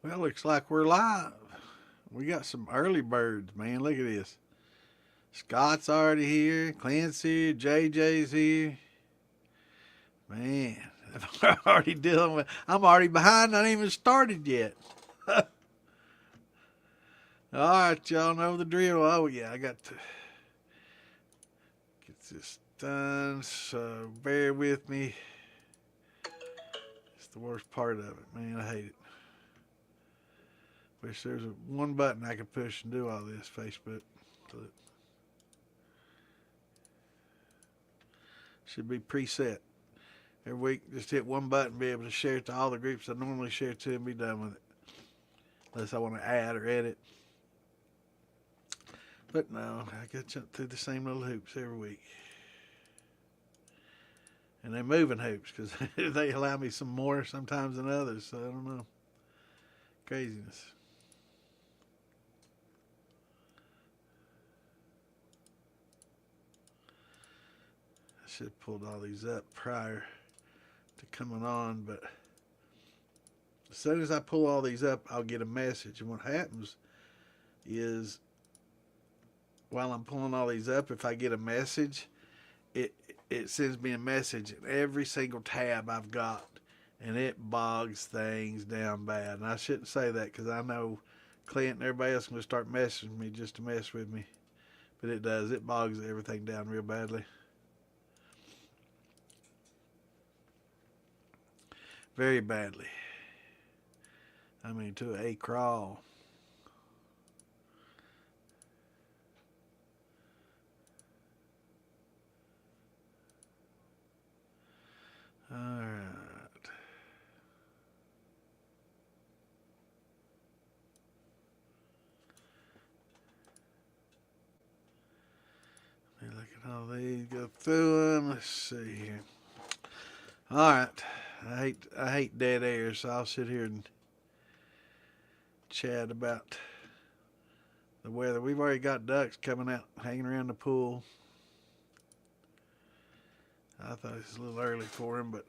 Well, looks like we're live. We got some early birds, man. Look at this. Scott's already here. Clancy, JJ's here. Man, I'm already dealing with. I'm already behind. I ain't even started yet. All right, y'all know the drill. Oh yeah, I got to get this done. So bear with me. It's the worst part of it, man. I hate it. Wish there's one button I could push and do all this. Facebook. Should be preset. Every week, just hit one button, be able to share it to all the groups I normally share to, and be done with it. Unless I want to add or edit. But no, I got to jump through the same little hoops every week. And they're moving hoops because they allow me some more sometimes than others. So I don't know. Craziness. I should have pulled all these up prior to coming on, but as soon as I pull all these up, I'll get a message. And what happens is while I'm pulling all these up, if I get a message, it it sends me a message in every single tab I've got, and it bogs things down bad. And I shouldn't say that because I know Clint and everybody else is going to start messaging me just to mess with me, but it does. It bogs everything down real badly, very badly. I mean, to a crawl. All right. Let me look at all these, go through them. Let's see here. All right. I hate dead air, so I'll sit here and chat about the weather. We've already got ducks coming out, hanging around the pool. I thought it was a little early for them, but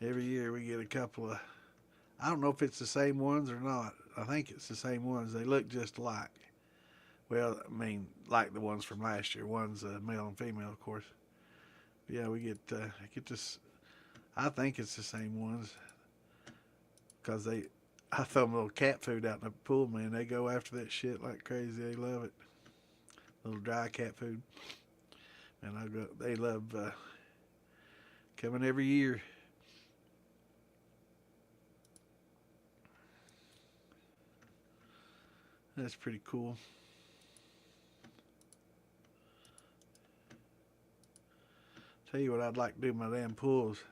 every year we get a couple of. I don't know if it's the same ones or not. I think it's the same ones. They look just alike. Well, I mean, like the ones from last year. One's male and female, of course. But yeah, we get this. I think it's the same ones because they. I throw them a little cat food out in the pool, man. They go after that shit like crazy. They love it. Little dry cat food, and I go. They love coming every year. That's pretty cool. Tell you what, I'd like to do my damn pools,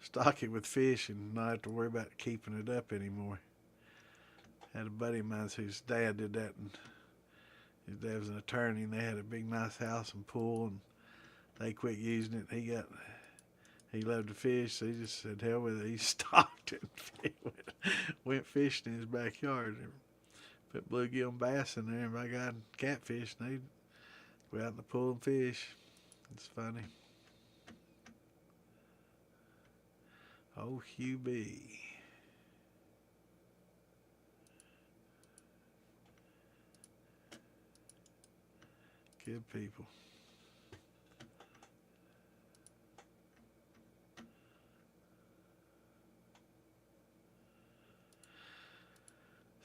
stock it with fish, and not have to worry about keeping it up anymore. Had a buddy of mine whose dad did that, and his dad was an attorney, and they had a big nice house and pool, and they quit using it. He loved to fish, so he just said hell with it. He stocked it. Went fishing in his backyard. Put bluegill and bass in there, and I got catfish, and they'd go out in the pool and fish. It's funny. Oh, Hugh B. Good people.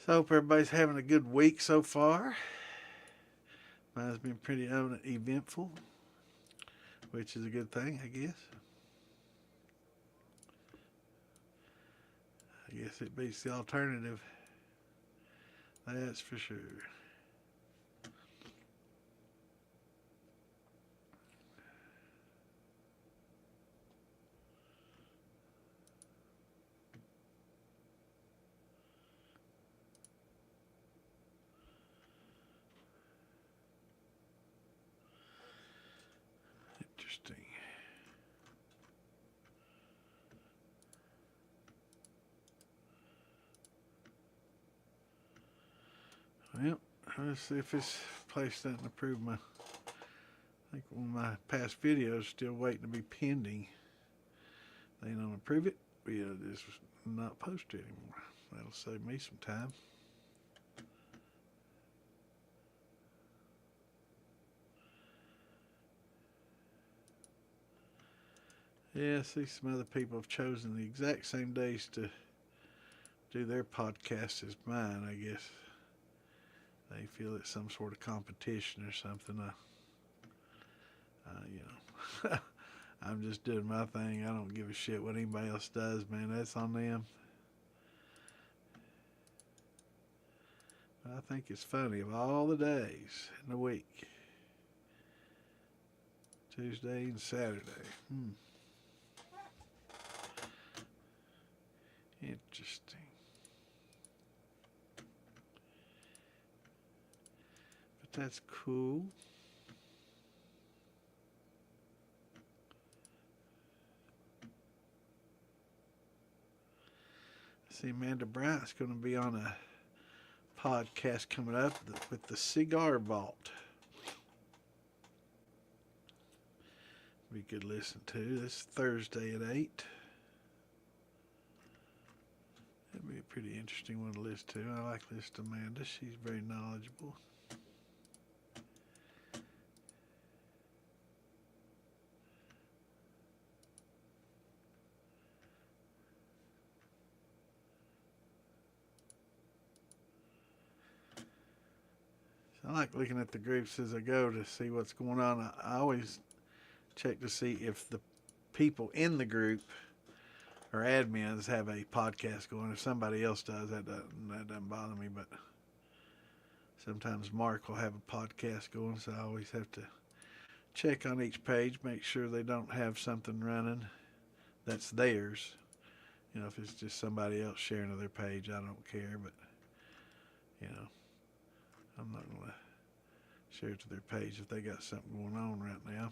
So, hope everybody's having a good week so far. Mine's been pretty eventful, which is a good thing, I guess. I guess it beats the alternative. That's for sure. Interesting. Well, let's see if this place doesn't approve my. I think one of my past videos is still waiting to be pending. They don't approve it. just not post anymore. That'll save me some time. Yeah, I see some other people have chosen the exact same days to do their podcast as mine. I guess they feel it's some sort of competition or something. You know, I'm just doing my thing. I don't give a shit what anybody else does, man. That's on them. I think it's funny of all the days in the week, Tuesday and Saturday. Interesting. But that's cool. See, Amanda Bryant's going to be on a podcast coming up with the Cigar Vault. Be good to listen to. This Thursday at 8. That'd be a pretty interesting one to listen to. I like listening to Amanda. She's very knowledgeable. I like looking at the groups as I go to see what's going on. I always check to see if the people in the group or admins have a podcast going. If somebody else does, that doesn't bother me. But sometimes Mark will have a podcast going, so I always have to check on each page, make sure they don't have something running that's theirs. You know, if it's just somebody else sharing to their page, I don't care. But you know, I'm not going to share it to their page if they got something going on right now.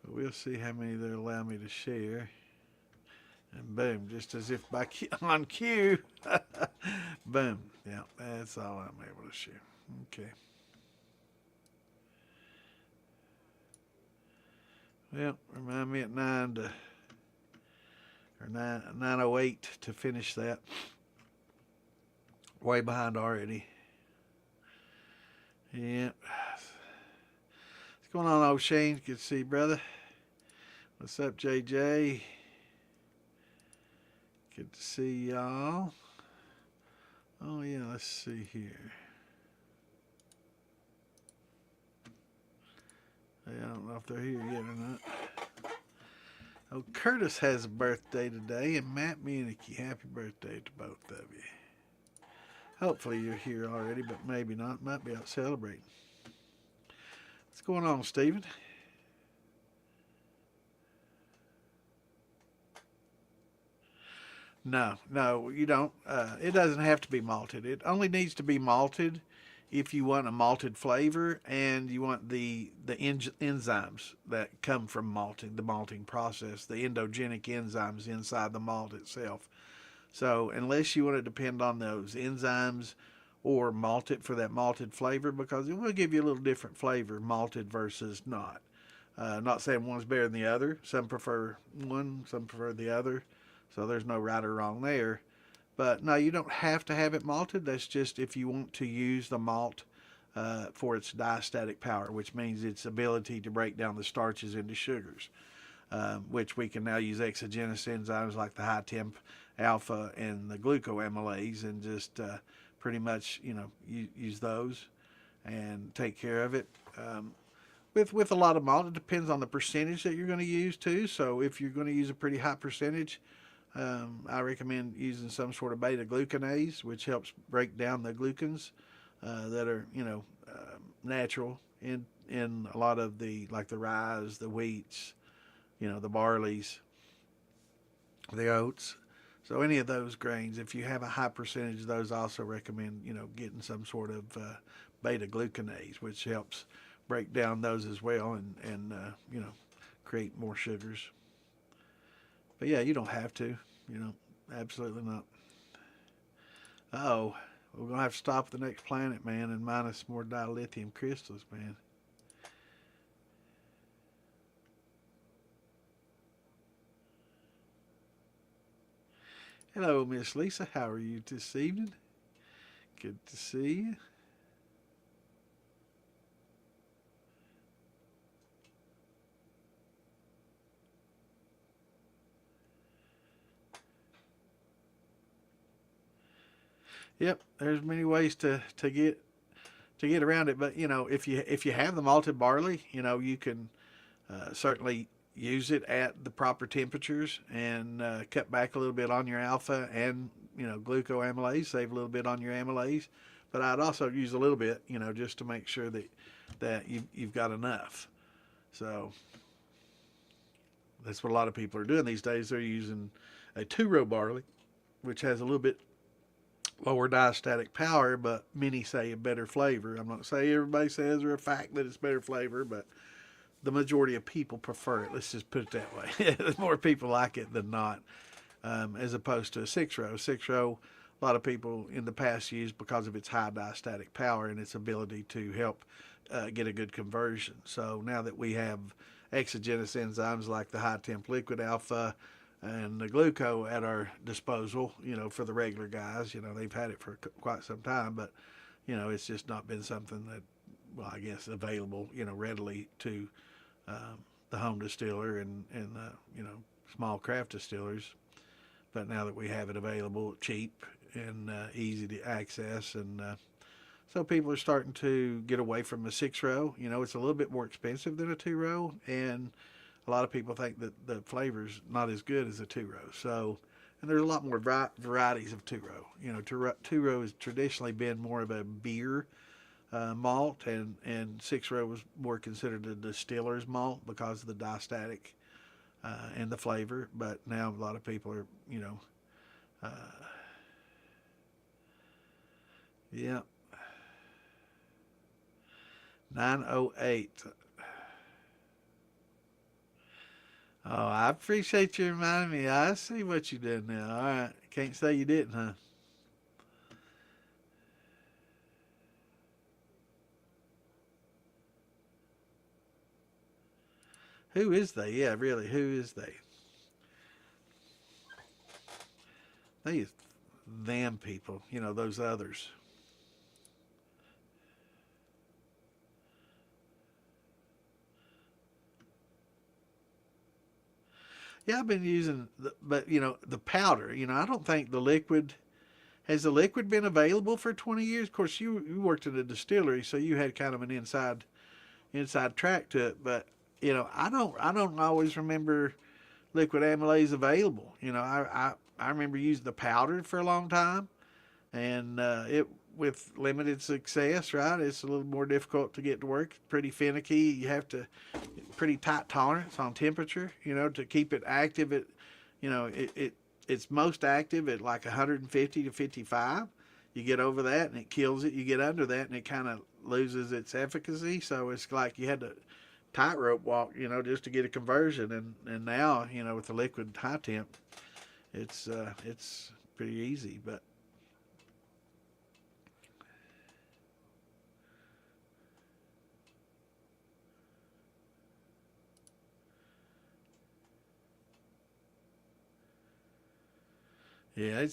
But we'll see how many they'll allow me to share. And boom, just as if on cue, boom. Yeah, that's all I'm able to share. Okay. Well, remind me at 9:08 to finish that. Way behind already. Yeah. What's going on, old Shane? Good to see you, brother. What's up, JJ? Good to see y'all. Oh, yeah, let's see here. Hey, I don't know if they're here yet or not. Oh, Curtis has a birthday today, and Matt Municky. Happy birthday to both of you. Hopefully you're here already, but maybe not. Might be out celebrating. What's going on, Stephen? No, you don't. It doesn't have to be malted. It only needs to be malted if you want a malted flavor and you want the enzymes that come from malting, the malting process, the endogenic enzymes inside the malt itself. So unless you want to depend on those enzymes or malt it for that malted flavor, because it will give you a little different flavor, malted versus not. Not saying one's better than the other. Some prefer one, some prefer the other. So there's no right or wrong there. But no, you don't have to have it malted. That's just if you want to use the malt for its diastatic power, which means its ability to break down the starches into sugars, which we can now use exogenous enzymes like the high temp alpha and the glucoamylase and just pretty much, use those and take care of it. With a lot of malt, it depends on the percentage that you're going to use too. So if you're going to use a pretty high percentage, I recommend using some sort of beta glucanase, which helps break down the glucans that are, natural in a lot of the, like the rye, the wheats, the barleys, the oats. So any of those grains, if you have a high percentage of those, I also recommend, getting some sort of beta glucanase, which helps break down those as well and create more sugars. But yeah, you don't have to, absolutely not. Uh-oh, we're going to have to stop at the next planet, man, and mine us more dilithium crystals, man. Hello, Miss Lisa. How are you this evening? Good to see you. Yep, there's many ways to get around it, but if you have the malted barley, you can certainly use it at the proper temperatures and cut back a little bit on your alpha and glucoamylase, save a little bit on your amylase. But I'd also use a little bit, just to make sure that you've got enough. So that's what a lot of people are doing these days. They're using a two-row barley, which has a little bit lower diastatic power, but many say a better flavor. I'm not saying everybody says or a fact that it's better flavor, but the majority of people prefer it. Let's just put it that way. More people like it than not, as opposed to a six-row. Six-row, a lot of people in the past used because of its high diastatic power and its ability to help get a good conversion. So now that we have exogenous enzymes like the high temp liquid alpha and the gluco at our disposal, for the regular guys, they've had it for quite some time, but it's just not been something that, well, I guess available, readily to the home distiller and small craft distillers. But now that we have it available, cheap and easy to access, and so people are starting to get away from a six-row. It's a little bit more expensive than a two-row, and a lot of people think that the flavor's not as good as a two-row. So, and there's a lot more varieties of two-row. Two-row has traditionally been more of a beer malt, and six-row was more considered a distiller's malt because of the diastatic and the flavor. But now a lot of people are, uh, yeah, 908. Oh, I appreciate you reminding me. I see what you did now. All right. Can't say you didn't, huh? Who is they? Yeah, really, who is they? They is them people, those others. Yeah, I've been using, but the powder. I don't think the liquid has the liquid been available for 20 years. Of course, you worked at a distillery, so you had kind of an inside track to it. But I don't always remember liquid amylase available. I remember using the powder for a long time, and it with limited success. Right, it's a little more difficult to get to work. Pretty finicky. You have to pretty tight tolerance on temperature. To keep it active. It's most active at like 150 to 55. You get over that and it kills it. You get under that and it kind of loses its efficacy. So it's like you had to tightrope walk, just to get a conversion. And now, with the liquid high temp, it's pretty easy. But yeah,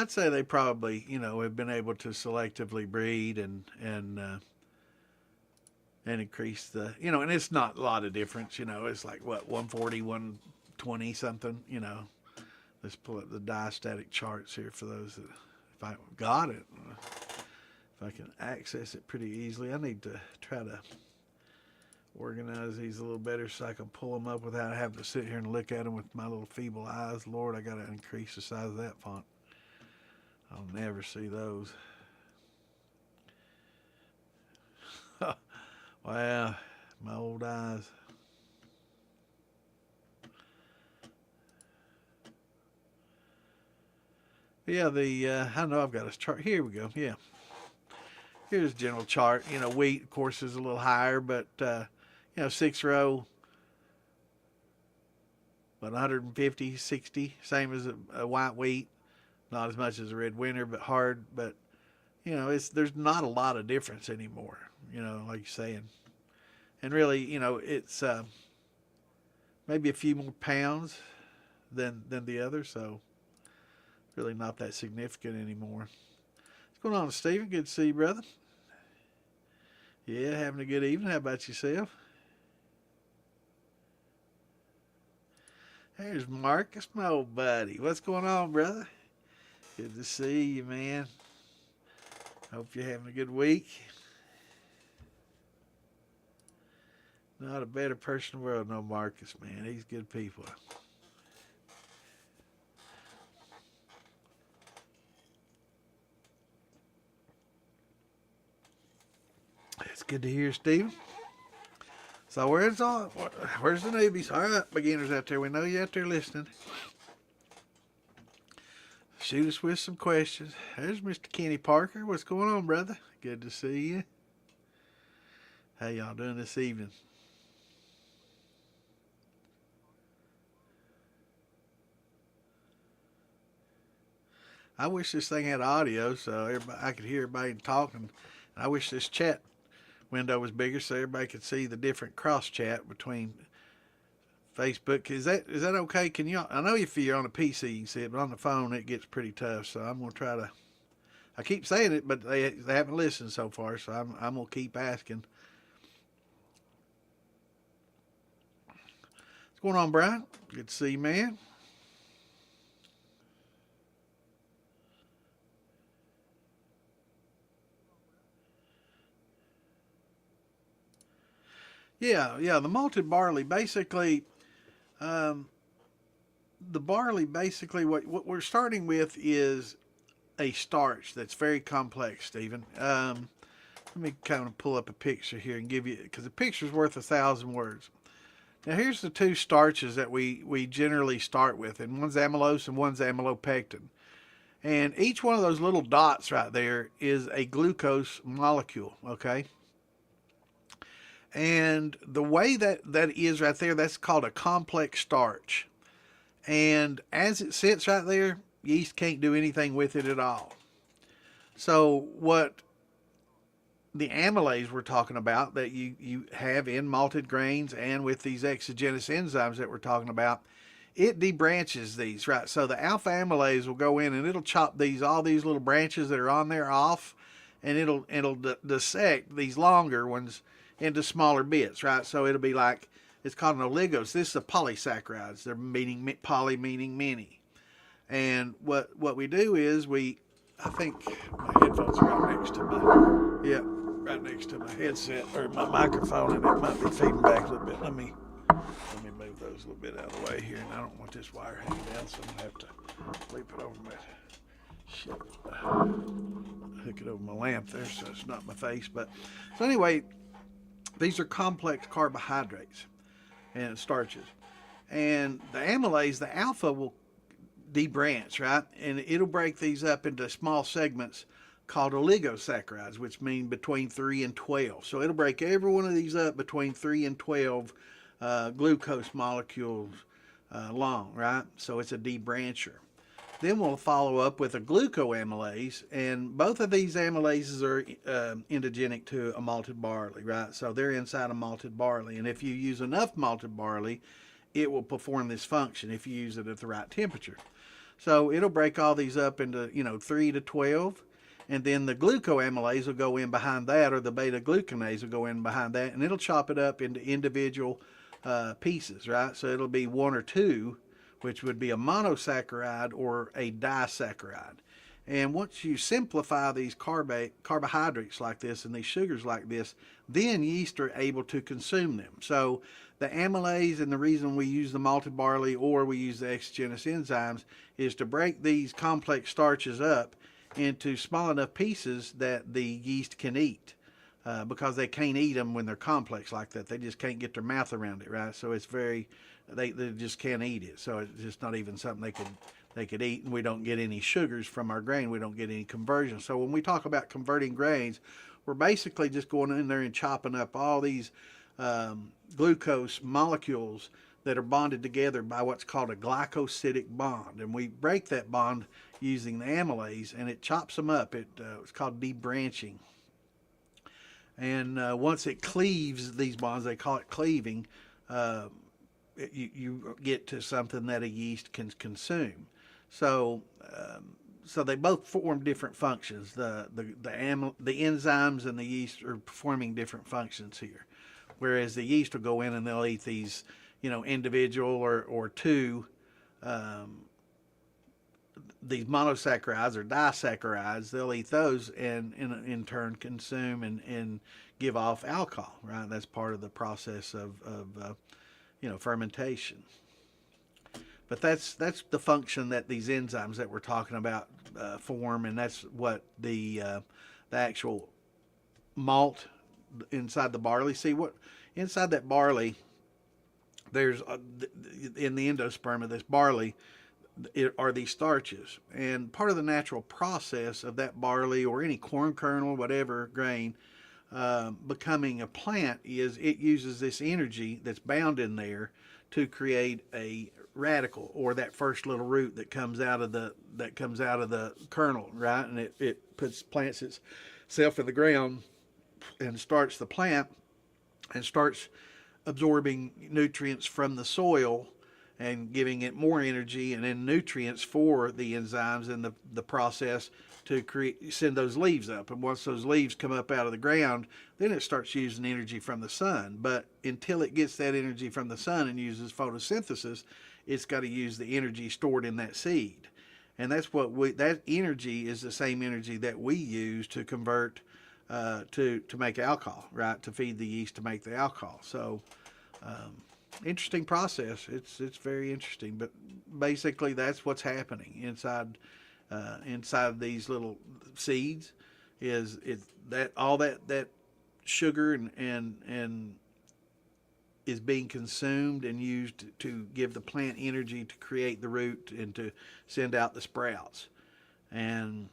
I'd say they probably, have been able to selectively breed and increase and it's not a lot of difference. It's like what 140, 120 something. Let's pull up the diastatic charts here for those that if I got it, if I can access it pretty easily. I need to try to organize these a little better so I can pull them up without having to sit here and look at them with my little feeble eyes. Lord, I got to increase the size of that font. I'll never see those. Wow, my old eyes. Yeah, I know I've got a chart. Here we go. Yeah, here's a general chart. Wheat, of course, is a little higher, but six-row, about 150, 60, same as a white wheat. Not as much as a red winter, but hard. But there's not a lot of difference anymore. Like you're saying, and really, it's maybe a few more pounds than the other, so really not that significant anymore. What's going on, Stephen? Good to see you, brother. Yeah, having a good evening. How about yourself? There's Marcus, my old buddy. What's going on, brother? Good to see you, man. Hope you're having a good week. Not a better person in the world, no Marcus, man. He's good people. It's good to hear, Stephen. So where's the newbies? All right, beginners out there, we know you out there listening. Shoot us with some questions. There's Mr. Kenny Parker. What's going on, brother? Good to see you. How y'all doing this evening? I wish this thing had audio so I could hear everybody talking. I wish this chat window was bigger so everybody could see the different cross chat between Facebook. Is that okay? Can you? I know if you're on a PC you can see it, but on the phone it gets pretty tough. So I'm gonna try to. I keep saying it, but they haven't listened so far. So I'm gonna keep asking. What's going on, Brian? Good to see you, man. Yeah. The malted barley basically. Um, the barley basically what we're starting with is a starch that's very complex, Stephen. Let me kind of pull up a picture here and give you, because a picture's worth 1,000 words. Now here's the two starches that we generally start with, and one's amylose and one's amylopectin. And each one of those little dots right there is a glucose molecule, okay? And the way that is right there, that's called a complex starch. And as it sits right there, yeast can't do anything with it at all. So what the amylase we're talking about that you have in malted grains and with these exogenous enzymes that we're talking about, it debranches these, right? So the alpha amylase will go in and it'll chop all these little branches that are on there off, and it'll dissect these longer ones into smaller bits, right? So it'll be like, it's called an oligos. This is a polysaccharides. They're meaning poly meaning many. And what we do is I think my headphones are right next to right next to my headset or my microphone, and it might be feeding back a little bit. Let me move those a little bit out of the way here, and I don't want this wire hanging down, so I'm gonna have to leap it over hook it over my lamp there, so it's not my face. But so anyway, these are complex carbohydrates and starches, and the amylase, the alpha, will debranch, right? And it'll break these up into small segments called oligosaccharides, which mean between 3 and 12. So it'll break every one of these up between 3 and 12 glucose molecules long, right? So it's a debrancher. Then we'll follow up with a glucoamylase, and both of these amylases are endogenic to a malted barley, right? So they're inside a malted barley, and if you use enough malted barley, it will perform this function if you use it at the right temperature. So it'll break all these up into 3 to 12, and then the glucoamylase will go in behind that, or the beta glucanase will go in behind that, and it'll chop it up into individual pieces, right? So it'll be 1 or 2, which would be a monosaccharide or a disaccharide. And once you simplify these carbohydrates like this and these sugars like this, then yeast are able to consume them. So the amylase, and the reason we use the malted barley or we use the exogenous enzymes, is to break these complex starches up into small enough pieces that the yeast can eat. Because they can't eat them when they're complex like that. They just can't get their mouth around it, right? So it's they just can't eat it. So it's just not even something they could eat, and we don't get any sugars from our grain. We don't get any conversion. So when we talk about converting grains, we're basically just going in there and chopping up all these glucose molecules that are bonded together by what's called a glycosidic bond. And we break that bond using the amylase, and it chops them up. It's called debranching. And once it cleaves these bonds, they call it cleaving, you get to something that a yeast can consume. So so they both form different functions. The enzymes and the yeast are performing different functions here. Whereas the yeast will go in and they'll eat these, individual or two these monosaccharides or disaccharides. They'll eat those and in turn consume and give off alcohol. Right, that's part of the process of fermentation. But that's the function that these enzymes that we're talking about form, and that's what the actual malt inside the barley. See what inside that barley? There's in the endosperm of this barley are these starches, and part of the natural process of that barley or any corn kernel, whatever grain, becoming a plant is it uses this energy that's bound in there to create a radical or that first little root that comes out of the kernel, right? And it plants itself in the ground and starts the plant and starts absorbing nutrients from the soil and giving it more energy and then nutrients for the enzymes in the process to send those leaves up. And once those leaves come up out of the ground, then it starts using energy from the sun. But until it gets that energy from the sun and uses photosynthesis, it's got to use the energy stored in that seed. And that's that energy is the same energy that we use to convert to make alcohol, right? To feed the yeast to make the alcohol. So interesting process. It's very interesting. But basically, that's what's happening inside these little seeds. Is that all that sugar and is being consumed and used to give the plant energy to create the root and to send out the sprouts. And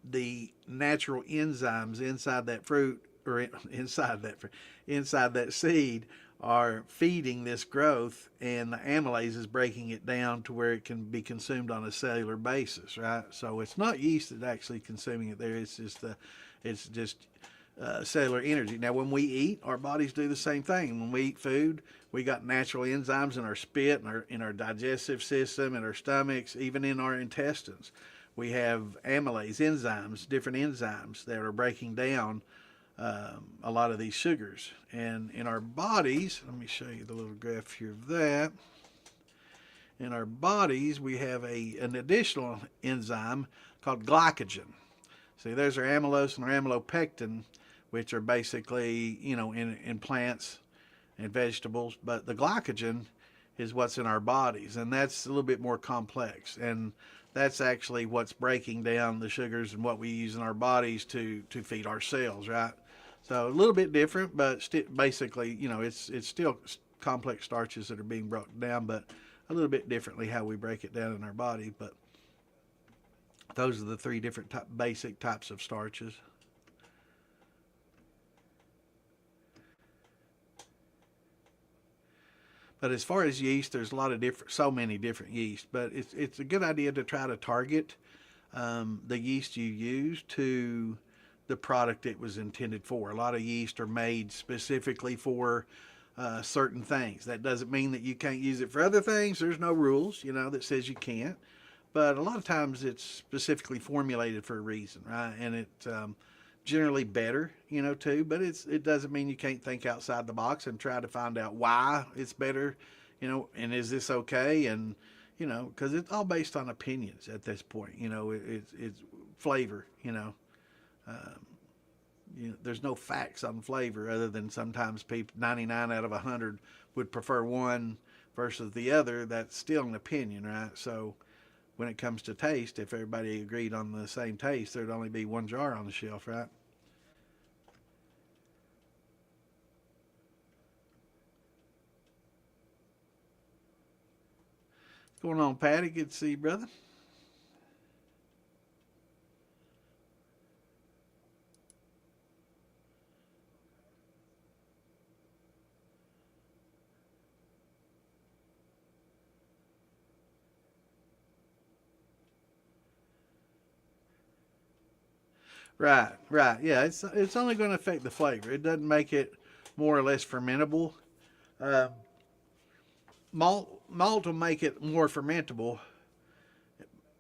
the natural enzymes inside that fruit or inside that seed are feeding this growth, and the amylase is breaking it down to where it can be consumed on a cellular basis, right? So it's not yeast that's actually consuming it there. It's just cellular energy. Now, when we eat, our bodies do the same thing. When we eat food, we got natural enzymes in our spit, in our digestive system, in our stomachs, even in our intestines. We have amylase enzymes, different enzymes that are breaking down a lot of these sugars. And in our bodies, let me show you the little graph here of that. In our bodies, we have an additional enzyme called glycogen. See, there's our amylose and our amylopectin, which are basically, in plants and vegetables. But the glycogen is what's in our bodies, and that's a little bit more complex. And that's actually what's breaking down the sugars and what we use in our bodies to feed our cells, right? So a little bit different, but basically, it's still complex starches that are being broken down, but a little bit differently how we break it down in our body. But those are the three different basic types of starches. But as far as yeast, there's so many different yeast. But it's a good idea to try to target the yeast you use to the product it was intended for. A lot of yeast are made specifically for certain things. That doesn't mean that you can't use it for other things. There's no rules, that says you can't. But a lot of times it's specifically formulated for a reason, right? And it's generally better, too. But it doesn't mean you can't think outside the box and try to find out why it's better, and is this okay? And, because it's all based on opinions at this point. It's flavor, there's no facts on flavor other than sometimes 99 out of 100 would prefer one versus the other. That's still an opinion, right? So when it comes to taste, if everybody agreed on the same taste, there'd only be one jar on the shelf, right? What's going on, Patty? Good to see you, brother. Right, right. Yeah, it's only going to affect the flavor. It doesn't make it more or less fermentable. Um, Malt will make it more fermentable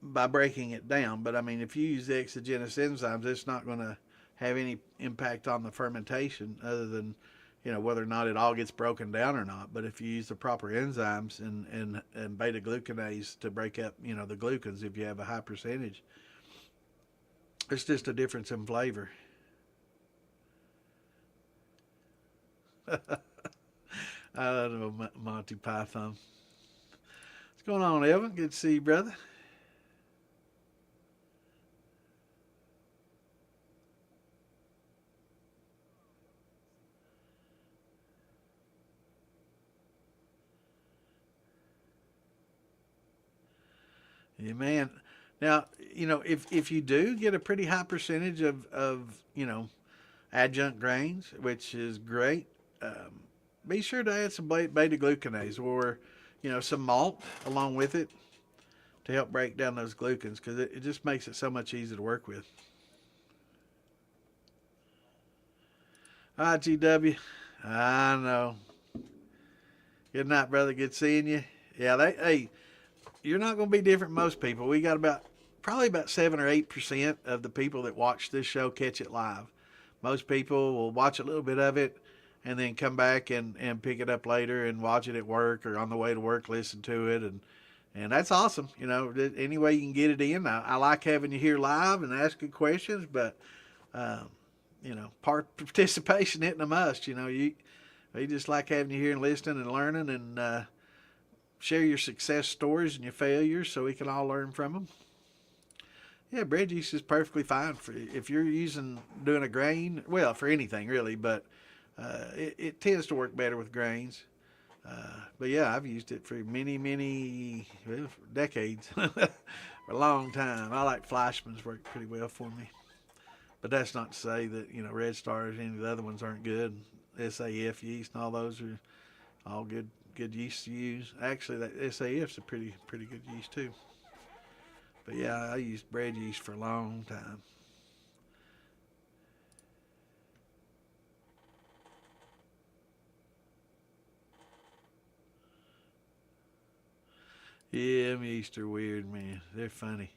by breaking it down. But I mean, if you use the exogenous enzymes, it's not going to have any impact on the fermentation other than, whether or not it all gets broken down or not. But if you use the proper enzymes and beta glucanase to break up, the glucans, if you have a high percentage, it's just a difference in flavor. I don't know, Monty Python. What's going on, Evan? Good to see you, brother. Yeah, man. Now, if you do get a pretty high percentage of adjunct grains, which is great, um, be sure to add some beta glucanase or, some malt along with it to help break down those glucans because it just makes it so much easier to work with. All right, GW. I know. Good night, brother. Good seeing you. Yeah, hey, you're not going to be different than most people. We got probably about 7 or 8% of the people that watch this show catch it live. Most people will watch a little bit of it and then come back and pick it up later and watch it at work or on the way to work, listen to it. And that's awesome. Any way you can get it in. I like having you here live and asking questions, but, um, participation isn't a must. We just like having you here and listening and learning and, share your success stories and your failures so we can all learn from them. Yeah, bread yeast is perfectly fine for if you're doing a grain. Well, for anything really, but it tends to work better with grains. But yeah, I've used it for many decades, for a long time. I like Fleischmann's work pretty well for me. But that's not to say that Red Stars, any of the other ones aren't good. SAF yeast and all those are all good yeast to use. Actually, that SAF's a pretty good yeast too. But yeah, I used bread yeast for a long time. Yeah, them yeast are weird, man. They're funny.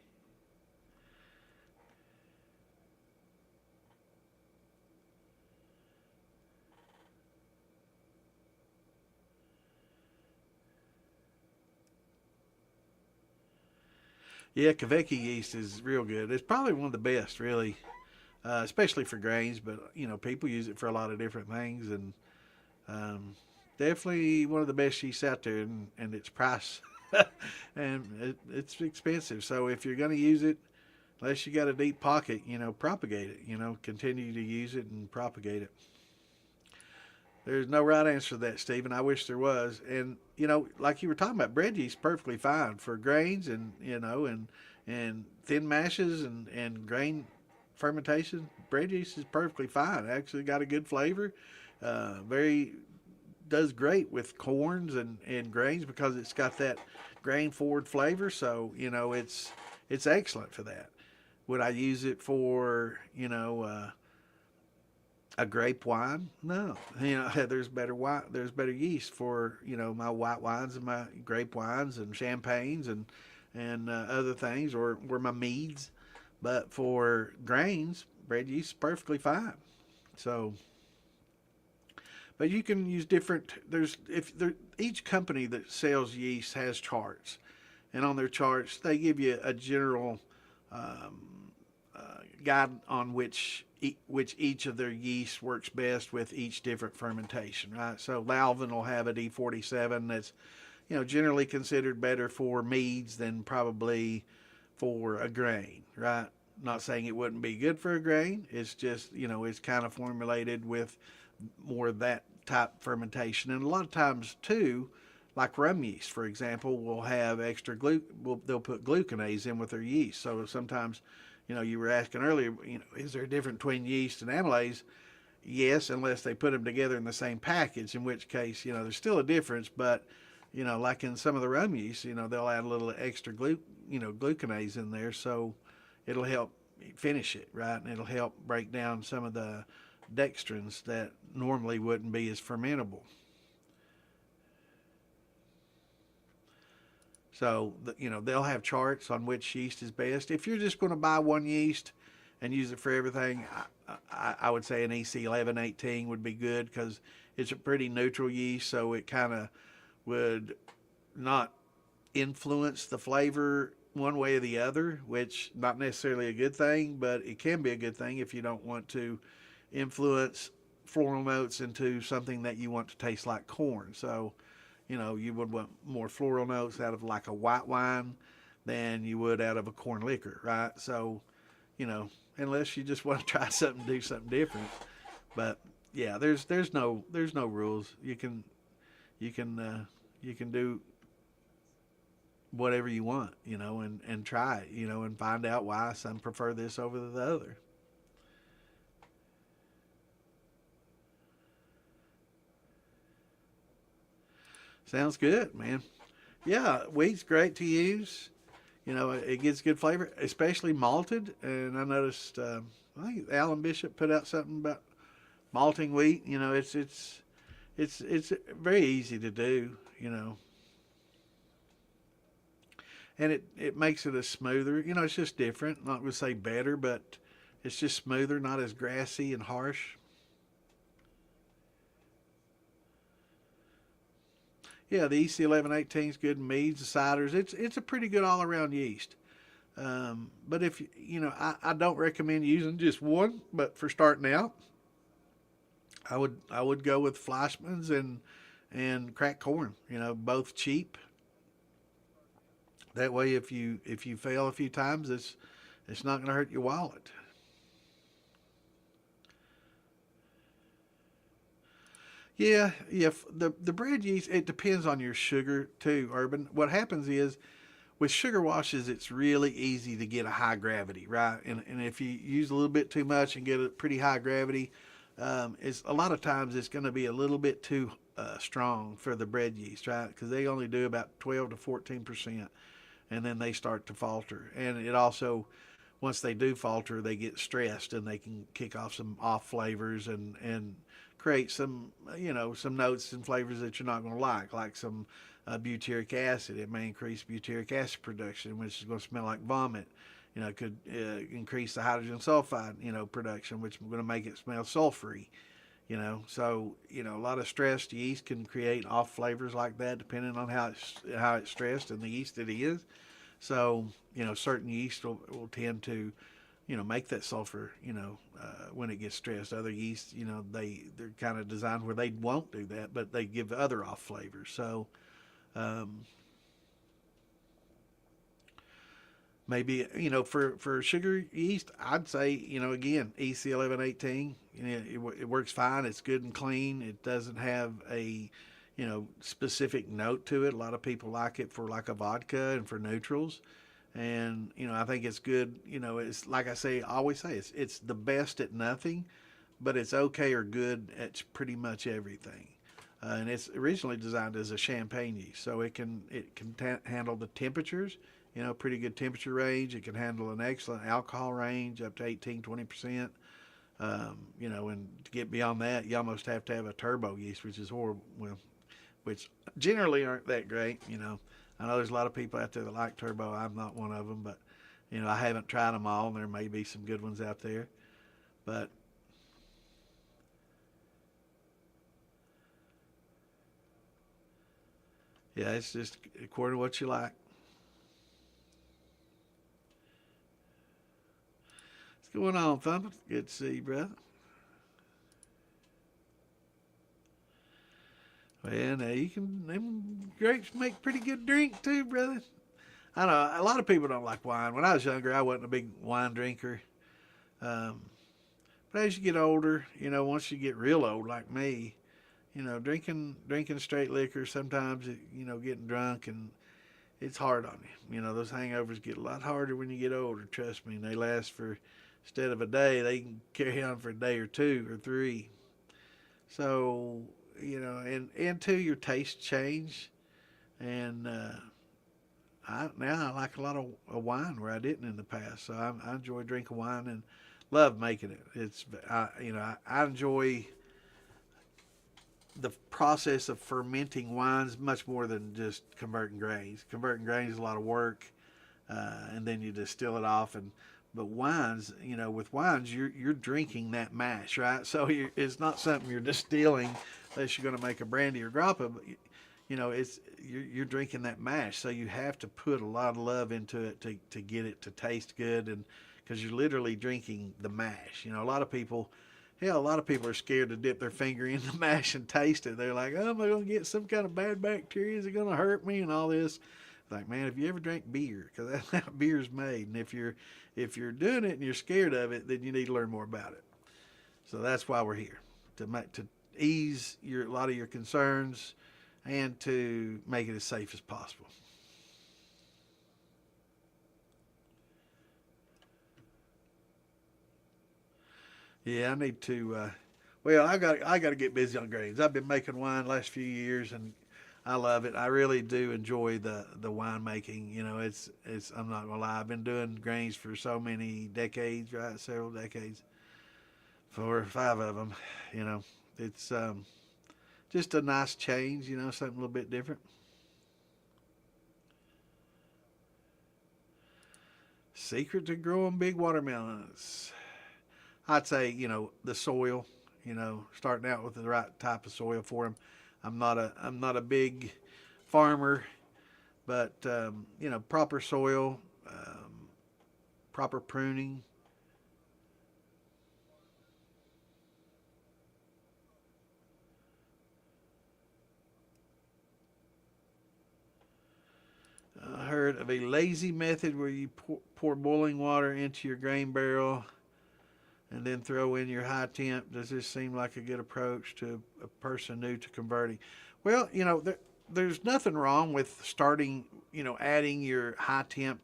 Yeah, Kveki yeast is real good. It's probably one of the best, really, especially for grains. But people use it for a lot of different things, and um, definitely one of the best yeasts out there, and its price, and it's expensive. So if you're going to use it, unless you got a deep pocket, propagate it. Continue to use it and propagate it. There's no right answer to that, Stephen. I wish there was. And like you were talking about, bread yeast perfectly fine for grains and and thin mashes and grain fermentation. Bread yeast is perfectly fine. It actually got a good flavor. Very does great with corns and grains because it's got that grain forward flavor. So it's excellent for that. Would I use it for a grape wine? No. There's better wine. There's better yeast for my white wines and my grape wines and champagnes and other things, or my meads. But for grains, bread yeast is perfectly fine. So, but you can use different. There's if there each company that sells yeast has charts, and on their charts they give you a general um, guide on which each of their yeast works best with each different fermentation, right? So Lalvin will have a D47 that's generally considered better for meads than probably for a grain, right? Not saying it wouldn't be good for a grain. It's just it's kind of formulated with more of that type fermentation, and a lot of times too, like rum yeast, for example, will have extra they'll put glucanase in with their yeast. So sometimes, you were asking earlier, is there a difference between yeast and amylase? Yes, unless they put them together in the same package, in which case, there's still a difference. But, like in some of the rum yeast, they'll add a little extra glucanase in there, so it'll help finish it, right? And it'll help break down some of the dextrins that normally wouldn't be as fermentable. So, they'll have charts on which yeast is best. If you're just going to buy one yeast and use it for everything, I would say an EC 1118 would be good because it's a pretty neutral yeast, so it kind of would not influence the flavor one way or the other, which not necessarily a good thing, but it can be a good thing if you don't want to influence floral notes into something that you want to taste like corn. So, you would want more floral notes out of like a white wine than you would out of a corn liquor, right? So, unless you just want to try something, do something different. But yeah, there's no rules. You can do whatever you want, and try it, and find out why some prefer this over the other. Sounds good, man. Yeah, wheat's great to use. It gets good flavor, especially malted. And I noticed, I think Alan Bishop put out something about malting wheat. It's very easy to do. And it makes it a smoother. It's just different. Not going to say better, but it's just smoother, not as grassy and harsh. Yeah, the EC 1118 is good in meads, ciders. It's a pretty good all around yeast. But if I don't recommend using just one. But for starting out, I would go with Fleischmann's and cracked corn. Both cheap. That way, if you fail a few times, it's not going to hurt your wallet. Yeah, yeah. The bread yeast, it depends on your sugar too, Urban. What happens is with sugar washes, it's really easy to get a high gravity, right? And if you use a little bit too much and get a pretty high gravity, it's a lot of times it's going to be a little bit too strong for the bread yeast, right? Because they only do about 12 to 14%, and then they start to falter. And it also, once they do falter, they get stressed and they can kick off some off flavors and create some notes and flavors that you're not going to like some butyric acid. It may increase butyric acid production, which is going to smell like vomit. It could increase the hydrogen sulfide, production, which is going to make it smell sulfury. So a lot of stressed yeast can create off flavors like that, depending on how it's stressed and the yeast it is. So certain yeast will tend to make that sulfur, when it gets stressed. Other yeast, they're kind of designed where they won't do that, but they give other off flavors. So um, maybe for sugar yeast, I'd say again EC 1118. It works fine. It's good and clean. It doesn't have a specific note to it. A lot of people like it for like a vodka and for neutrals. And I think it's good. It's like I always say, it's the best at nothing, but it's okay or good at pretty much everything. And it's originally designed as a champagne yeast, so it can handle the temperatures. Pretty good temperature range. It can handle an excellent alcohol range up to 18-20%. And to get beyond that, you almost have to have a turbo yeast, which is horrible. Well, which generally aren't that great. I know there's a lot of people out there that like turbo. I'm not one of them, but I haven't tried them all, and there may be some good ones out there. But yeah, it's just according to what you like. What's going on, Thumpin'? Good to see you, brother. Well, now them grapes make pretty good drink too, brother. I know a lot of people don't like wine. When I was younger, I wasn't a big wine drinker. Um, but as you get older, once you get real old like me, drinking straight liquor sometimes, getting drunk and it's hard on you. Those hangovers get a lot harder when you get older. Trust me, and they last for instead of a day, they can carry on for a day or two or three. So and two, your taste change, and now I like a lot of wine where I didn't in the past. So I enjoy drinking wine and love making it. I enjoy the process of fermenting wines much more than just converting grains. Converting grains is a lot of work, and then you distill it off. And but wines, with wines, you're drinking that mash, right? So it's not something you're distilling unless you're going to make a brandy or grappa. But it's you're drinking that mash, so you have to put a lot of love into it to get it to taste good, and because you're literally drinking the mash. A lot of people. Hell, a lot of people are scared to dip their finger in the mash and taste it. They're like, "Oh, am I going to get some kind of bad bacteria? Is it going to hurt me?" And all this. Like, man, if you ever drank beer, because that's how beer's made, and if you're doing it and you're scared of it, then you need to learn more about it. So that's why we're here, to ease a lot of your concerns, and to make it as safe as possible. Yeah, I need to. Well, I got to get busy on grains. I've been making wine the last few years, and I love it. I really do enjoy the wine making. It's I'm not gonna lie. I've been doing grains for so many decades, right? Several decades, 4 or 5 of them. You know, it's just a nice change. Something a little bit different. Secret to growing big watermelons. I'd say, the soil, starting out with the right type of soil for them. I'm not a big farmer, but proper soil, proper pruning. I heard of a lazy method where you pour boiling water into your grain barrel and then throw in your high temp. Does this seem like a good approach to a person new to converting? Well, there's nothing wrong with starting, adding your high temp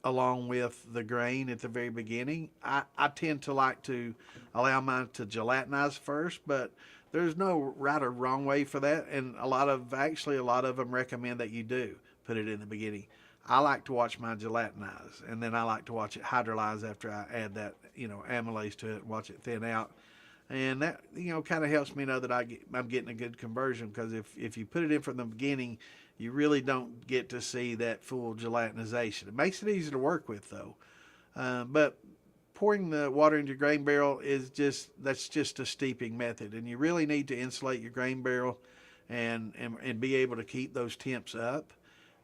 along with the grain at the very beginning. I tend to like to allow mine to gelatinize first, but there's no right or wrong way for that. And a lot of them recommend that you do put it in the beginning. I like to watch mine gelatinize, and then I like to watch it hydrolyze after I add that, amylase to it and watch it thin out. And that, kind of helps me know that I'm getting a good conversion, because if you put it in from the beginning, you really don't get to see that full gelatinization. It makes it easy to work with, though. But pouring the water into your grain barrel that's just a steeping method, and you really need to insulate your grain barrel and be able to keep those temps up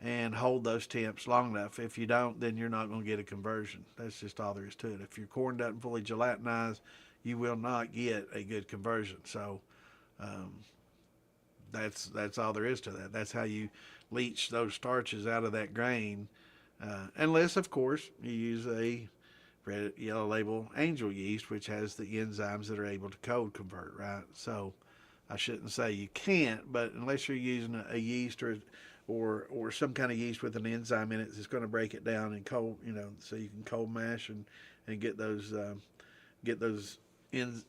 and hold those temps long enough. If you don't, then you're not going to get a conversion. That's just all there is to it. If your corn doesn't fully gelatinize, you will not get a good conversion. So um, that's all there is to that. That's how you leach those starches out of that grain, unless, of course, you use a red yellow label angel yeast, which has the enzymes that are able to cold convert, right? So I shouldn't say you can't, but unless you're using a yeast or some kind of yeast with an enzyme in it that's going to break it down and cold, so you can cold mash and get those in,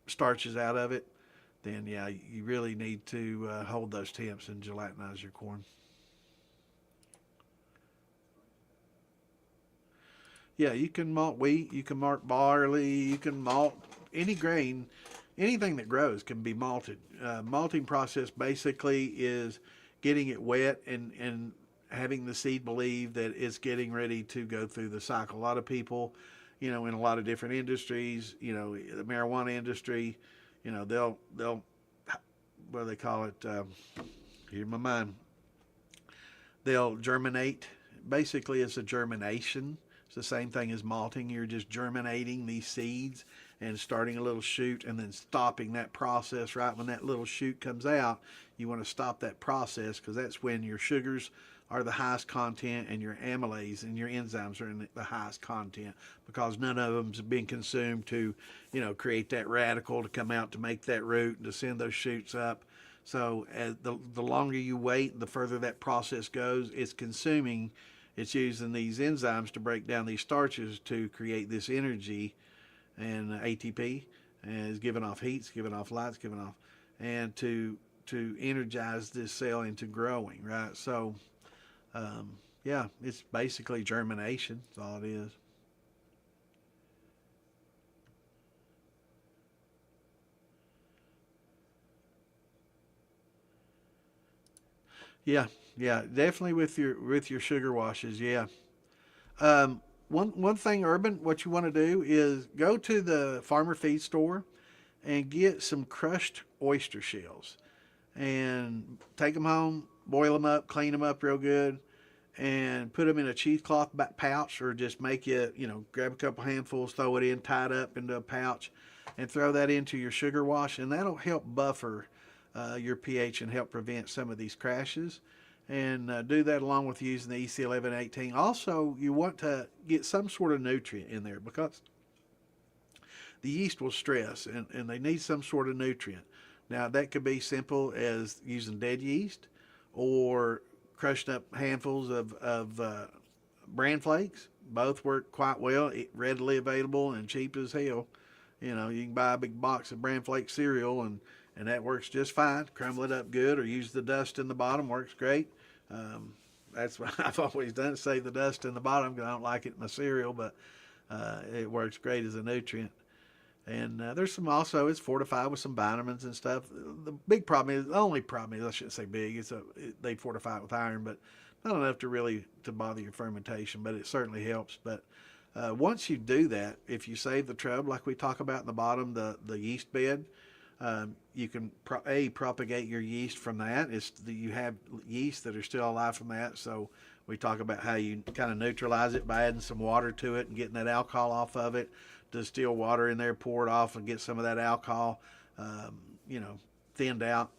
starches out of it. Then yeah, you really need to hold those temps and gelatinize your corn. Yeah, you can malt wheat, you can malt barley, you can malt any grain, anything that grows can be malted. Malting process basically is getting it wet and having the seed believe that it's getting ready to go through the cycle. A lot of people, in a lot of different industries, the marijuana industry, they'll what do they call it? Here's my mind. They'll germinate. Basically, it's a germination. It's the same thing as malting. You're just germinating these seeds and starting a little shoot and then stopping that process right when that little shoot comes out. You want to stop that process, because that's when your sugars are the highest content and your amylase and your enzymes are in the highest content, because none of them's been consumed to, create that radical to come out to make that root and to send those shoots up. So as the longer you wait, the further that process goes. It's using these enzymes to break down these starches to create this energy, and ATP, and is giving off heat, it's giving off light, it's giving off, and to energize this cell into growing, right? So, yeah, it's basically germination. That's all it is. Yeah, yeah, definitely with your sugar washes. Yeah. Um, one thing, Urban, what you want to do is go to the farmer feed store and get some crushed oyster shells and take them home, boil them up, clean them up real good, and put them in a cheesecloth pouch, or just make it, grab a couple handfuls, throw it in, tie it up into a pouch, and throw that into your sugar wash, and that'll help buffer your pH and help prevent some of these crashes. And do that along with using the EC1118. Also, you want to get some sort of nutrient in there because the yeast will stress, and they need some sort of nutrient. Now, that could be simple as using dead yeast or crushed up handfuls of bran flakes. Both work quite well, readily available and cheap as hell. You can buy a big box of bran flake cereal, and that works just fine. Crumble it up good, or use the dust in the bottom, works great. Um, that's what I've always done, save the dust in the bottom because I don't like it in my cereal, but it works great as a nutrient. And there's some also, it's fortified with some vitamins and stuff. The only problem is, I shouldn't say big, they fortify it with iron, but not enough to really to bother your fermentation, but it certainly helps. But once you do that, if you save the trouble, like we talk about in the bottom, the yeast bed, you can propagate your yeast from that. You have yeast that are still alive from that, so we talk about how you kind of neutralize it by adding some water to it and getting that alcohol off of it. Distill water in there, pour it off, and get some of that alcohol, um, you know, thinned out,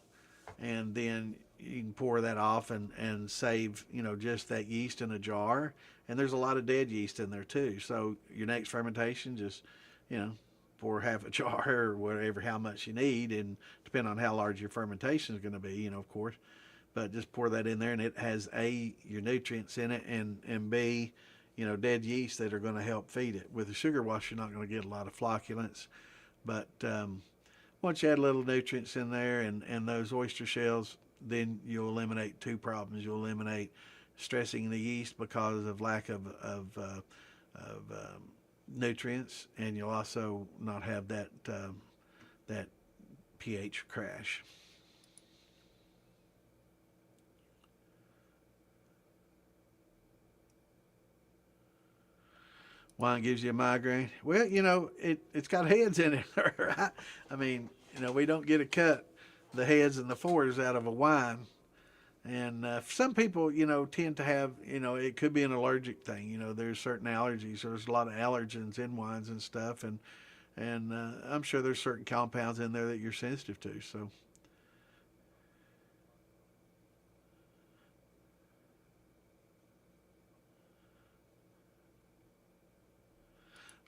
and then you can pour that off and save, just that yeast in a jar. And there's a lot of dead yeast in there too. So your next fermentation, just, you know, pour half a jar or whatever, how much you need, and depending on how large your fermentation is going to be, of course. But just pour that in there, and it has your nutrients in it, and B, dead yeast that are going to help feed it. With a sugar wash, you're not going to get a lot of flocculants, but once you add little nutrients in there and those oyster shells, then you'll eliminate two problems. You'll eliminate stressing the yeast because of lack of nutrients, and you'll also not have that pH crash. Wine gives you a migraine. Well, it's got heads in it, right? I mean, we don't get to cut the heads and the forers out of a wine. And some people, tend to have, it could be an allergic thing. There's certain allergies. There's a lot of allergens in wines and stuff, and I'm sure there's certain compounds in there that you're sensitive to. So,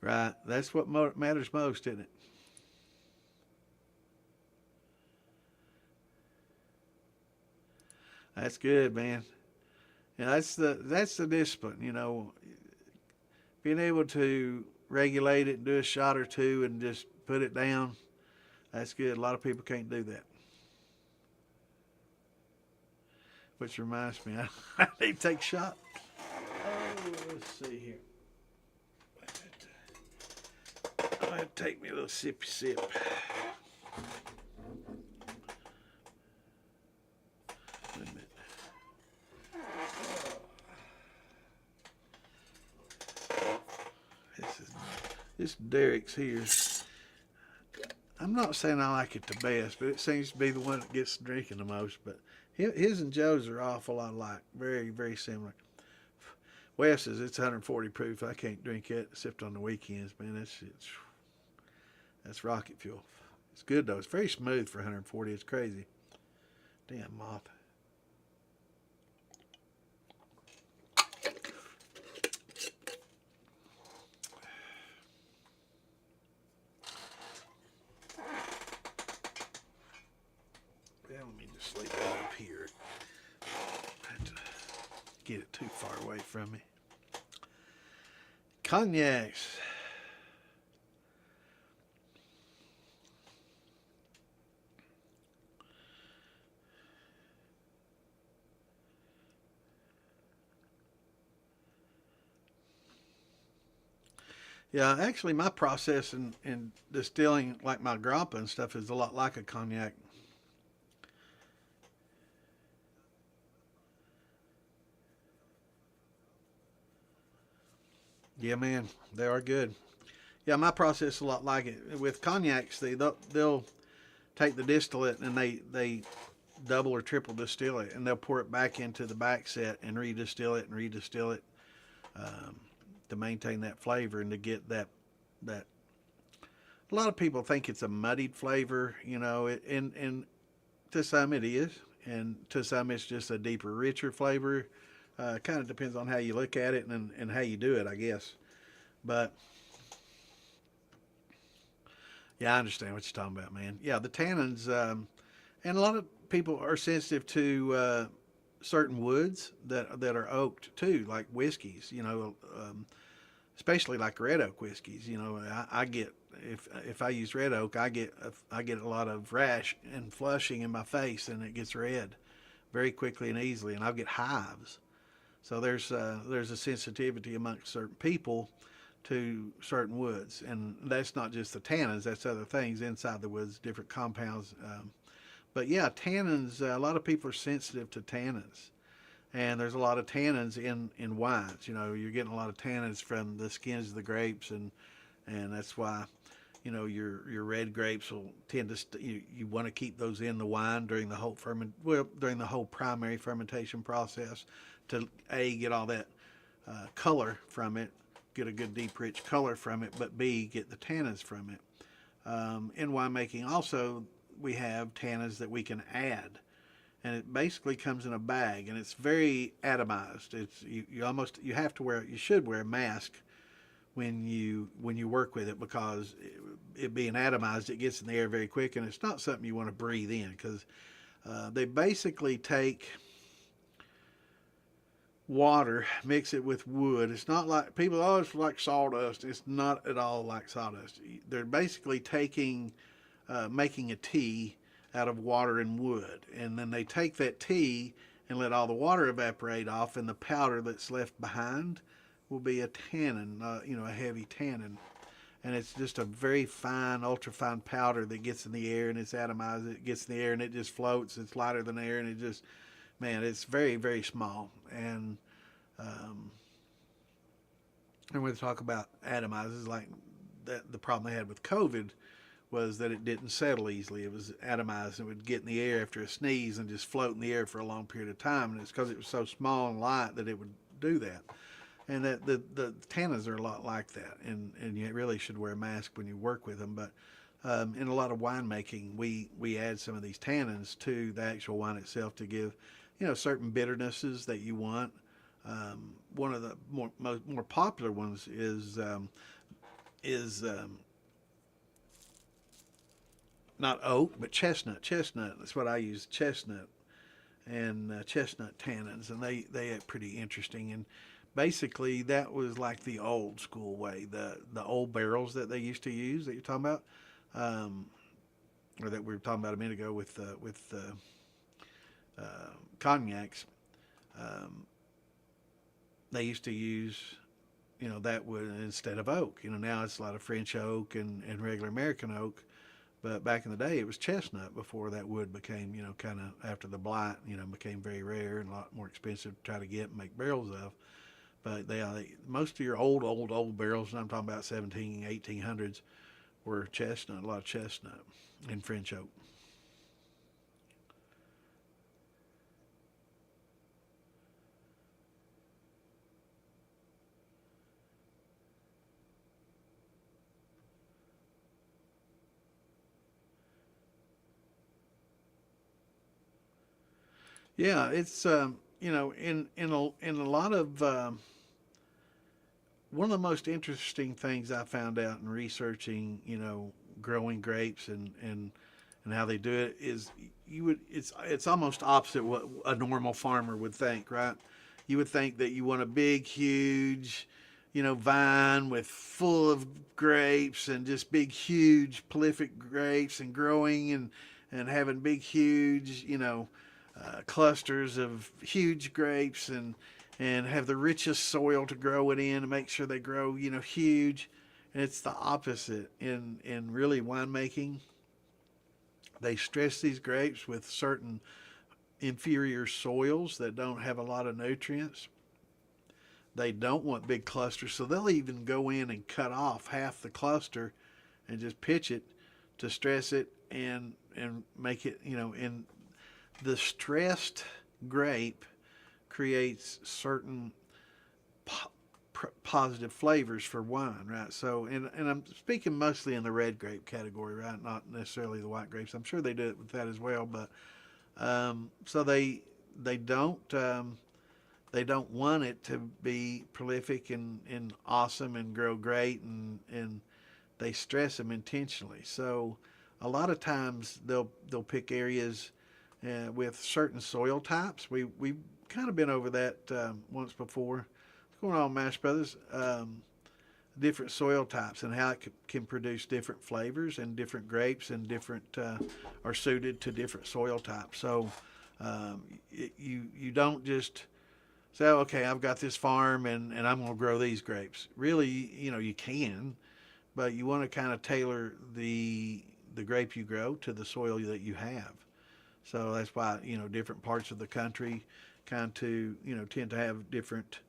right, that's what matters most, isn't it? That's good, man. And that's the discipline. Being able to regulate it and do a shot or two and just put it down. That's good. A lot of people can't do that. Which reminds me, I need to take a shot. Oh, let's see here. I'll have to take me a little sippy sip. Wait a minute. This Derek's here. I'm not saying I like it the best, but it seems to be the one that gets drinking the most. But his and Joe's are awful lot alike. Very, very similar. Wes says it's 140 proof. I can't drink it except on the weekends, man. That's rocket fuel. It's good though. It's very smooth for 140. It's crazy. Damn moth. Well, let me just leave it up here. I have to get it too far away from me. Cognacs. Yeah, actually, my process in distilling, like my grappa and stuff, is a lot like a cognac. Yeah, man, they are good. Yeah, my process is a lot like it with cognacs. They'll take the distillate and they double or triple distill it, and they'll pour it back into the back set and redistill it and redistill it, um, to maintain that flavor and to get that. A lot of people think it's a muddied flavor, and to some it is, and to some it's just a deeper, richer flavor. Kind of depends on how you look at it and how you do it, I guess. But yeah, I understand what you're talking about, man. Yeah, the tannins, and a lot of people are sensitive to certain woods that are oaked too, like whiskeys. Especially like red oak whiskeys. I get if I use red oak, I get a lot of rash and flushing in my face, and it gets red very quickly and easily, and I'll get hives. So there's a sensitivity amongst certain people to certain woods, and that's not just the tannins; that's other things inside the woods, different compounds. But yeah, tannins. A lot of people are sensitive to tannins, and there's a lot of tannins in wines. You're getting a lot of tannins from the skins of the grapes, and that's why your red grapes will tend to you want to keep those in the wine during the during the whole primary fermentation process to get all that color from it, get a good deep rich color from it, but b get the tannins from it. In winemaking also we have tannins that we can add, and it basically comes in a bag, and it's very atomized. It's you have to you should wear a mask when you work with it, because it being atomized, it gets in the air very quick, and it's not something you want to breathe in, because they basically take water, mix it with wood. It's not like people always like sawdust. It's not at all like sawdust. They're basically making a tea out of water and wood, and then they take that tea and let all the water evaporate off, and the powder that's left behind will be a tannin, a heavy tannin, and it's just a very fine, ultra fine powder that gets in the air, and it's atomized. It gets in the air and it just floats. It's lighter than air, and it just, man, it's very, very small. Um, and when we talk about atomizers, like that, the problem they had with COVID was that it didn't settle easily. It was atomized. It would get in the air after a sneeze and just float in the air for a long period of time, and it's because it was so small and light that it would do that. And that the tannins are a lot like that, and you really should wear a mask when you work with them. But in a lot of winemaking, we add some of these tannins to the actual wine itself to give, certain bitternesses that you want. One of the more popular ones is not oak, but chestnut. Chestnut. That's what I use. Chestnut and chestnut tannins, and they are pretty interesting. And basically, that was like the old school way, the old barrels that they used to use that you're talking about, or that we were talking about a minute ago with cognacs. Um, they used to use, that wood instead of oak. Now it's a lot of French oak and regular American oak. But back in the day, it was chestnut before that wood became, kind of after the blight, became very rare and a lot more expensive to try to get and make barrels of. But most of your old barrels, and I'm talking about 17, 1800s, were chestnut, a lot of chestnut and French oak. Yeah, it's in a lot of one of the most interesting things I found out in researching, growing grapes and how they do it is it's almost opposite what a normal farmer would think, right? You would think that you want a big, huge, vine with full of grapes and just big, huge, prolific grapes and growing and having big, huge, clusters of huge grapes and have the richest soil to grow it in to make sure they grow, huge. And it's the opposite in really winemaking. They stress these grapes with certain inferior soils that don't have a lot of nutrients. they don't want big clusters, so they'll even go in and cut off half the cluster and just pitch it to stress it and make it, in the stressed grape creates certain positive flavors for wine, right? So, and I'm speaking mostly in the red grape category, right? Not necessarily the white grapes. I'm sure they do it with that as well, but so they don't they don't want it to be prolific and awesome and grow great, and they stress them intentionally. So, a lot of times they'll pick areas with certain soil types. We've kind of been over that once before. What's going on, Mash Brothers? Different soil types and how it can produce different flavors, and different grapes and different are suited to different soil types. So you don't just say, okay, I've got this farm and I'm going to grow these grapes. Really, you can, but you want to kind of tailor the grape you grow to the soil that you have. So that's why different parts of the country kind of tend to have different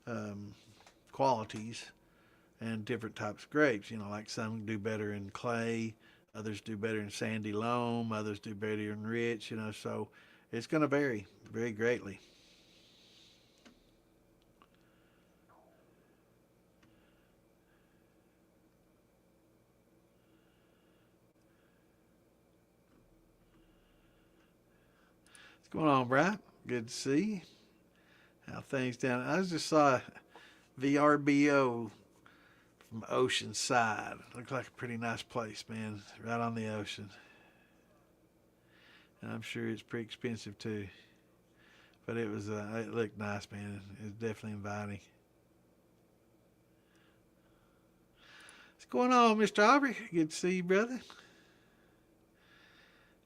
um, qualities and different types of grapes. Like some do better in clay, others do better in sandy loam, others do better in rich. So it's going to vary very greatly. What's going on, Brian? Good to see how things down. I just saw VRBO from Oceanside. Looks like a pretty nice place, man. Right on the ocean. And I'm sure it's pretty expensive too. But it looked nice, man. It was definitely inviting. What's going on, Mr. Aubrey? Good to see you, brother.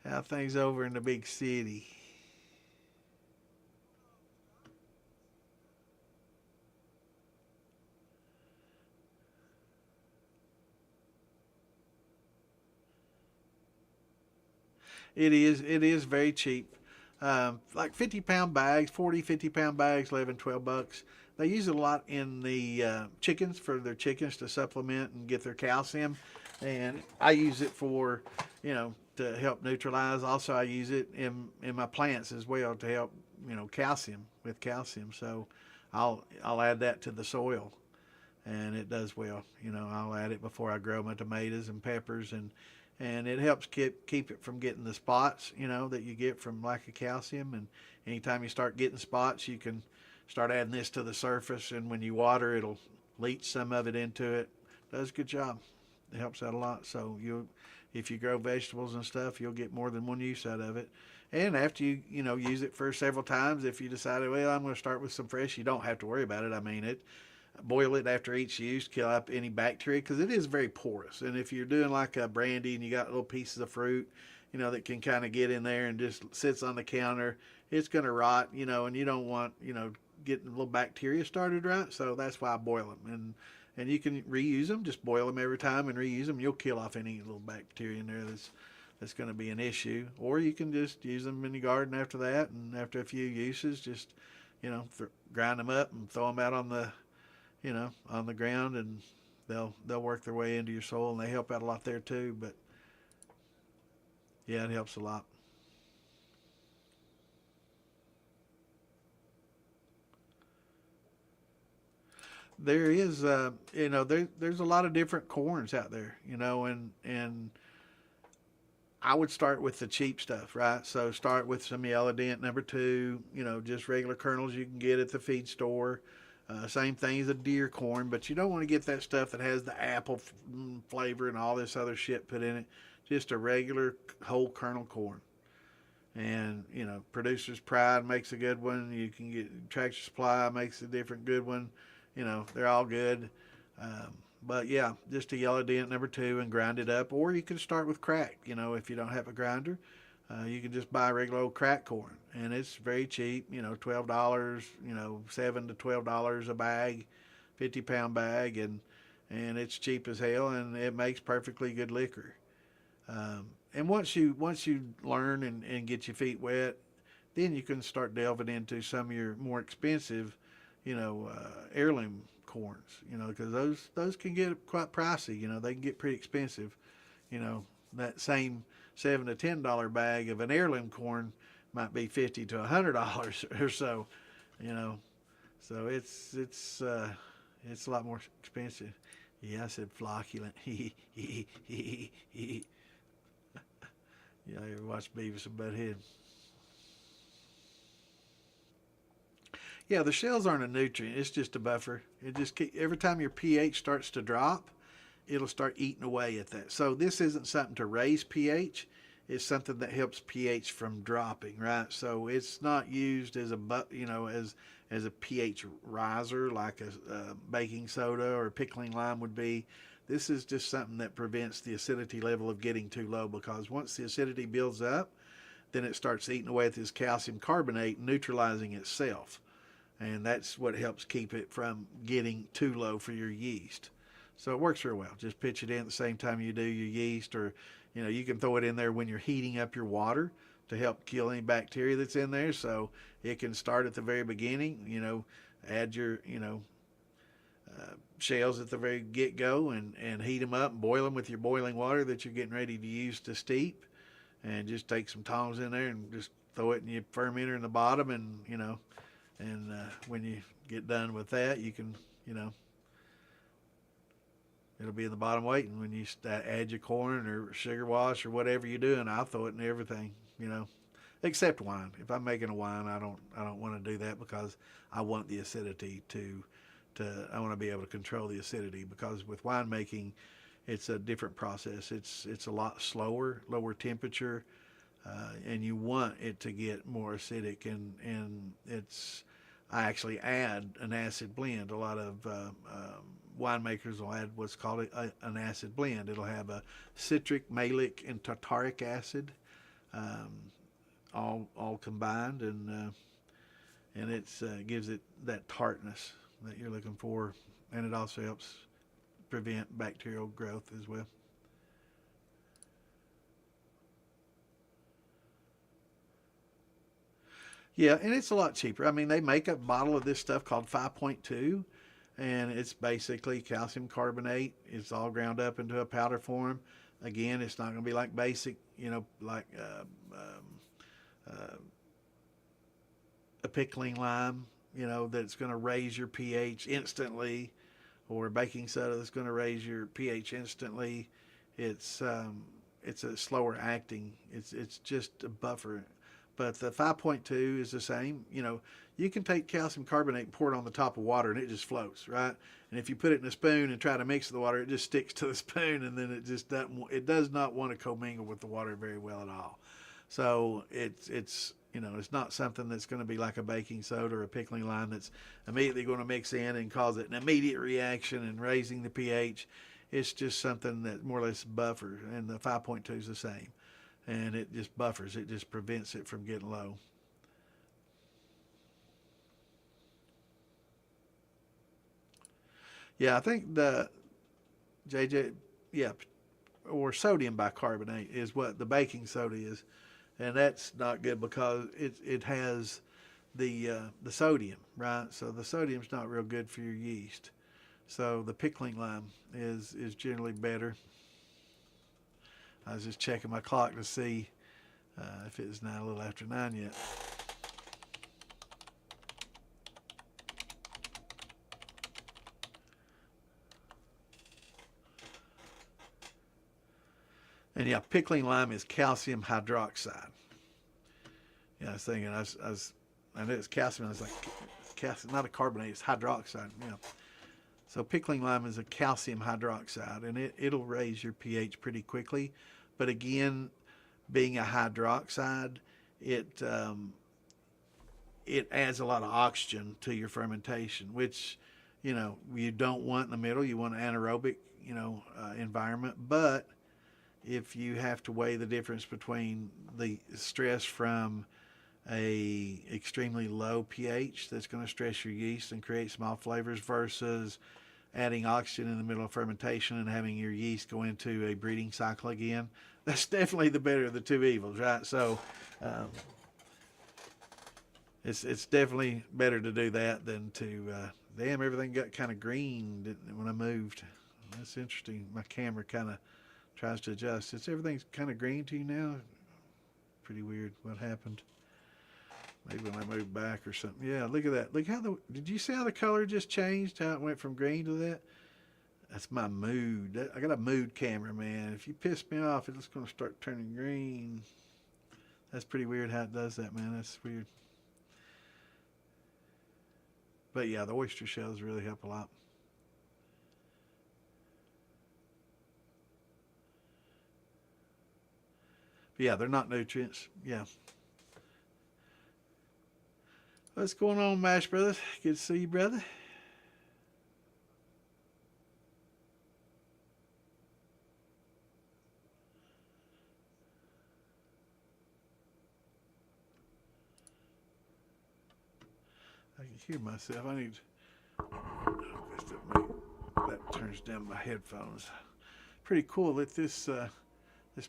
How things over in the big city? It is very cheap. Like 50-pound bags, 40, 50-pound bags, 11, $12. They use it a lot in the chickens, for their chickens to supplement and get their calcium. And I use it for, to help neutralize. Also, I use it in my plants as well to help, calcium with calcium. So I'll add that to the soil, and it does well. I'll add it before I grow my tomatoes and peppers, and it helps keep it from getting the spots, that you get from lack of calcium. And anytime you start getting spots, you can start adding this to the surface, and when you water, it'll leach some of it into it. Does a good job. It helps out a lot. So if you grow vegetables and stuff, you'll get more than one use out of it. And after you use it for several times, if you decided, well, I'm going to start with some fresh, you don't have to worry about it. I mean, boil it after each use, kill up any bacteria, because it is very porous. And if you're doing like a brandy and you got little pieces of fruit, that can kind of get in there and just sits on the counter, it's going to rot, and you don't want, getting a little bacteria started, right? So that's why I boil them. And you can reuse them, just boil them every time and reuse them. You'll kill off any little bacteria in there that's going to be an issue. Or you can just use them in the garden after that, and after a few uses, just, grind them up and throw them out on the ground, and they'll work their way into your soil, and they help out a lot there too. But yeah, it helps a lot. There is, there's a lot of different corns out there, and I would start with the cheap stuff, right? So start with some yellow dent number two, just regular kernels you can get at the feed store. Same thing as a deer corn, but you don't want to get that stuff that has the apple flavor and all this other shit put in it. Just a regular whole kernel corn. And Producer's Pride makes a good one. You can get Tractor Supply makes a different good one. They're all good. But yeah, just a yellow dent number two and grind it up. Or you can start with crack. If you don't have a grinder, you can just buy regular old crack corn, and it's very cheap. $12. $7 to $12 a bag, 50-pound bag, and it's cheap as hell, and it makes perfectly good liquor. And once you learn and get your feet wet, then you can start delving into some of your more expensive, heirloom corns, because those can get quite pricey. They can get pretty expensive. That same $7 to $10 bag of an heirloom corn might be $50 to $100 or so. You know, so it's a lot more expensive. Yeah, I said flocculent. Yeah, I ever watched Beavis and Butthead? Yeah, the shells aren't a nutrient. It's just a buffer. Every time your pH starts to drop, it'll start eating away at that. So this isn't something to raise pH. It's something that helps pH from dropping, right? So it's not used as as a pH riser like a baking soda or pickling lime would be. This is just something that prevents the acidity level of getting too low, because once the acidity builds up, then it starts eating away at this calcium carbonate, neutralizing itself. And that's what helps keep it from getting too low for your yeast. So it works real well. Just pitch it in at the same time you do your yeast, or you can throw it in there when you're heating up your water to help kill any bacteria that's in there. So it can start at the very beginning. Add your shells at the very get-go and heat them up and boil them with your boiling water that you're getting ready to use to steep, and just take some tongs in there and just throw it in your fermenter in the bottom, and when you get done with that, you can it'll be in the bottom waiting. When you add your corn or sugar wash or whatever you're doing, I'll throw it in everything, except wine. If I'm making a wine, I don't want to do that, because I want the acidity I want to be able to control the acidity, because with winemaking, it's a different process. It's a lot slower, lower temperature, and you want it to get more acidic, and I actually add an acid blend. A lot of winemakers will add what's called an acid blend. It'll have a citric, malic, and tartaric acid, all combined, and it gives it that tartness that you're looking for, and it also helps prevent bacterial growth as well. Yeah, and it's a lot cheaper. I mean, they make a bottle of this stuff called 5.2, and it's basically calcium carbonate. It's all ground up into a powder form. Again, it's not going to be like basic, like a pickling lime, that's going to raise your pH instantly, or baking soda that's going to raise your pH instantly. It's a slower acting. It's just a buffer. But the 5.2 is the same. You can take calcium carbonate and pour it on the top of water, and it just floats, right? And if you put it in a spoon and try to mix the water, it just sticks to the spoon, and then it does not want to commingle with the water very well at all. So it's not something that's going to be like a baking soda or a pickling lime that's immediately going to mix in and cause it an immediate reaction and raising the pH. It's just something that more or less buffers, and the 5.2 is the same. And it just buffers. It just prevents it from getting low. Yeah, I think the JJ, yeah, or sodium bicarbonate is what the baking soda is, and that's not good because it has the sodium, right? So the sodium's not real good for your yeast. So the pickling lime is generally better. I was just checking my clock to see if it was a little after 9 yet. And yeah, pickling lime is calcium hydroxide. Yeah, I was thinking, I knew it's calcium. I was like, calcium, not a carbonate, it's hydroxide. Yeah. So pickling lime is a calcium hydroxide, and it'll raise your pH pretty quickly. But again, being a hydroxide, it adds a lot of oxygen to your fermentation, which you don't want in the middle. You want an anaerobic environment. But if you have to weigh the difference between the stress from a extremely low pH that's going to stress your yeast and create some off flavors versus adding oxygen in the middle of fermentation and having your yeast go into a breeding cycle again, that's definitely the better of the two evils, right? So it's definitely better to do that than to. Damn, everything got kind of green when I moved. That's interesting. My camera kind of tries to adjust. It's everything's kind of green to you now. Pretty weird. What happened? Maybe when I moved back or something. Yeah, look at that. Look how did you see how the color just changed? How it went from green to that? That's my mood. I got a mood camera, man. If you piss me off, it's going to start turning green. That's pretty weird how it does that, man. That's weird. But yeah, the oyster shells really help a lot. But yeah, they're not nutrients. Yeah. What's going on, Mash Brothers? Good to see you, brother. I can hear myself. I need. That turns down my headphones. Pretty cool that this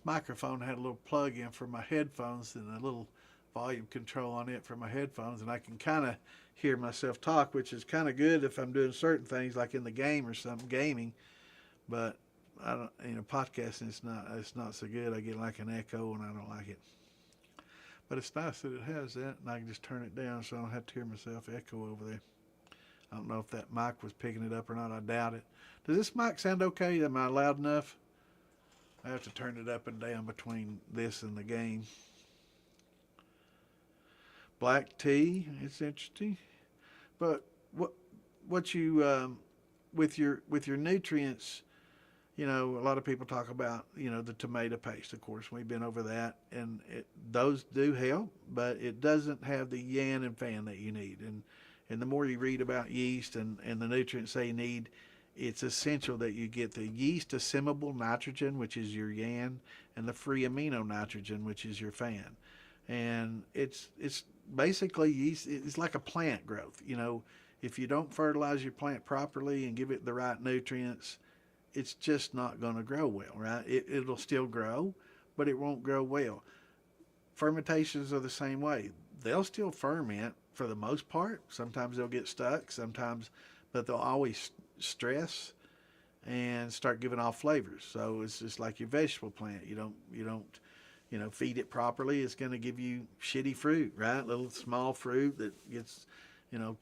microphone had a little plug in for my headphones and a little volume control on it for my headphones, and I can kind of hear myself talk, which is kind of good if I'm doing certain things like in the game or something, gaming. But I don't, podcasting it's not so good. I get like an echo, and I don't like it. But it's nice that it has that, and I can just turn it down so I don't have to hear myself echo over there. I don't know if that mic was picking it up or not. I doubt it. Does this mic sound okay? Am I loud enough? I have to turn it up and down between this and the game. Black tea, it's interesting. But what you with your nutrients, a lot of people talk about the tomato paste. Of course, we've been over that, and those do help, but it doesn't have the yan and fan that you need. And the more you read about yeast and the nutrients they need, it's essential that you get the yeast assimilable nitrogen, which is your yan, and the free amino nitrogen, which is your fan. And it's basically yeast. It's like a plant growth. If you don't fertilize your plant properly and give it the right nutrients, it's just not going to grow well, right? It'll still grow, but it won't grow well. Fermentations are the same way. They'll still ferment for the most part. Sometimes they'll get stuck, but they'll always stress and start giving off flavors. So it's just like your vegetable plant. You don't feed it properly. It's going to give you shitty fruit, right? Little small fruit that gets,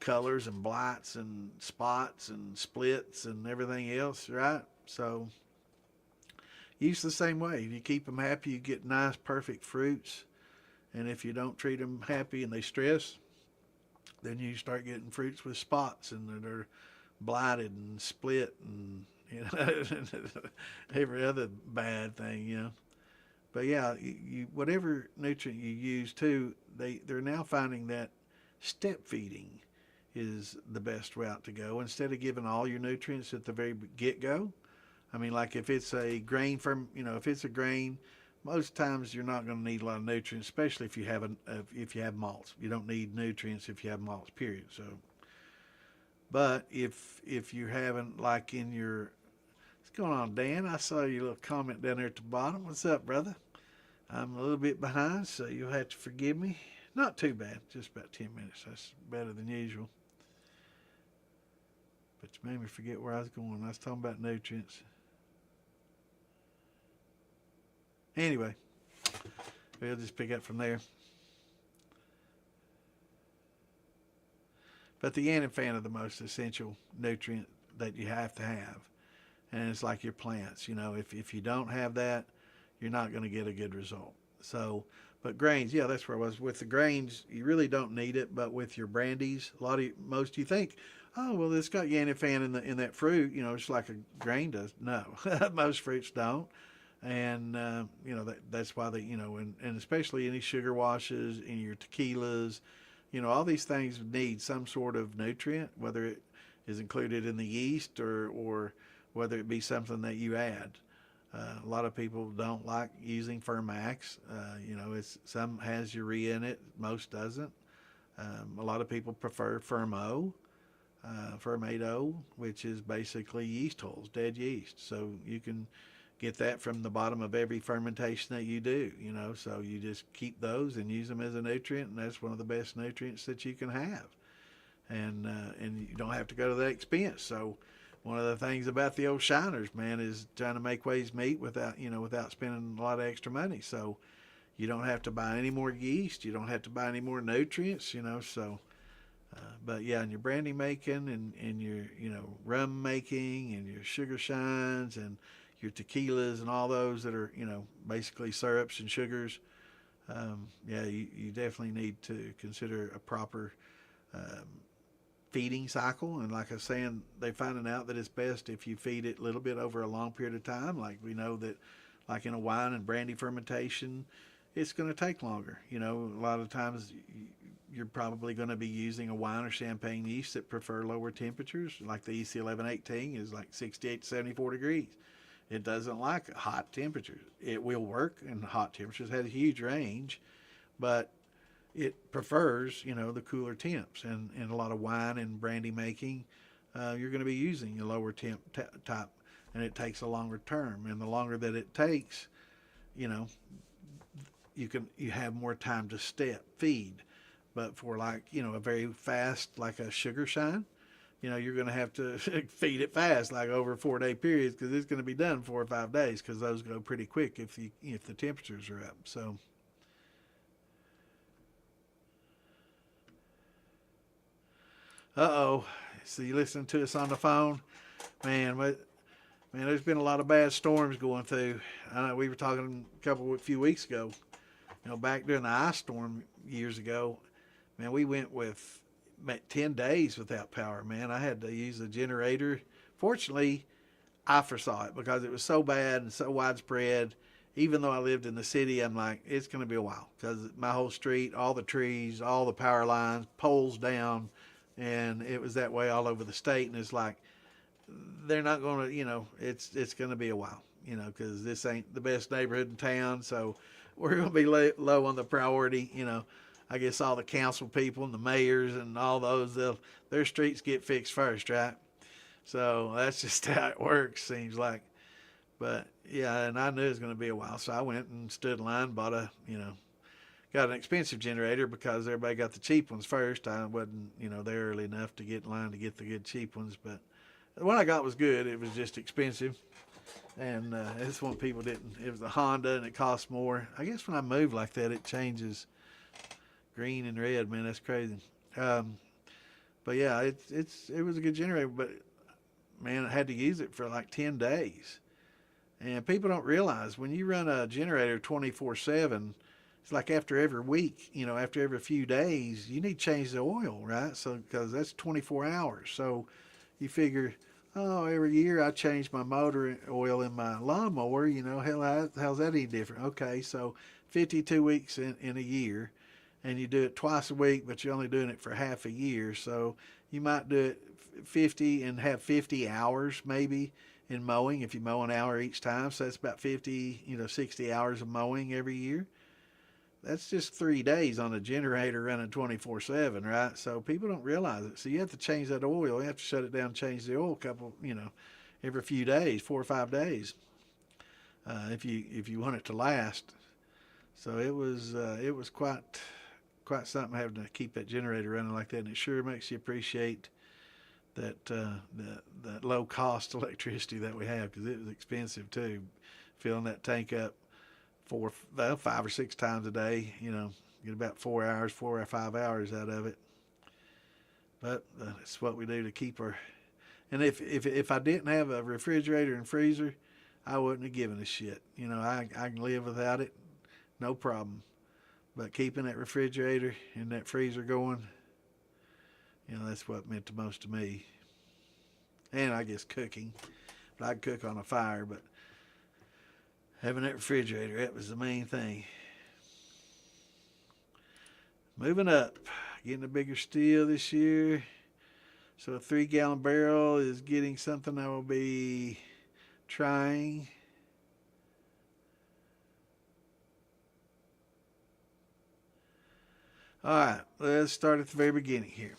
colors and blights and spots and splits and everything else, right? So use the same way. If you keep them happy, you get nice, perfect fruits. And if you don't treat them happy and they stress, then you start getting fruits with spots and they're blighted and split and every other bad thing. But yeah, whatever nutrient you use too, they're now finding that step feeding is the best route to go. Instead of giving all your nutrients at the very get-go, I mean, like if it's a grain if it's a grain, most times you're not going to need a lot of nutrients, especially if you have malts. You don't need nutrients if you have malts, period. So, but if you haven't, like in your, what's going on, Dan? I saw your little comment down there at the bottom. What's up, brother? I'm a little bit behind, so you'll have to forgive me. Not too bad, just about 10 minutes. That's better than usual. But you made me forget where I was going. I was talking about nutrients. Anyway, we'll just pick up from there. But the yan and fan are the most essential nutrient that you have to have. And it's like your plants. If you don't have that, you're not going to get a good result. So, but grains, yeah, that's where I was. With the grains, you really don't need it. But with your brandies, most you think, oh, well, it's got yan and fan in that fruit. It's like a grain does. No, most fruits don't. And that's why they, and especially any sugar washes, in your tequilas, all these things need some sort of nutrient, whether it is included in the yeast or whether it be something that you add. A lot of people don't like using Fermax. Some has urea in it, most doesn't. A lot of people prefer Fermato, which is basically yeast hulls, dead yeast. So you can get that from the bottom of every fermentation that you do, so you just keep those and use them as a nutrient, and that's one of the best nutrients that you can have. And you don't have to go to that expense. So one of the things about the old shiners, man, is trying to make ways meet without spending a lot of extra money. So you don't have to buy any more yeast, you don't have to buy any more nutrients, so but yeah, in your brandy making and your rum making and your sugar shines and your tequilas and all those that are basically syrups and sugars, yeah, you definitely need to consider a proper um, feeding cycle. And like I was saying, they're finding out that it's best if you feed it a little bit over a long period of time. Like we know that, like in a wine and brandy fermentation, it's going to take longer. A lot of times you're probably going to be using a wine or champagne yeast that prefer lower temperatures. Like the EC 1118 is like 68 to 74 degrees. It doesn't like hot temperatures. It will work in hot temperatures, has a huge range, but it prefers, the cooler temps. And in a lot of wine and brandy making, you're going to be using a lower temp type, and it takes a longer term. And the longer that it takes, you have more time to feed. But for a very fast, like a sugar shine, you're going to have to feed it fast, like over 4-day periods, because it's going to be done 4 or 5 days, because those go pretty quick if the temperatures are up. So. Uh-oh. So you listening to us on the phone? Man, there's been a lot of bad storms going through. I know we were talking a few weeks ago, back during the ice storm years ago, man, we went with 10 days without power, man. I had to use a generator. Fortunately, I foresaw it because it was so bad and so widespread. Even though I lived in the city, I'm like, it's going to be a while, because my whole street, all the trees, all the power lines, poles down, and it was that way all over the state. And it's like, they're not going to, it's going to be a while, because this ain't the best neighborhood in town. So we're going to be low on the priority. I guess all the council people and the mayors and all those, their streets get fixed first, right? So that's just how it works, seems like. But yeah, and I knew it was going to be a while. So I went and stood in line, got an expensive generator because everybody got the cheap ones first. I wasn't, there early enough to get in line to get the good cheap ones. But the one I got was good. It was just expensive. And this one people didn't. It was a Honda and it cost more. I guess when I move like that, it changes green and red, man. That's crazy. But yeah, it was a good generator. But man, I had to use it for like 10 days. And people don't realize when you run a generator 24/7, it's like after every week, after every few days, you need to change the oil, right? So, because that's 24 hours. So you figure, oh, every year I change my motor oil in my lawnmower, how's that any different? Okay, so 52 weeks in a year, and you do it twice a week, but you're only doing it for half a year. So you might do it 50 and have 50 hours maybe in mowing if you mow an hour each time. So that's about 50, 60 hours of mowing every year. That's just 3 days on a generator running 24/7, right? So people don't realize it. So you have to change that oil. You have to shut it down and change the oil every few days, 4 or 5 days, if you want it to last. So it was quite something having to keep that generator running like that, and it sure makes you appreciate that low cost electricity that we have, because it was expensive too, filling that tank up 5 or 6 times a day. Get about 4 or 5 hours out of it. But it's what we do to keep our. And if I didn't have a refrigerator and freezer, I wouldn't have given a shit. I can live without it, no problem. But keeping that refrigerator and that freezer going, that's what meant the most to me. And I guess cooking. But I'd cook on a fire, but having that refrigerator, that was the main thing. Moving up, getting a bigger still this year. So a 3-gallon barrel is getting something I will be trying. All right, let's start at the very beginning here.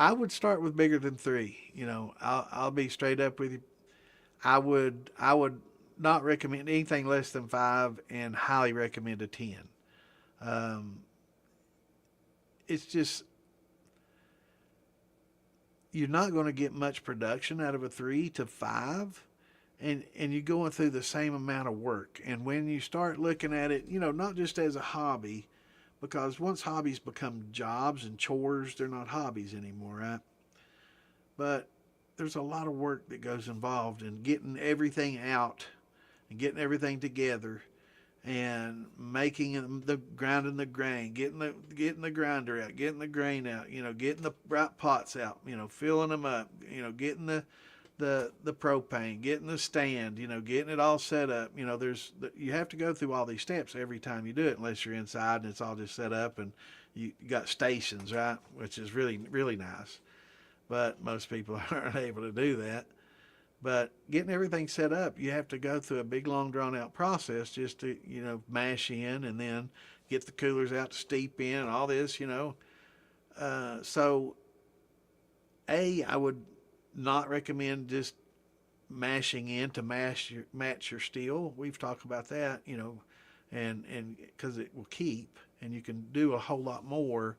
I would start with bigger than 3. I'll be straight up with you. I would not recommend anything less than 5, and highly recommend a 10. Um, it's just you're not going to get much production out of a 3 to 5, and you're going through the same amount of work. And when you start looking at it, not just as a hobby, because once hobbies become jobs and chores, they're not hobbies anymore, right? But there's a lot of work that goes involved in getting everything out and getting everything together and making the grinding the grain, getting the grinder out, getting the grain out, getting the right pots out, filling them up, getting the propane, getting the stand, getting it all set up. You have to go through all these steps every time you do it, unless you're inside and it's all just set up and you got stations, right? Which is really, really nice. But most people aren't able to do that. But getting everything set up, you have to go through a big, long, drawn-out process just to, mash in and then get the coolers out to steep in and all this. So, I would not recommend just mashing in to match your steel. We've talked about that, and because it will keep, and you can do a whole lot more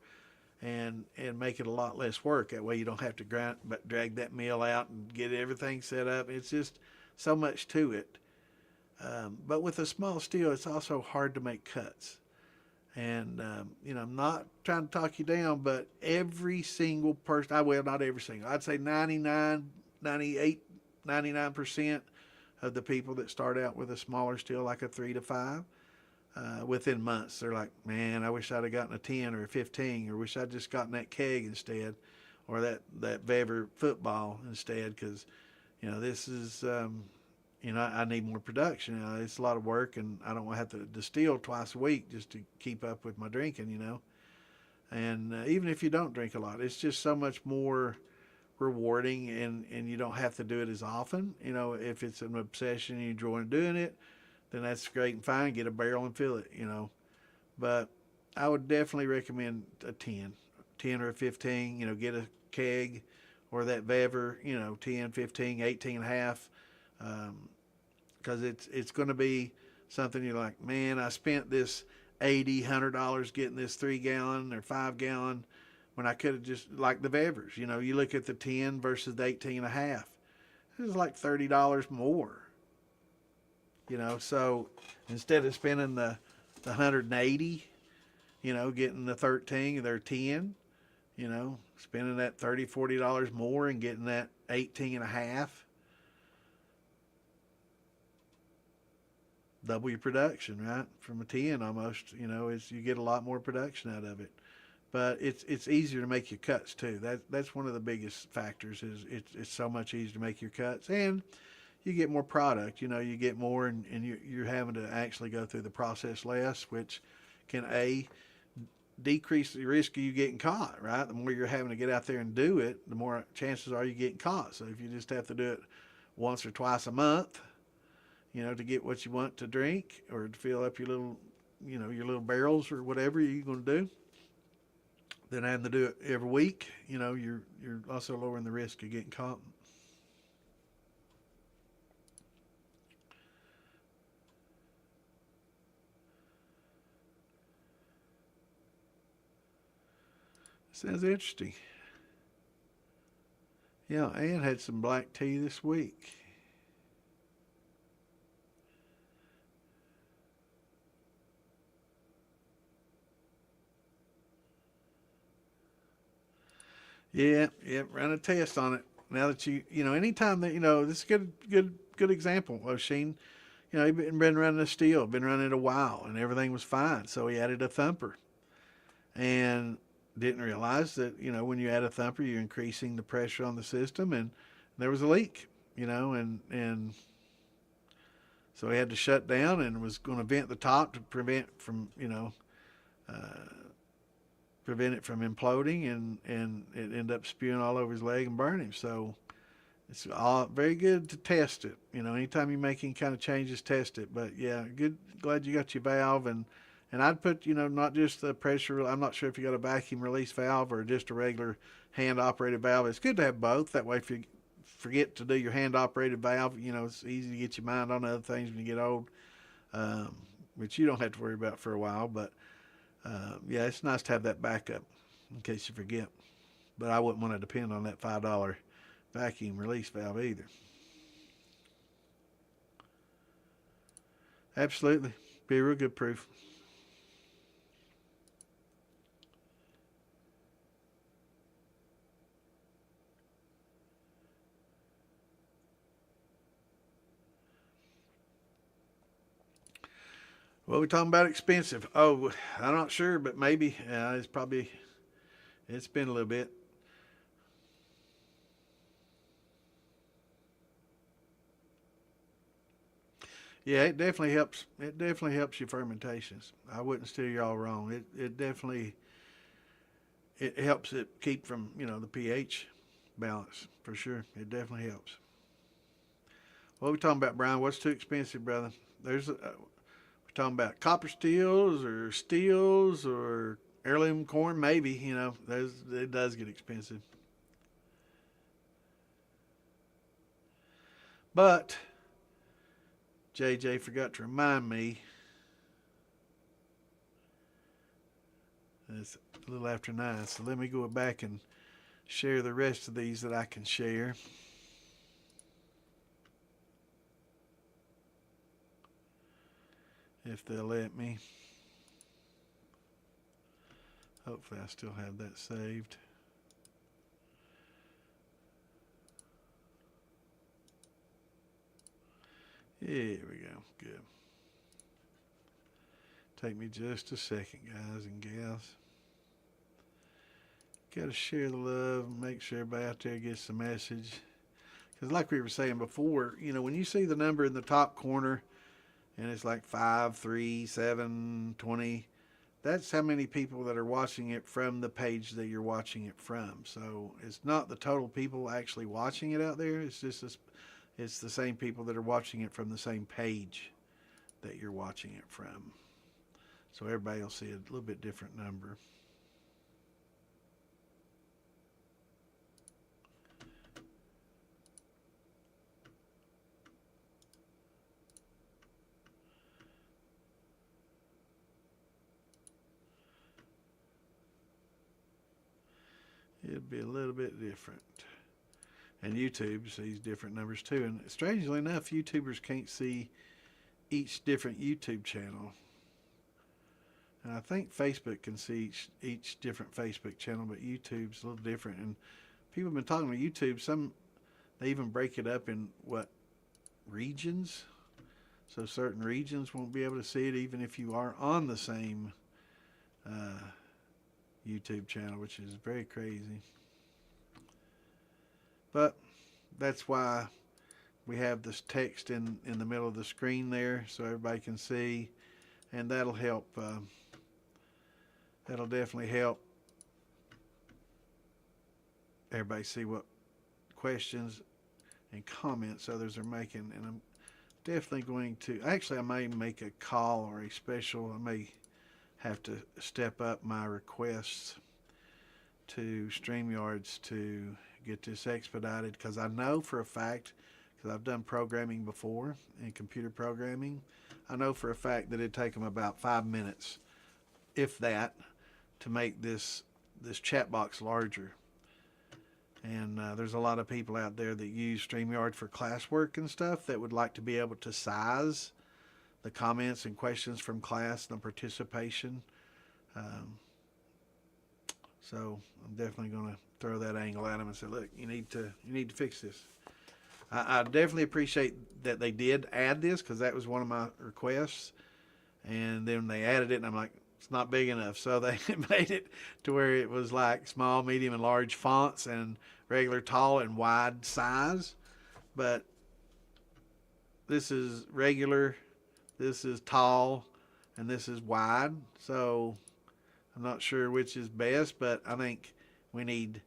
and make it a lot less work. That way you don't have to drag that mill out and get everything set up. It's just so much to it. But with a small steel, it's also hard to make cuts. And, I'm not trying to talk you down, but every single person, well, not every single, I'd say 99, 98, 99% of the people that start out with a smaller steel, like a 3 to 5, within months, they're like, man, I wish I'd have gotten a 10 or a 15, or wish I'd just gotten that keg instead, or that Bever football instead, because, this is, I need more production. It's a lot of work, and I don't want to have to distill twice a week just to keep up with my drinking. And even if you don't drink a lot, it's just so much more rewarding, and you don't have to do it as often. If it's an obsession and you enjoy doing it, then that's great and fine. Get a barrel and fill it, But I would definitely recommend a 10 or a 15, get a keg or that Bever, 10, 15, 18 and a half. Because it's going to be something you're like, man, I spent this $80, $100 getting this 3-gallon or 5-gallon when I could have just, like the Bevers, you look at the 10 versus the 18 and a half. It's like $30 more. So instead of spending the 180, getting the 13 or 10, spending that $30, $40 more and getting that 18 and a half, double your production, right? From a 10 almost, you get a lot more production out of it. But it's easier to make your cuts too. That's one of the biggest factors is it's so much easier to make your cuts, and you get more product, you get more, and you're having to actually go through the process less, which can decrease the risk of you getting caught, right? The more you're having to get out there and do it, the more chances are you getting caught. So if you just have to do it once or twice a month, to get what you want to drink or to fill up your little barrels or whatever you're going to do, then having to do it every week, you're also lowering the risk of getting caught. Sounds interesting. Yeah, Ann had some black tea this week. Yeah, run a test on it. Now that anytime that, this is a good example. O'Sheen, he'd been running a steel, been running it a while, and everything was fine. So he added a thumper. And didn't realize that, when you add a thumper, you're increasing the pressure on the system, and there was a leak, and so he had to shut down and was going to vent the top to prevent uh, it from imploding, and it ended up spewing all over his leg and burning him. So it's all very good to test it. Anytime you make any kind of changes, test it. But yeah, good. Glad you got your valve, and I'd put, not just the pressure. I'm not sure if you got a vacuum release valve or just a regular hand-operated valve. It's good to have both. That way, if you forget to do your hand-operated valve, you know, it's easy to get your mind on other things when you get old, which you don't have to worry about for a while. But, yeah, it's nice to have that backup in case you forget. But I wouldn't want to depend on that $5 vacuum release valve either. Absolutely. Be a real good proof. Well, we're talking about expensive. Oh, I'm not sure, but maybe. It's been a little bit. Yeah, it definitely helps. It definitely helps your fermentations. I wouldn't steer y'all wrong. It definitely it helps it keep from the pH balance for sure. It definitely helps. What are we talking about, Brian? What's too expensive, brother? We're talking about copper steels or heirloom corn. Maybe it does get expensive, but JJ forgot to remind me. It's a little after 9, so let me go back and share the rest of these that I can share. If they'll let me. Hopefully I still have that saved. Here we go. Good. Take me just a second, guys and gals. Got to share the love and make sure everybody out there gets the message. Because like we were saying before, when you see the number in the top corner and it's like 5, 3, 7, 20, that's how many people that are watching it from the page that you're watching it from. So it's not the total people actually watching it out there. It's just it's the same people that are watching it from the same page that you're watching it from. So everybody will see a little bit different number. It'll be a little bit different. And YouTube sees different numbers too. And strangely enough, YouTubers can't see each different YouTube channel. And I think Facebook can see each different Facebook channel, but YouTube's a little different. And people have been talking about YouTube. They even break it up in regions. So certain regions won't be able to see it even if you are on the same YouTube channel, which is very crazy. But that's why we have this text in the middle of the screen there so everybody can see, and that'll help. That'll definitely help everybody see what questions and comments others are making. And I'm definitely going to, actually I may make a call or a special. I may have to step up my requests to StreamYards to get this expedited, because I know for a fact, because I've done programming before in computer programming, I know for a fact that it'd take them about 5 minutes, if that, to make this chat box larger. And there's a lot of people out there that use StreamYard for classwork and stuff that would like to be able to size the comments and questions from class and the participation. So I'm definitely going to throw that angle at them and say, look, you need to fix this. I definitely appreciate that they did add this, because that was one of my requests. And then they added it, and I'm like, it's not big enough. So they made it to where it was like small, medium, and large fonts and regular tall and wide size. But this is regular, this is tall, and this is wide. So I'm not sure which is best, but I think we need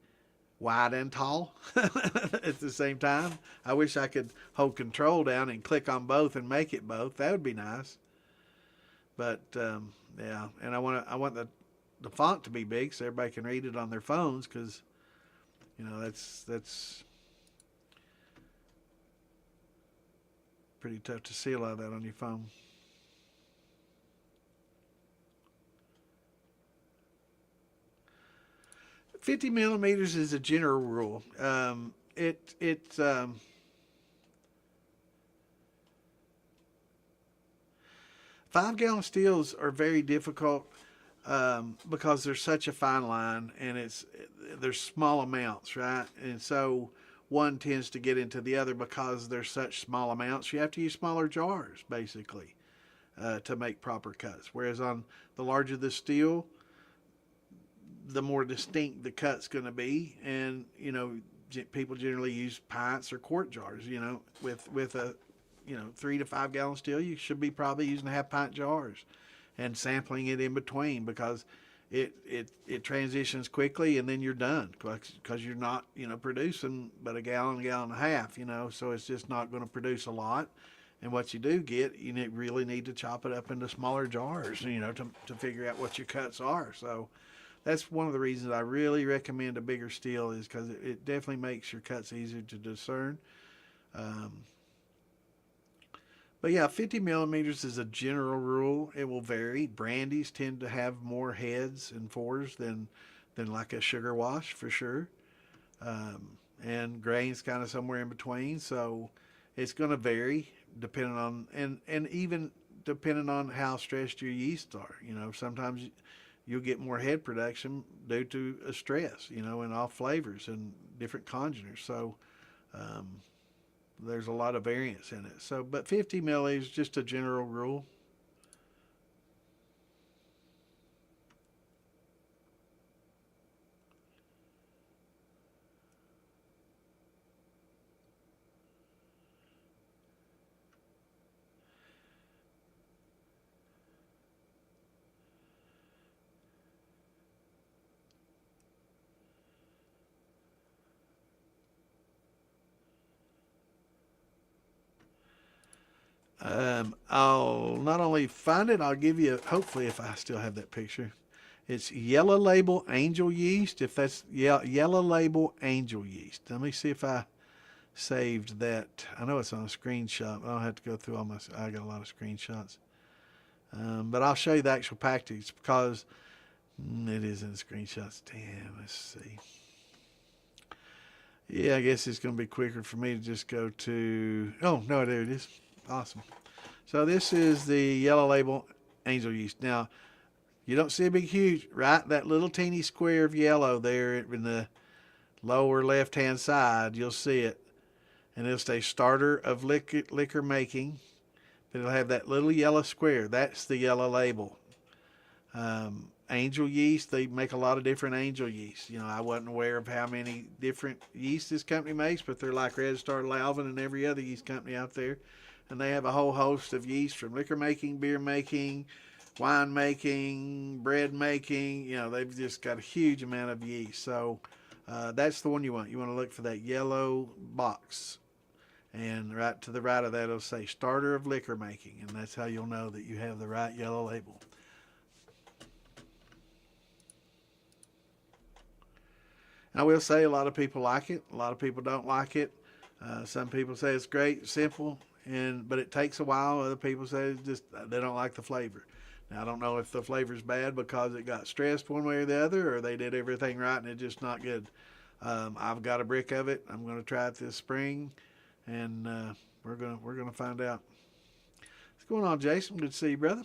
wide and tall at the same time. I wish I could hold control down and click on both and make it both. That would be nice. But yeah, and I want the font to be big so everybody can read it on their phones, because You know, that's pretty tough to see a lot of that on your phone. 50 millimeters is a general rule. It 5 gallon steels are very difficult because there's such a fine line, and there's small amounts, right? And so one tends to get into the other because there's such small amounts. You have to use smaller jars basically to make proper cuts. Whereas on the larger the steel, the more distinct the cut's going to be, and people generally use pints or quart jars. With a 3 to 5 gallon steel, you should be probably using half pint jars and sampling it in between, because it transitions quickly, and then you're done, because you're not producing but a gallon and a half, so it's just not going to produce a lot. And what you do get, really need to chop it up into smaller jars, to figure out what your cuts are. So that's one of the reasons I really recommend a bigger steel, is because it definitely makes your cuts easier to discern. Um, but yeah, 50 millimeters is a general rule. It will vary. Brandies tend to have more heads and fours than like a sugar wash, for sure. And grain's kind of somewhere in between. So it's going to vary depending on, and even depending on how stressed your yeasts are. Sometimes you'll get more head production due to a stress, and off flavors and different congeners. So there's a lot of variance in it. So, but 50 mil is just a general rule. I'll not only find it, I'll give you, hopefully, if I still have that picture. It's Yellow Label Angel Yeast. If that's Yellow Label Angel Yeast. Let me see if I saved that. I know it's on a screenshot. I don't have to go through all my. I got a lot of screenshots. But I'll show you the actual package, because it is in the screenshots. Damn, let's see. Yeah, I guess it's going to be quicker for me to just go to. Oh, no, there it is. Awesome. So this is the Yellow Label Angel Yeast. Now, you don't see a big, huge, right? That little teeny square of yellow there in the lower left-hand side, you'll see it. And it'll say starter of liquor making. But it'll have that little yellow square. That's the Yellow Label. Angel yeast, they make a lot of different angel yeast. I wasn't aware of how many different yeast this company makes, but they're like Red Star, Lalvin, and every other yeast company out there. And they have a whole host of yeast, from liquor making, beer making, wine making, bread making. They've just got a huge amount of yeast. So that's the one you want. You want to look for that yellow box. And right to the right of that, it'll say starter of liquor making. And that's how you'll know that you have the right Yellow Label. I will say a lot of people like it. A lot of people don't like it. Some people say it's great, simple, but it takes a while. Other people say they don't like the flavor. Now, I don't know if the flavor's bad because it got stressed one way or the other, or they did everything right and it's just not good. I've got a brick of it. I'm going to try it this spring, and we're gonna find out. What's going on, Jason? Good to see you, brother.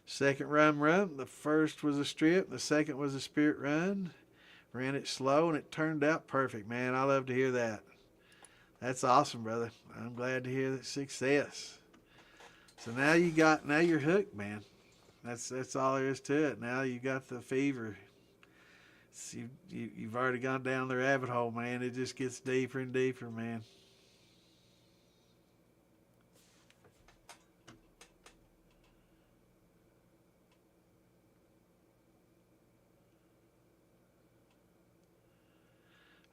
Second run. The first was a strip. The second was a spirit run. Ran it slow, and it turned out perfect, man. I love to hear that. That's awesome, brother. I'm glad to hear that success. So now you're hooked, man. That's all there is to it. Now you got the fever. You've already gone down the rabbit hole, man. It just gets deeper and deeper, man.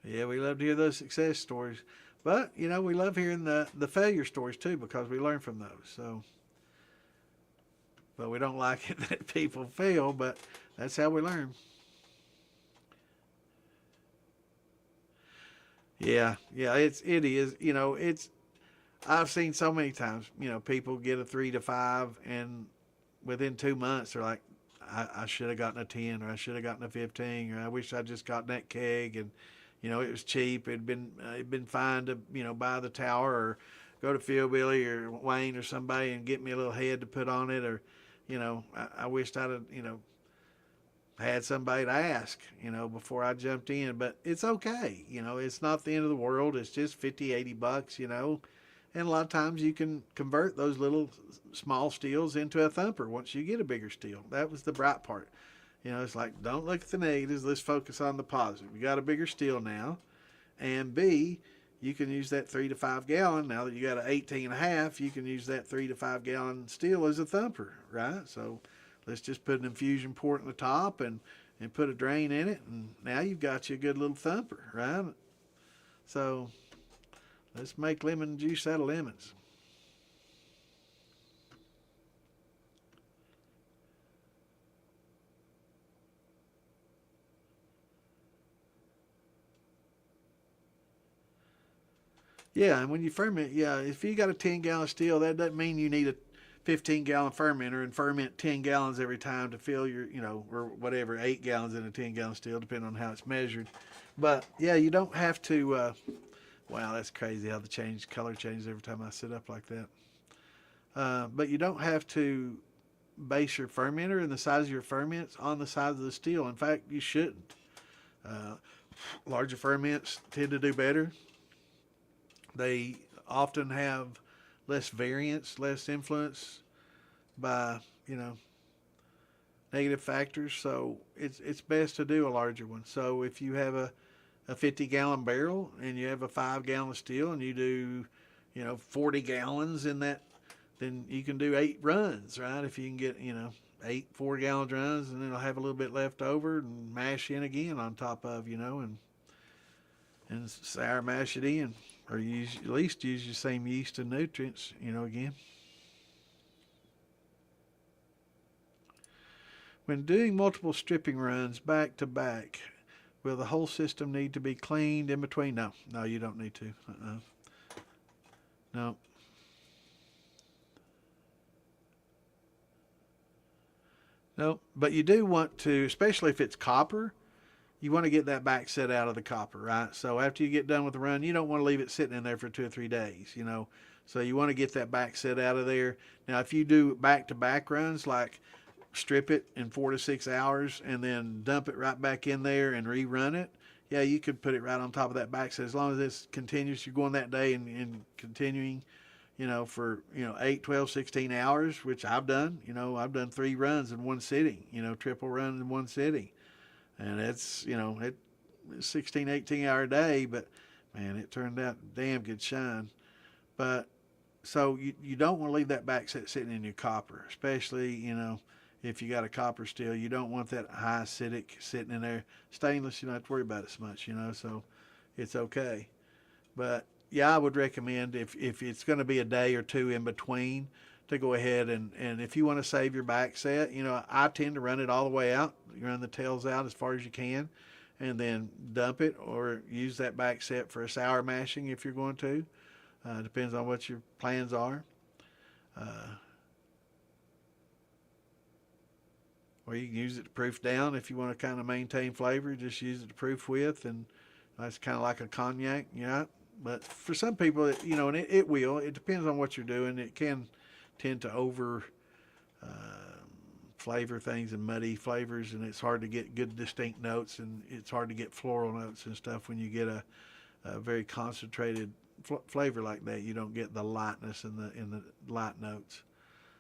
Yeah, we love to hear those success stories. But, we love hearing the failure stories too, because we learn from those. So, but we don't like it that people fail, but that's how we learn. Yeah, yeah, it is. You know, it's I've seen so many times. You know, people get a 3 to 5, and within 2 months they're like, I should have gotten a 10, or I should have gotten a 15, or I wish I just gotten that keg, and you know it was cheap. It'd been fine to buy the tower or go to Phil Billy or Wayne or somebody and get me a little head to put on it, or I wished I'd have had somebody to ask, before I jumped in. But it's okay. It's not the end of the world. It's just 50, $80, And a lot of times you can convert those little small steels into a thumper once you get a bigger steel. That was the bright part. It's like, don't look at the negatives. Let's focus on the positive. You got a bigger steel now. And B, you can use that 3 to 5 gallon. Now that you got an 18 and a half, you can use that 3 to 5 gallon steel as a thumper, right? So let's just put an infusion port in the top and put a drain in it, and now you've got you a good little thumper, right? So let's make lemon juice out of lemons. Yeah, and when you ferment, yeah, if you got a 10-gallon still, that doesn't mean you need a 15-gallon fermenter and ferment 10 gallons every time to fill your, or whatever, 8 gallons in a 10-gallon still, depending on how it's measured. But yeah, you don't have to. Wow, that's crazy how the color changes every time I sit up like that. But you don't have to base your fermenter and the size of your ferments on the size of the steel. In fact, you shouldn't. Uh, Larger ferments tend to do better. They often have less variance, less influence by negative factors. So it's best to do a larger one. So if you have a 50-gallon barrel and you have a 5 gallon steel and you do 40 gallons in that, then you can do 8 runs, right? If you can get 8 4 gallon runs, and then it'll have a little bit left over and mash in again on top of and sour mash it in, or at least use the same yeast and nutrients again. When doing multiple stripping runs back to back, will the whole system need to be cleaned in between? No, no, you don't need to. No. No, but you do want to, especially if it's copper, you want to get that back set out of the copper, right? So after you get done with the run, you don't want to leave it sitting in there for 2 or 3 days. So you want to get that back set out of there. Now, if you do back to back runs, like strip it in 4 to 6 hours and then dump it right back in there and rerun it, yeah, you could put it right on top of that back set. As long as this continues, you're going that day and continuing, for 8, 12, 16 hours, which I've done. I've done 3 runs in one sitting, triple runs in one sitting. And it's, 16, 18 hour day, but man, it turned out damn good shine. But so you don't want to leave that back set sitting in your copper, especially, if you got a copper steel. You don't want that high acidic sitting in there. Stainless, you don't have to worry about it so much, so it's okay. But yeah, I would recommend if it's going to be a day or two in between, to go ahead and if you want to save your back set, I tend to run it all the way out. You run the tails out as far as you can, and then dump it, or use that back set for a sour mashing if you're going to. Depends on what your plans are. Uh, or you can use it to proof down if you want to kind of maintain flavor. Just use it to proof with, and that's kind of like a cognac, But for some people, and it will. It depends on what you're doing. It can tend to over uh, flavor things and muddy flavors, and it's hard to get good distinct notes, and it's hard to get floral notes and stuff when you get a very concentrated flavor like that. You don't get the lightness in the light notes.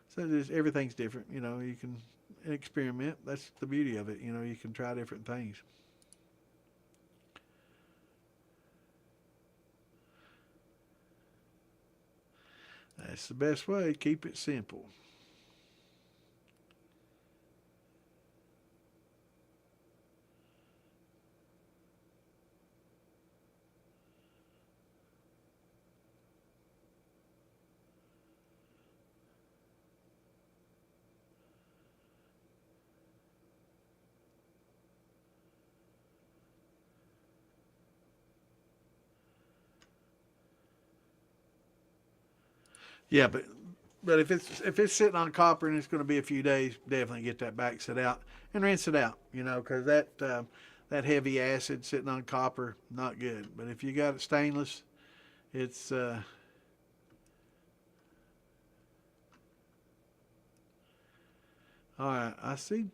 So everything's different. You can experiment. That's the beauty of it. You can try different things. That's the best way. Keep it simple. Yeah, but if it's sitting on copper and it's going to be a few days, definitely get that back set out and rinse it out. Because that heavy acid sitting on copper, not good. But if you got it stainless, it's all right. I see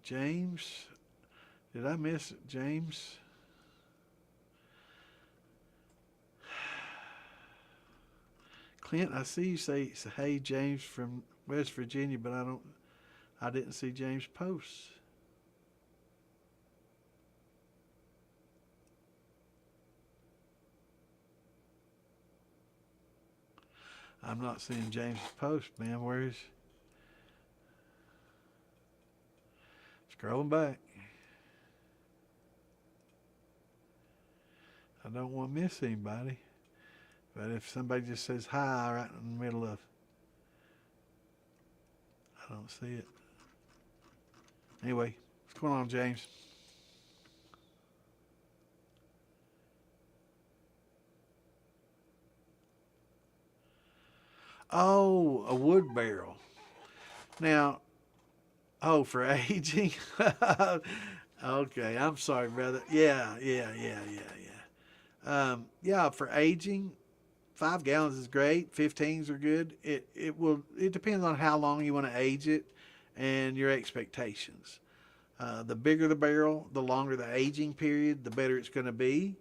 James. Did I miss James? Clint, I see you say, hey, James from West Virginia, but I didn't see James post. I'm not seeing James' post, man. Where's scrolling back? I don't want to miss anybody. But if somebody just says hi right in the middle of, I don't see it. Anyway, what's going on, James? Oh, a wood barrel. Now, oh, for aging. Okay, I'm sorry, brother. Yeah, for aging, 5 gallons is great. 15s are good. It depends on how long you want to age it and your expectations. The bigger the barrel, the longer the aging period, the better it's going to be.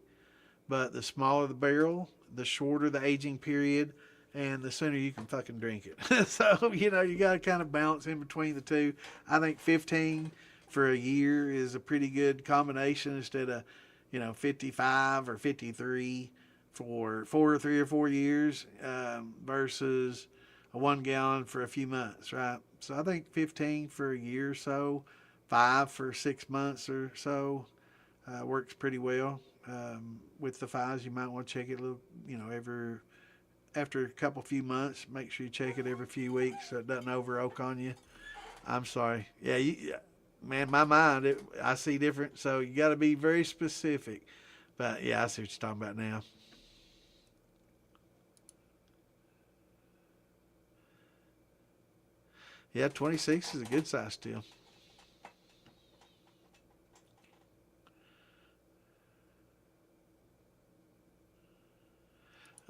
But the smaller the barrel, the shorter the aging period, and the sooner you can fucking drink it. So, you got to kind of balance in between the two. I think 15 for a year is a pretty good combination instead of, 55 or 53 for 3 or 4 years versus a 1 gallon for a few months, right? So I think 15 for a year or so, 5 for 6 months or so works pretty well. With the fives, you might want to check it a little, every after a couple few months. Make sure you check it every few weeks so it doesn't over oak on you. I'm sorry. Yeah, man, my mind, I see different. So you got to be very specific. But yeah, I see what you're talking about now. Yeah, 26 is a good size still.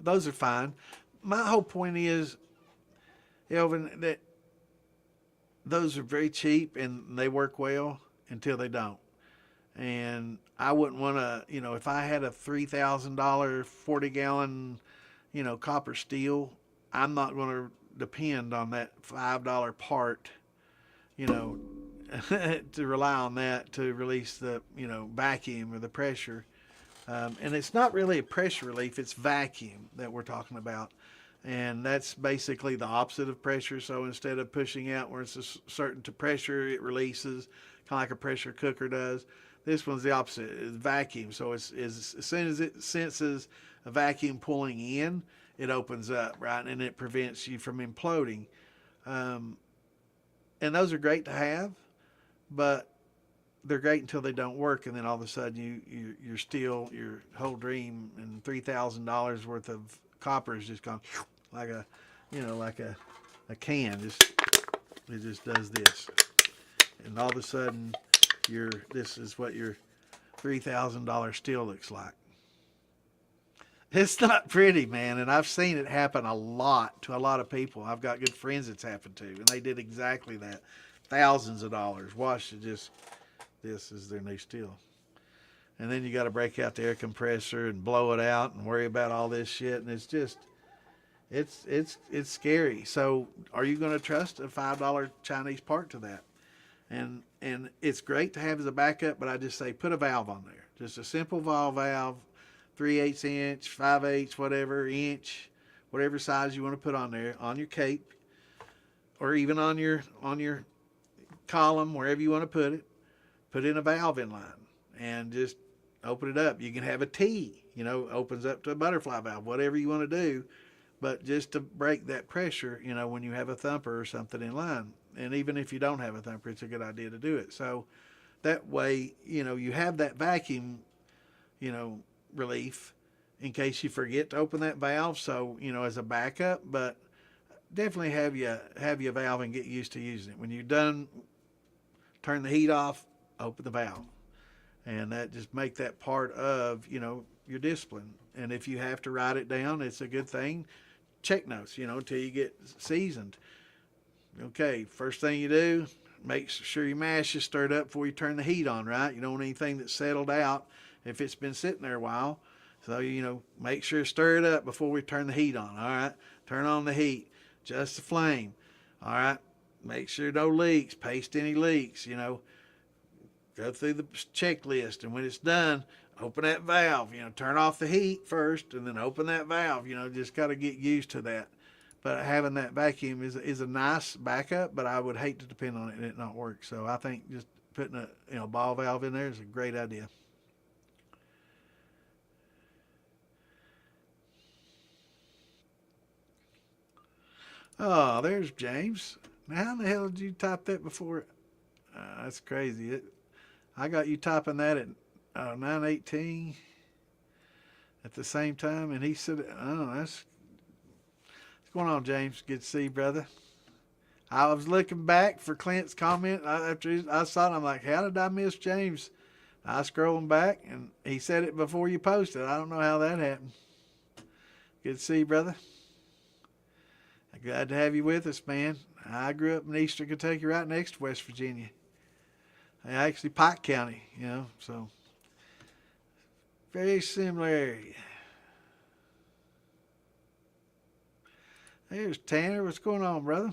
Those are fine. My whole point is, Elvin, that those are very cheap and they work well until they don't. And I wouldn't want to, if I had a $3,000 40 gallon, copper steel, I'm not going to depend on that $5 part, you know, to rely on that to release the, vacuum or the pressure. And it's not really a pressure relief, it's vacuum that we're talking about. And that's basically the opposite of pressure. So instead of pushing out where it's a certain to pressure, it releases, kind of like a pressure cooker does. This one's the opposite. It's vacuum. So as soon as it senses a vacuum pulling in, it opens up, right? And it prevents you from imploding. Um, and those are great to have, but they're great until they don't work, and then all of a sudden you're still your whole dream and $3,000 worth of copper is just gone like a can. It just does this, and all of a sudden this is what your $3,000 steel looks like. It's not pretty, man, and I've seen it happen a lot to a lot of people. I've got good friends it's happened to, and they did exactly that. Thousands of dollars. Watch it just. This is their new steel. And then you got to break out the air compressor and blow it out and worry about all this shit. And it's just, it's scary. So are you going to trust a $5 Chinese part to that? And it's great to have as a backup, but I just say put a valve on there. Just a simple valve, 3/8 inch, 5/8, whatever inch, whatever size you want to put on there on your cape, or even on your column, wherever you want to put it. Put in a valve inline and just open it up. You can have a T, opens up to a butterfly valve, whatever you want to do, but just to break that pressure, when you have a thumper or something in line. And even if you don't have a thumper, it's a good idea to do it. So that way, you have that vacuum, relief, in case you forget to open that valve. So, as a backup, but definitely have your valve and get used to using it. When you're done, turn the heat off, open the valve. And that just make that part of, your discipline. And if you have to write it down, it's a good thing. Check notes, until you get seasoned. Okay, first thing you do, make sure your mash is stirred up before you turn the heat on, right? You don't want anything that's settled out if it's been sitting there a while. So, make sure to stir it up before we turn the heat on, all right? Turn on the heat, just the flame, all right? Make sure no leaks, paste any leaks, Go through the checklist, and when it's done, open that valve. Turn off the heat first, and then open that valve. Just got to get used to that. But having that vacuum is a nice backup, but I would hate to depend on it and it not work. So I think just putting a ball valve in there is a great idea. Oh, there's James. Now, how in the hell did you type that before? That's crazy. I got you typing that at 9:18 at the same time, and he said, "Oh, what's going on, James? Good to see you, brother." I was looking back for Clint's comment after I saw it. I'm like, "How did I miss James?" I scrolling back, and he said it before you posted. I don't know how that happened. Good to see you, brother. Glad to have you with us, man. I grew up in Eastern Kentucky, right next to West Virginia. Actually, Pike County, so very similar area. There's Tanner. What's going on, brother?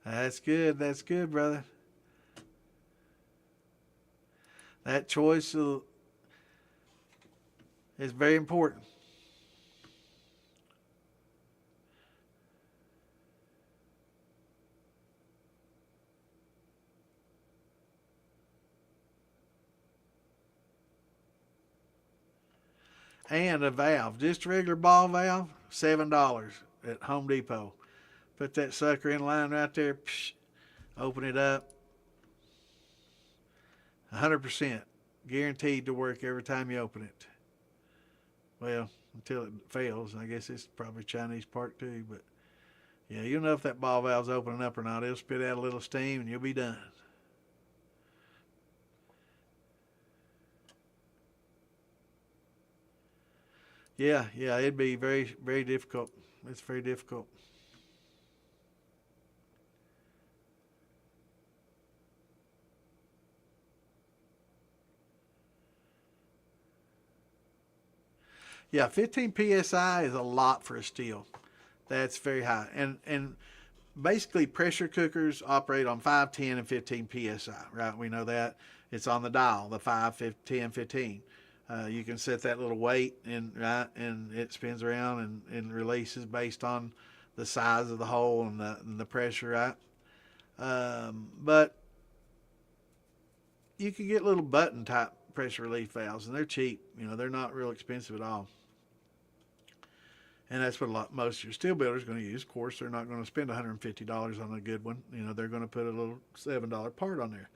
That's good. That's good, brother. That choice is very important. And a valve, just a regular ball valve, $7 at Home Depot. Put that sucker in line right there. Psh, open it up. 100% guaranteed to work every time you open it. Well, until it fails. I guess it's probably Chinese part too. But yeah, you'll know if that ball valve's opening up or not. It'll spit out a little steam and you'll be done. Yeah, it'd be very, very difficult. It's very difficult. Yeah, 15 psi is a lot for a steel. That's very high. And basically pressure cookers operate on 5, 10, and 15 psi, right? We know that. It's on the dial, the 5, 10, 15. You can set that little weight and it spins around and releases based on the size of the hole and the pressure, right? But you can get little button type pressure relief valves, and they're cheap. They're not real expensive at all. And that's what most of your steel builders are going to use. Of course, they're not going to spend $150 on a good one. They're going to put a little $7 part on there.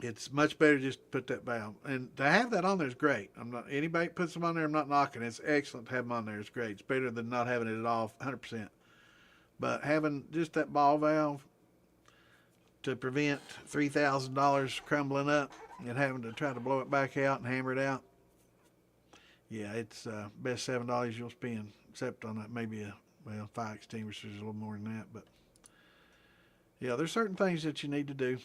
It's much better just to put that valve. And to have that on there is great. Anybody puts them on there, I'm not knocking. It's excellent to have them on there. It's great. It's better than not having it at all, 100%. But having just that ball valve to prevent $3,000 crumbling up and having to try to blow it back out and hammer it out, yeah, it's best $7 you'll spend, except on that maybe fire extinguishers a little more than that. But yeah, there's certain things that you need to do.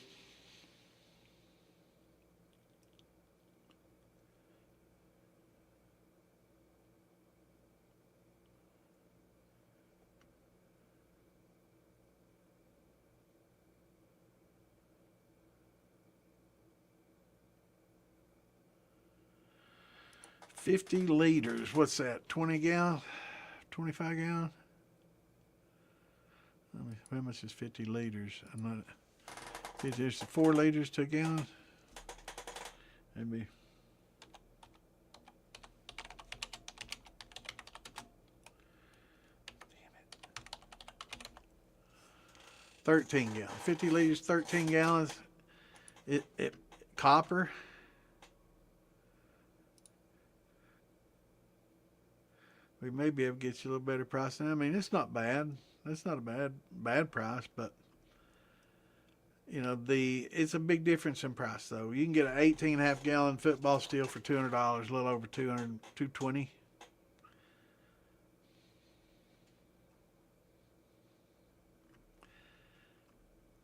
$50. What's that? 20 gallon? 25 gallon? How much is 50 liters? I'm not. There's 4 liters to a gallon. Maybe. 13 gallons. 50 liters, 13 gallons. It copper. We may be able to get you a little better price. I mean, it's not bad. It's not a bad price, but you know it's a big difference in price though. You can get an 18.5 gallon football steel for $200, a little over 220.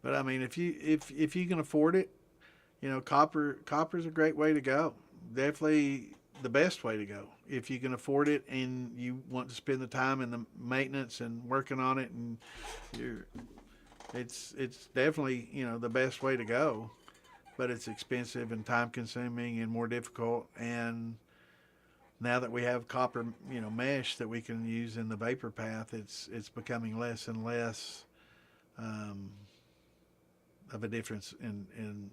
But I mean, if you can afford it, you know, copper's a great way to go. Definitely the best way to go if you can afford it and you want to spend the time in the maintenance and working on it, and you're it's definitely, you know, the best way to go. But it's expensive and time consuming and more difficult. And now that we have copper, you know, mesh that we can use in the vapor path, it's becoming less and less um, of a difference in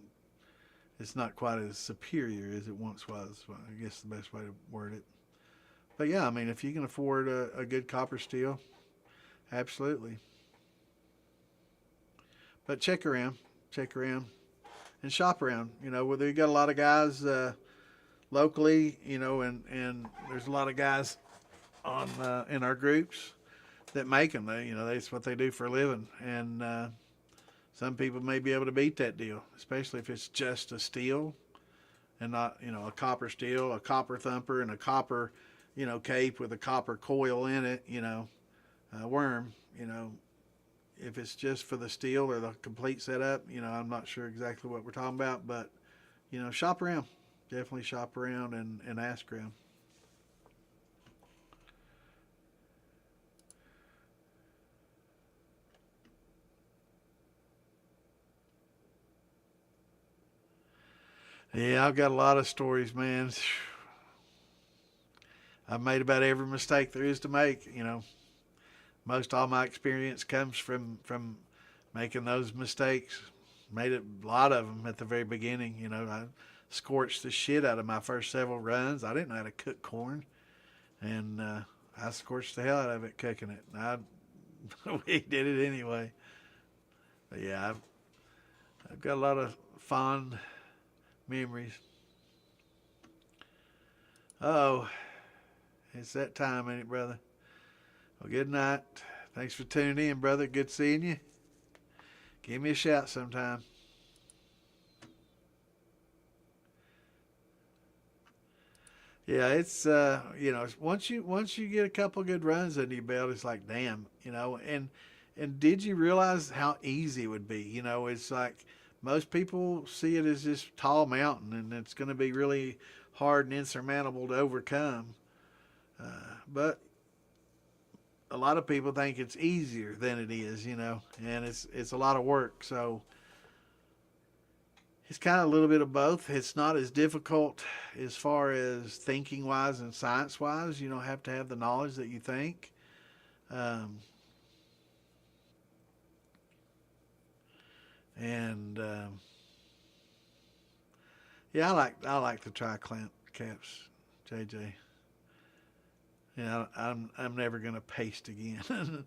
it's not quite as superior as it once was. I guess the best way to word it. But yeah, I mean, if you can afford a good copper steel, absolutely. But check around, and shop around. You know, whether you got a lot of guys locally, you know, and there's a lot of guys on in our groups that make them. You know, that's what they do for a living, and some people may be able to beat that deal, especially if it's just a steel and not, you know, a copper steel, a copper thumper, and a copper, you know, cape with a copper coil in it, you know, worm, you know. If it's just for the steel or the complete setup, you know, I'm not sure exactly what we're talking about, but, you know, shop around. Definitely shop around and ask around. Yeah, I've got a lot of stories, man. I've made about every mistake there is to make. You know, most all my experience comes from making those mistakes. Made a lot of them at the very beginning. You know, I scorched the shit out of my first several runs. I didn't know how to cook corn, and I scorched the hell out of it cooking it. We did it anyway. But yeah, I've got a lot of fond memories. Oh, it's that time, ain't it, brother? Well, good night. Thanks for tuning in, brother. Good seeing you. Give me a shout sometime. Yeah, it's you know, once you get a couple good runs under your belt, it's like damn, you know. And did you realize how easy it would be? You know, it's like most people see it as this tall mountain, and it's going to be really hard and insurmountable to overcome. But a lot of people think it's easier than it is, you know, and it's a lot of work. So it's kind of a little bit of both. It's not as difficult as far as thinking wise and science wise. You don't have to have the knowledge that you think. Um, and Yeah, I like the tri clamp caps, JJ. Yeah, I'm never gonna paste again.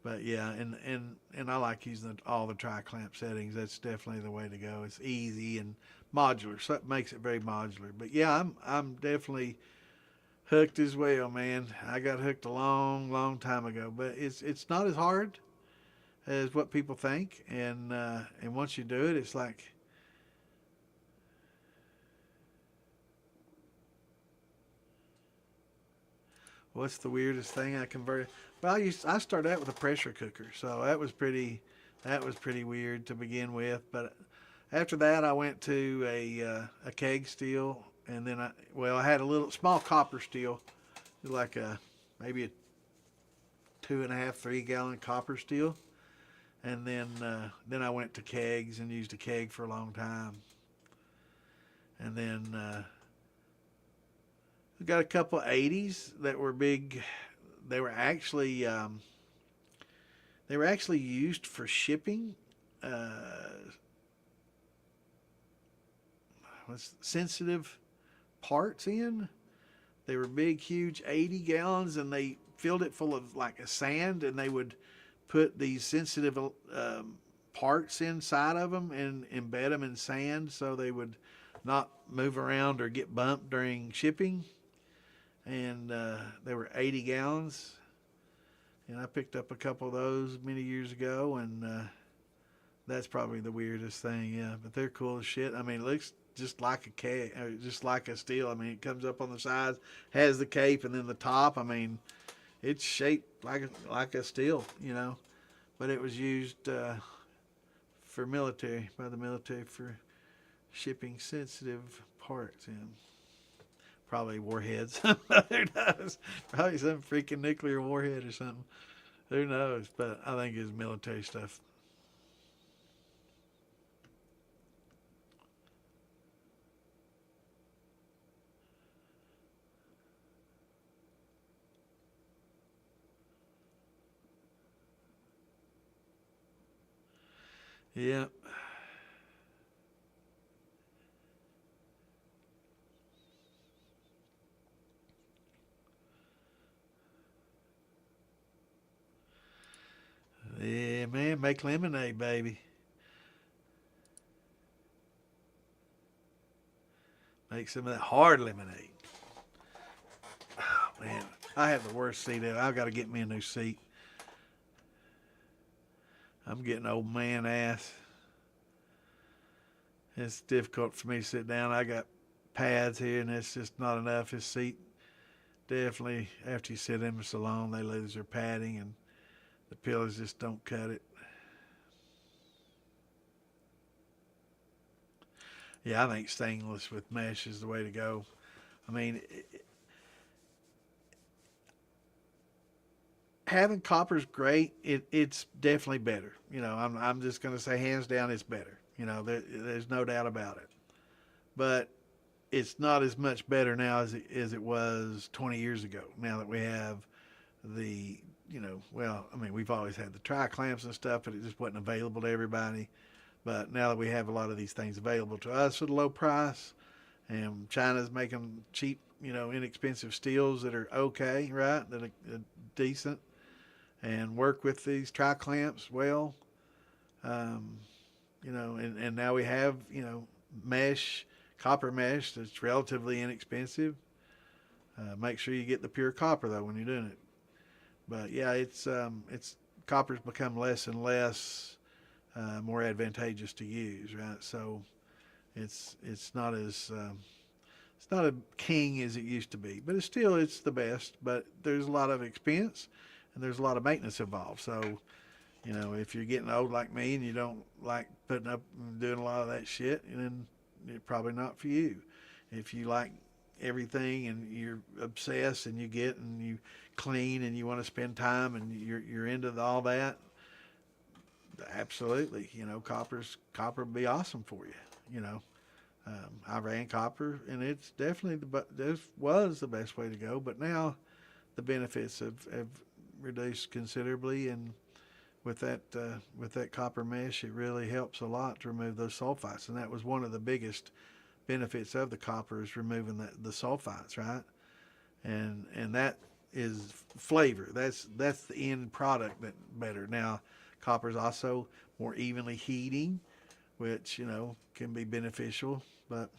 But yeah, and I like using all the tri clamp settings. That's definitely the way to go. It's easy and modular, so it makes it very modular. But yeah, I'm definitely hooked as well, man. I got hooked a long time ago, but it's not as hard as what people think, and once you do it, it's like what's the weirdest thing I converted? Well, I started out with a pressure cooker, so that was pretty weird to begin with. But after that, I went to a keg steel, and then I had a little small copper steel, like maybe a 2.5 3 gallon copper steel, and then I went to kegs and used a keg for a long time, and then we got a couple 80s that were big. They were actually used for shipping was sensitive parts in. They were big, huge 80 gallons, and they filled it full of like a sand, and they would put these sensitive parts inside of them and embed them in sand so they would not move around or get bumped during shipping. And they were 80 gallons. And I picked up a couple of those many years ago, and that's probably the weirdest thing, yeah. But they're cool as shit. I mean, it looks just like a cape, or just like a steel. I mean, it comes up on the sides, has the cape, and then the top. I mean, it's shaped like a steel, you know. But it was used for military, by the military, for shipping sensitive parts in. Probably warheads. Who knows? Probably some freaking nuclear warhead or something. Who knows? But I think it's military stuff. Yeah. Yeah, man. Make lemonade, baby. Make some of that hard lemonade. Oh, man. I have the worst seat ever. I've got to get me a new seat. I'm getting old man ass. It's difficult for me to sit down. I got pads here, and it's just not enough. His seat definitely, after you sit in them so long, they lose their padding, and the pillows just don't cut it. Yeah, I think stainless with mesh is the way to go. I mean, having copper's great. It's definitely better. You know, I'm just going to say hands down, it's better. You know, there's no doubt about it. But it's not as much better now as it was 20 years ago. Now that we have the, you know, well, I mean, we've always had the tri clamps and stuff, but it just wasn't available to everybody. But now that we have a lot of these things available to us at a low price, and China's making cheap, you know, inexpensive steels that are okay, right? That are decent and work with these tri clamps well. Um, you know, and now we have, you know, mesh, copper mesh that's relatively inexpensive. Make sure you get the pure copper though when you're doing it. But yeah, it's copper's become less and less more advantageous to use, right? So it's not as it's not a king as it used to be, but it's the best. But there's a lot of expense and there's a lot of maintenance involved. So you know, if you're getting old like me and you don't like putting up and doing a lot of that shit, then it's probably not for you. If you like everything and you're obsessed and you get and you clean and you want to spend time and you're into all that, absolutely. You know, copper would be awesome for you. You know, I ran copper and it's definitely this was the best way to go. But now the benefits have reduced considerably and with that copper mesh, it really helps a lot to remove those sulfites, and that was one of the biggest benefits of the copper is removing the sulfites, right? And that is flavor. That's the end product that better. Now, copper is also more evenly heating, which you know can be beneficial, but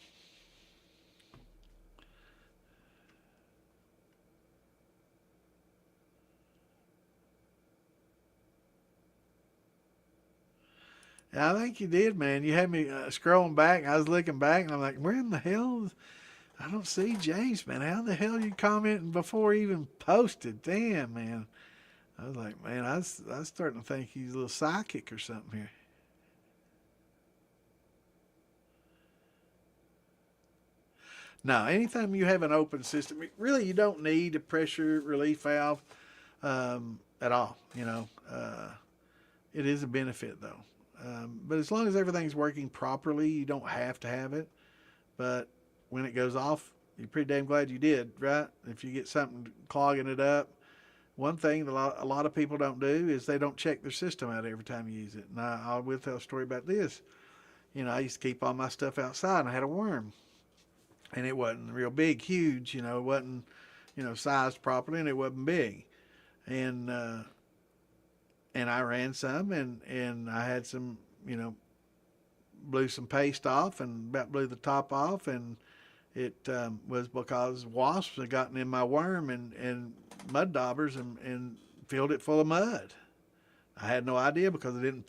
I think you did, man. You had me scrolling back. I was looking back, and I'm like, where in the hell? I don't see James, man. How the hell are you commenting before he even posted? Damn, man. I was like, man, I was starting to think he's a little psychic or something here. No, anytime you have an open system, really you don't need a pressure relief valve at all. You know, it is a benefit though. But as long as everything's working properly, you don't have to have it. But when it goes off, you're pretty damn glad you did, right? If you get something clogging it up, one thing that a lot of people don't do is they don't check their system out every time you use it. And I will tell a story about this. You know, I used to keep all my stuff outside, and I had a worm, and it wasn't real big, huge. You know, it wasn't, you know, sized properly, and it wasn't big. And and I ran some, and I had some, blew some paste off and about blew the top off, and it was because wasps had gotten in my worm and mud daubers and filled it full of mud. I had no idea because I didn't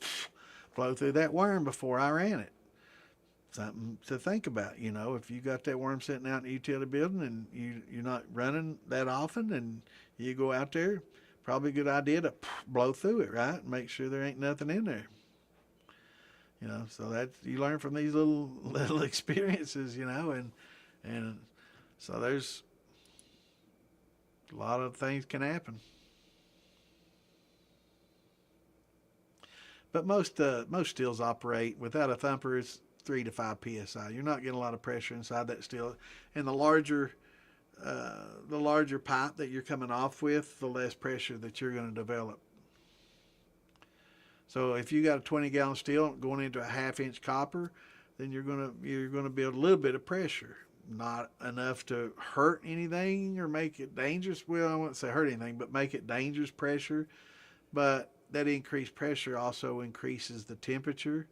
blow through that worm before I ran it. Something to think about, if you got that worm sitting out in the utility building and you're not running that often and you go out there, probably a good idea to blow through it, right? And make sure there ain't nothing in there. So that you learn from these little experiences, and so there's a lot of things can happen. But most stills operate without a thumper. It's 3 to 5 psi. You're not getting a lot of pressure inside that still, and the larger pipe that you're coming off with, the less pressure that you're going to develop. So if you got a 20-gallon still going into a half-inch copper, then you're gonna build a little bit of pressure, not enough to hurt anything or make it dangerous. Well, I wouldn't say hurt anything, but make it dangerous pressure. But that increased pressure also increases the temperature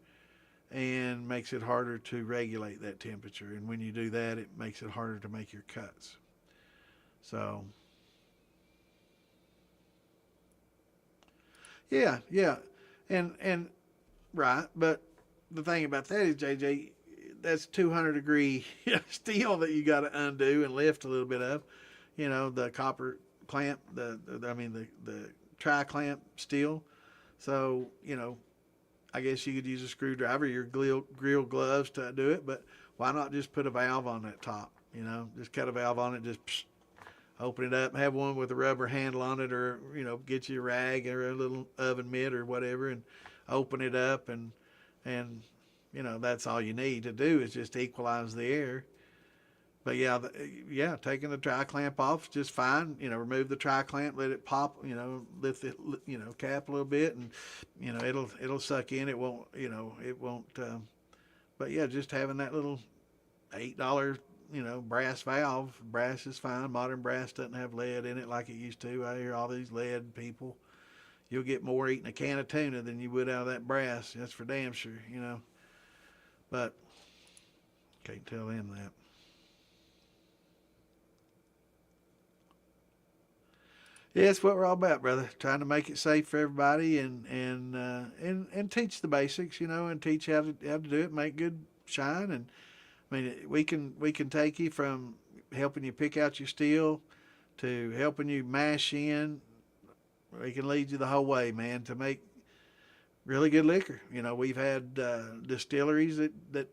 and makes it harder to regulate that temperature. And when you do that, it makes it harder to make your cuts. So, yeah, and right. But the thing about that is, JJ, that's 200-degree steel that you got to undo and lift a little bit of. The copper clamp, the tri-clamp steel. So, I guess you could use a screwdriver, your grill gloves to do it, but why not just put a valve on that top? Just cut a valve on it, just open it up, have one with a rubber handle on it, or, get you a rag or a little oven mitt or whatever and open it up, and that's all you need to do is just equalize the air. But yeah, taking the tri-clamp off is just fine. Remove the tri-clamp, let it pop, lift it, cap a little bit, and, it'll suck in. It won't, but yeah, just having that little $8, brass valve. Brass is fine. Modern brass doesn't have lead in it like it used to. I hear all these lead people. You'll get more eating a can of tuna than you would out of that brass. That's for damn sure, But can't tell them that. Yeah, that's what we're all about, brother. Trying to make it safe for everybody and teach the basics, and teach how to do it, make good shine. And I mean, we can take you from helping you pick out your steel to helping you mash in. We can lead you the whole way, man, to make really good liquor. We've had distilleries that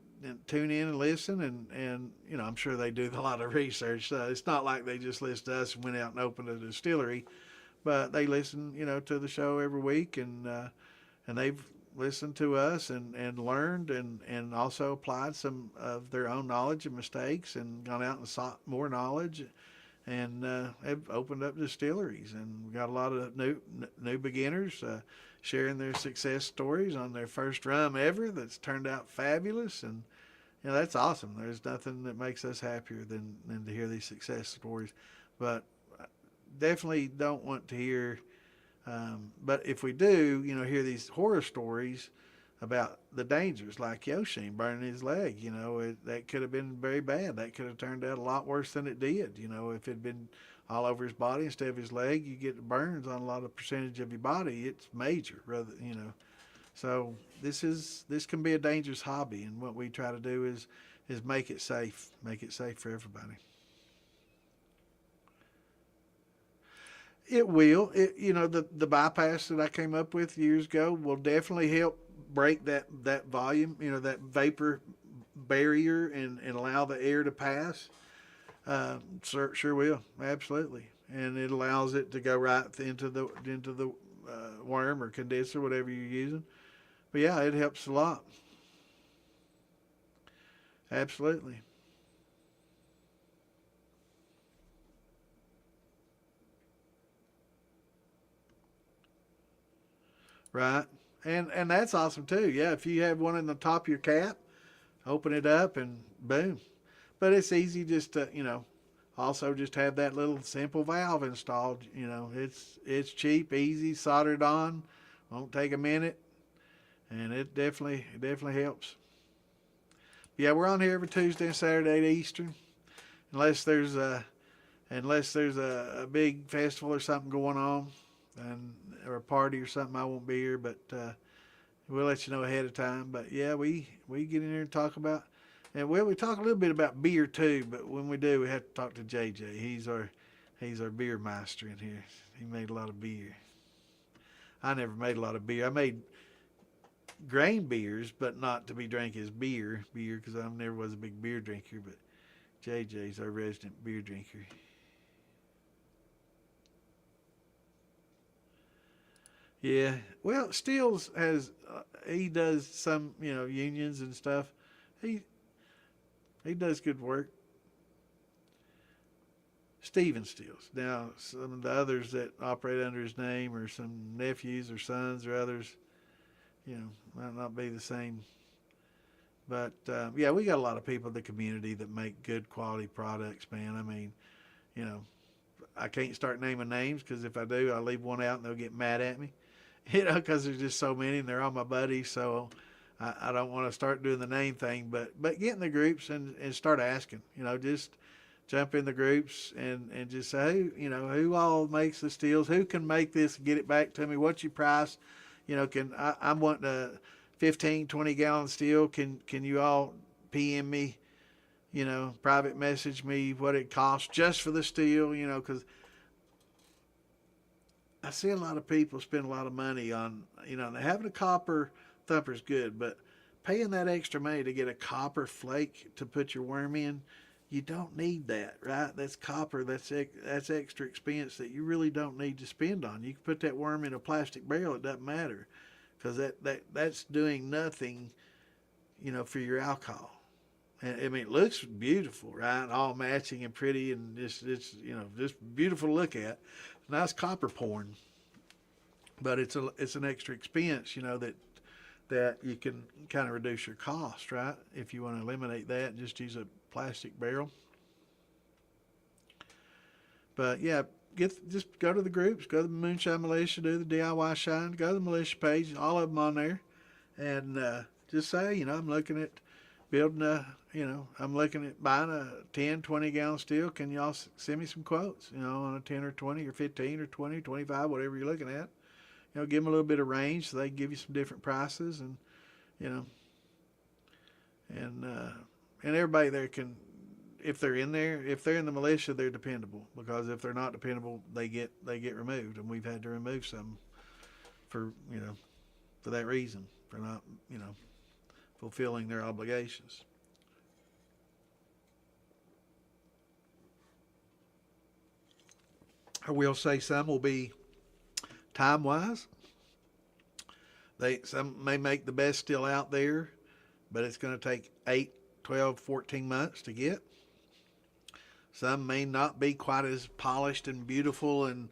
tune in and listen, and I'm sure they do a lot of research. It's not like they just listen to us and went out and opened a distillery, but they listen, to the show every week, and they've listened to us and learned and also applied some of their own knowledge and mistakes and gone out and sought more knowledge, and have opened up distilleries, and we got a lot of new beginners sharing their success stories on their first rum ever that's turned out fabulous. And that's awesome. There's nothing that makes us happier than to hear these success stories. But definitely don't want to hear, but if we do, hear these horror stories about the dangers, like Yoshim burning his leg, that could have been very bad. That could have turned out a lot worse than it did. If it had been all over his body instead of his leg, you get burns on a lot of percentage of your body. It's major, rather, So this can be a dangerous hobby, and what we try to do is make it safe for everybody. It will. The bypass that I came up with years ago will definitely help break that volume, that vapor barrier, and allow the air to pass. Sure will, absolutely, and it allows it to go right into the worm or condenser, whatever you're using. But yeah, it helps a lot. Absolutely. Right. And that's awesome too. Yeah, if you have one in the top of your cap, open it up and boom. But it's easy just to, also just have that little simple valve installed. It's cheap, easy, soldered on, Won't take a minute, and it definitely helps. Yeah, we're on here every Tuesday and Saturday at Eastern, unless there's a big festival or something going on, and or a party or something. I won't be here, but we'll let you know ahead of time. But yeah, we get in here and talk about, and well, we talk a little bit about beer too. But when we do, we have to talk to JJ. He's our beer master in here. He made a lot of beer. I never made a lot of beer. I made grain beers, but not to be drank as beer because I never was a big beer drinker. But JJ's our resident beer drinker. Yeah, well, Steele's has he does some unions and stuff. He he does good work. Steven Steele's. Now some of the others that operate under his name, or some nephews or sons or others, might not be the same. But yeah, we got a lot of people in the community that make good quality products, man. I mean, you know, I can't start naming names because if I do, I'll leave one out and they'll get mad at me. Because there's just so many and they're all my buddies. So I don't want to start doing the name thing, but get in the groups and start asking. Just jump in the groups and just say, who all makes the steels? Who can make this? Get it back to me. What's your price? I'm wanting a 15, 20 gallon steel. Can you all PM me? Private message me what it costs just for the steel. Because I see a lot of people spend a lot of money on, having a copper thumper is good, but paying that extra money to get a copper flake to put your worm in, you don't need that, right? That's copper. That's extra expense that you really don't need to spend on. You can put that worm in a plastic barrel. It doesn't matter because that's doing nothing, for your alcohol. And, I mean, it looks beautiful, right? All matching and pretty, and just beautiful to look at. Nice copper pouring, but it's an extra expense, that you can kind of reduce your cost, right? If you want to eliminate that and just use a plastic barrel. But yeah, just go to the groups, go to the Moonshine Militia, do the DIY Shine, go to the militia page, all of them on there, and just say, I'm looking at building I'm looking at buying a 10, 20 gallon steel. Can y'all send me some quotes, on a 10 or 20 or 15 or 20, 25, whatever you're looking at. Give them a little bit of range so they can give you some different prices, and, and everybody there can, if they're in the militia, they're dependable, because if they're not dependable, they get removed, and we've had to remove some for that reason, for not, fulfilling their obligations. I will say some will be time-wise. Some may make the best steel out there, but it's going to take 8, 12, 14 months to get. Some may not be quite as polished and beautiful and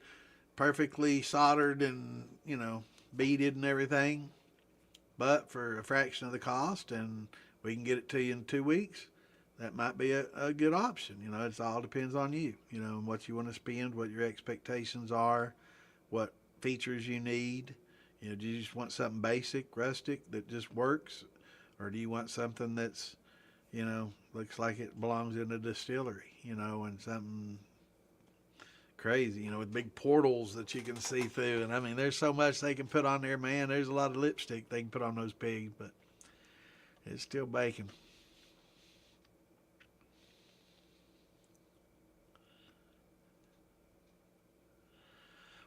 perfectly soldered and, beaded and everything, but for a fraction of the cost, and we can get it to you in 2 weeks, that might be a good option. It all depends on you, and what you want to spend, what your expectations are, what features you need. Do you just want something basic, rustic, that just works? Or do you want something that's, looks like it belongs in a distillery, and something crazy, with big portals that you can see through. And I mean, there's so much they can put on there, man. There's a lot of lipstick they can put on those pigs, but it's still bacon.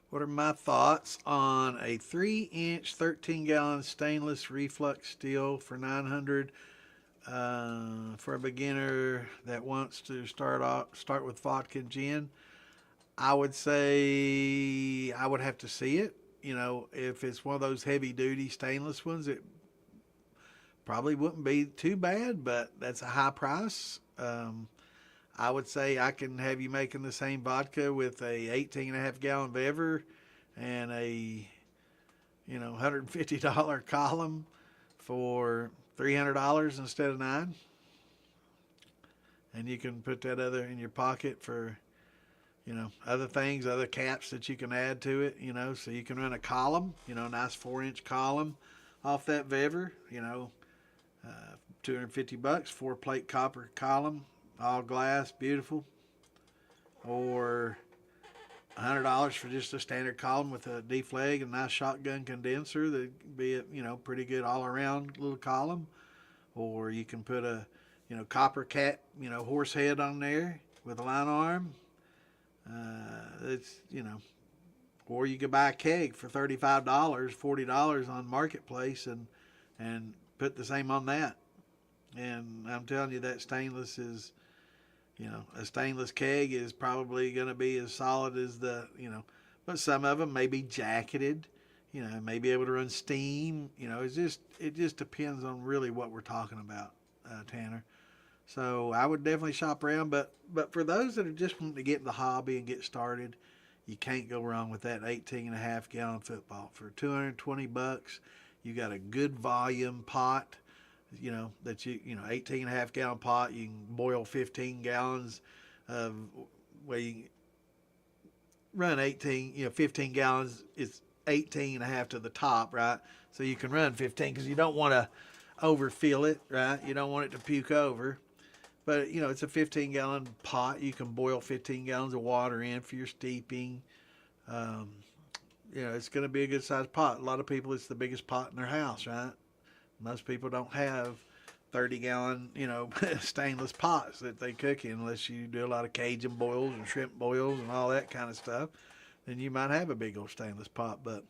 What are my thoughts on a 3-inch, 13-gallon stainless reflux steel for $900 for a beginner that wants to start with vodka and gin? I would say I would have to see it. If it's one of those heavy-duty stainless ones, it probably wouldn't be too bad, but that's a high price. I would say I can have you making the same vodka with a 18.5-gallon bever and a $150 column for $300 instead of $9. And you can put that other in your pocket for other things, other caps that you can add to it, so you can run a column, a nice 4-inch column off that Vever, 250 bucks, 4-plate copper column, all glass, beautiful. Or $100 for just a standard column with a deflag and a nice shotgun condenser. That'd be a pretty good all around little column. Or you can put a copper cat horse head on there with a line arm. It's or you could buy a keg for $35, $40 on Marketplace and put the same on that. And I'm telling you, that stainless is, a stainless keg is probably going to be as solid as but some of them may be jacketed, may be able to run steam. It just depends on really what we're talking about, Tanner. So I would definitely shop around, but for those that are just wanting to get in the hobby and get started, you can't go wrong with that 18.5-gallon football. For 220 bucks, you got a good volume pot, that 18.5-gallon pot. You can boil 15 gallons of, well, you can run 15 gallons. It's 18.5 to the top, right? So you can run 15 because you don't want to overfill it, right? You don't want it to puke over. But, it's a 15-gallon pot. You can boil 15 gallons of water in for your steeping. It's going to be a good-sized pot. A lot of people, it's the biggest pot in their house, right? Most people don't have 30-gallon, stainless pots that they cook in unless you do a lot of Cajun boils and shrimp boils and all that kind of stuff. Then you might have a big old stainless pot, but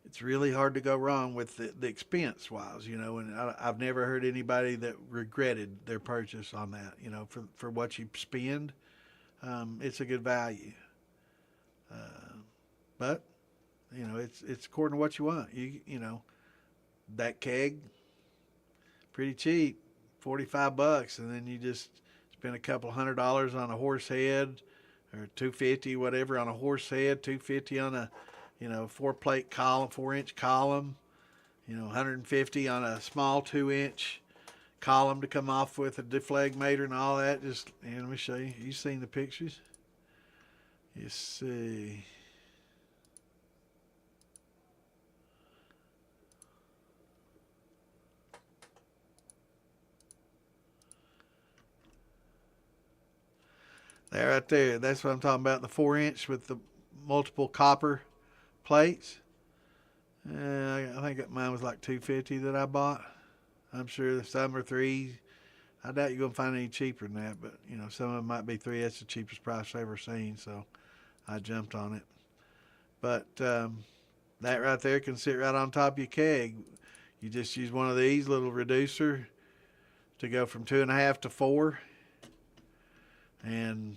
it's really hard to go wrong with the expense wise, and I've never heard anybody that regretted their purchase on that, for what you spend. It's a good value. But, it's according to what you want. That keg, pretty cheap, 45 bucks. And then you just spend a couple $100 on a horse head or 250, whatever, on a horse head, 250 on a, 4-plate column, 4-inch column, 150 on a small 2-inch column to come off with a deflagmator and all that. Let me show you. You seen the pictures? You see. There, right there. That's what I'm talking about. The 4-inch with the multiple copper plates. I think mine was like $250 that I bought. I'm sure some are $3. I doubt you're gonna find any cheaper than that, but some of them might be $3. That's the cheapest price I've ever seen, so I jumped on it. But that right there can sit right on top of your keg. You just use one of these little reducer to go from 2.5 to 4, and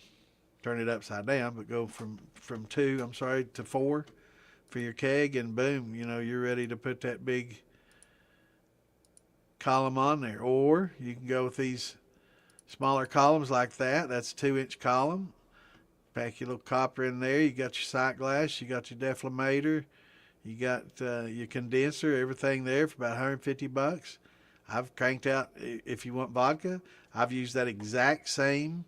turn it upside down, but go from 2, to 4 for your keg, and boom, you're ready to put that big column on there. Or you can go with these smaller columns like that. That's a 2-inch column. Pack your little copper in there. You got your sight glass. You got your deflagrator. You got your condenser. Everything there for about 150 bucks. I've cranked out, if you want vodka, I've used that exact same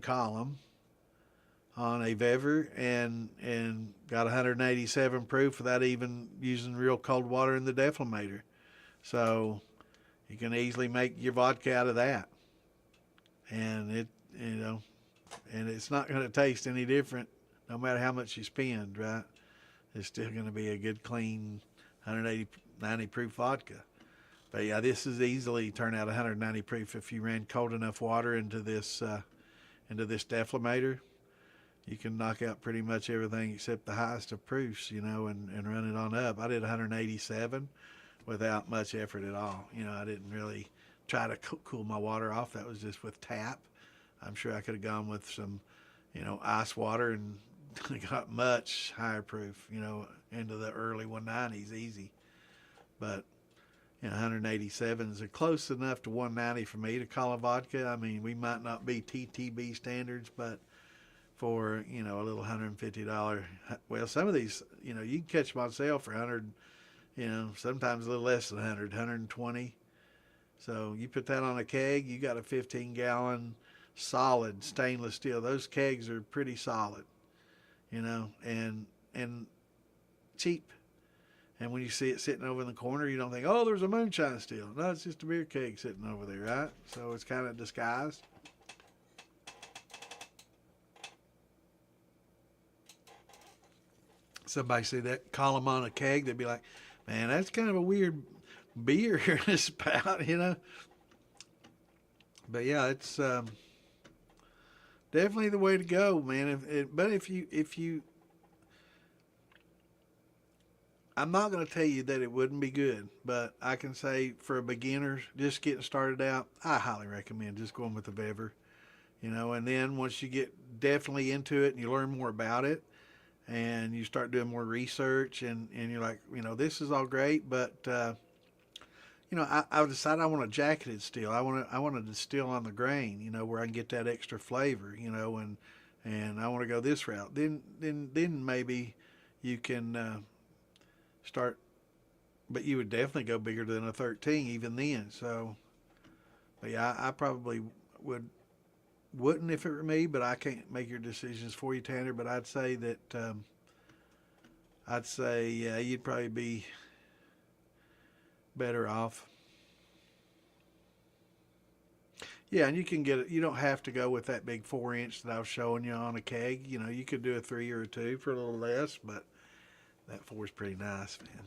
column on a Vever and got 187 proof without even using real cold water in the deflagrator. So you can easily make your vodka out of that. And and it's not going to taste any different no matter how much you spend, right? It's still going to be a good, clean 190 proof vodka. But yeah, this is easily turn out 190 proof if you ran cold enough water into this deflagrator. You can knock out pretty much everything except the highest of proofs, and run it on up. I did 187 without much effort at all. I didn't really try to cool my water off. That was just with tap. I'm sure I could have gone with some, ice water and got much higher proof, into the early 190s easy. But 187s are close enough to 190 for me to call a vodka. I mean, we might not be TTB standards, but for, a little $150, well, some of these, you can catch them on sale for 100, sometimes a little less than 100, 120. So you put that on a keg, you got a 15-gallon solid stainless steel. Those kegs are pretty solid, you know, and cheap. And when you see it sitting over in the corner, you don't think, oh, there's a moonshine still. No, it's just a beer keg sitting over there, right? So it's kind of disguised. Somebody see that column on a keg, they'd be like, man, that's kind of a weird beer here in this spout, you know? But yeah, it's definitely the way to go, man. But if you, I'm not going to tell you that it wouldn't be good, but I can say for a beginner just getting started out, I highly recommend just going with the Bever, you know. And then once you get definitely into it and you learn more about it, and you start doing more research, and you're like, you know, this is all great, but you know, I decided I want a jacketed still. I want to distill on the grain, you know, where I can get that extra flavor, you know, and I want to go this route. Then maybe you can start, but you would definitely go bigger than a 13 even then. So, but yeah, I probably wouldn't if it were me, but I can't make your decisions for you, Tanner. But I'd say that you'd probably be better off. Yeah, and you can get it. You don't have to go with that big 4-inch that I was showing you on a keg. You know, you could do a 3 or a 2 for a little less, but that 4 is pretty nice, man.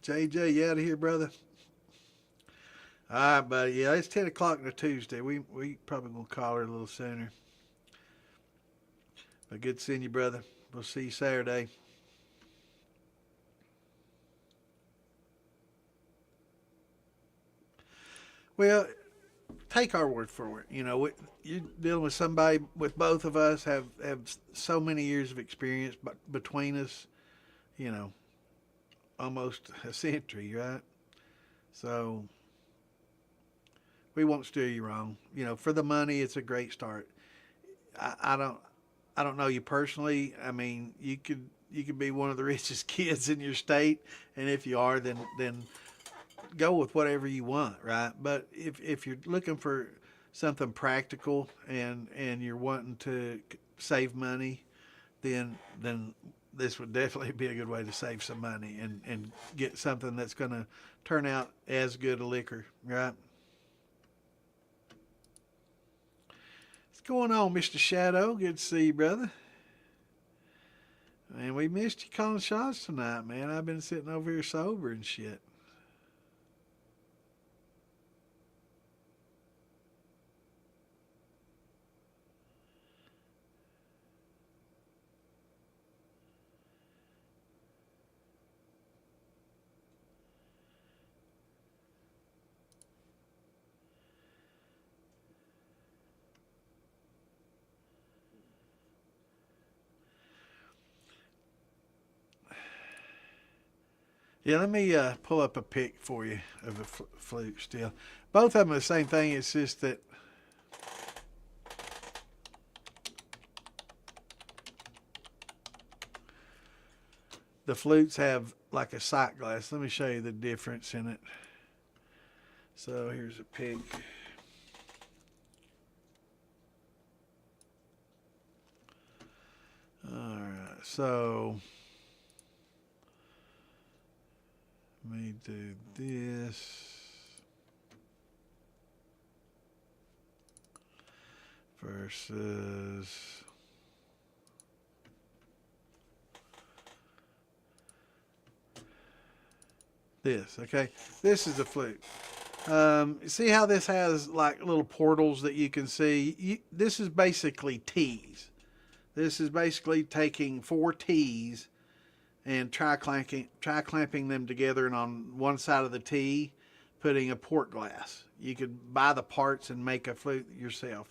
JJ, you out of here, brother? All right, buddy. Yeah, it's 10 o'clock on a Tuesday. We probably gonna call her a little sooner. But good seeing you, brother. We'll see you Saturday. Well, take our word for it. You know, you're dealing with somebody. With both of us have so many years of experience, but between us, you know, almost a century, right? So we won't steer you wrong. You know, for the money, it's a great start. I don't I don't know you personally. I mean, you could be one of the richest kids in your state, and if you are, then go with whatever you want, right? But if you're looking for something practical and you're wanting to save money, then this would definitely be a good way to save some money and get something that's going to turn out as good a liquor, right? What's going on, Mr. Shadow? Good to see you, brother. Man, we missed you calling shots tonight, man. I've been sitting over here sober and shit. Yeah, let me pull up a pic for you of a flute still. Both of them are the same thing. It's just that the flutes have like a sight glass. Let me show you the difference in it. So here's a pic. All right, so let me do this versus this. Okay, this is a flute. See how this has like little portals that you can see? This is basically T's. This is basically taking 4 T's and tri-clamping them together, and on one side of the T, putting a port glass. You could buy the parts and make a flute yourself.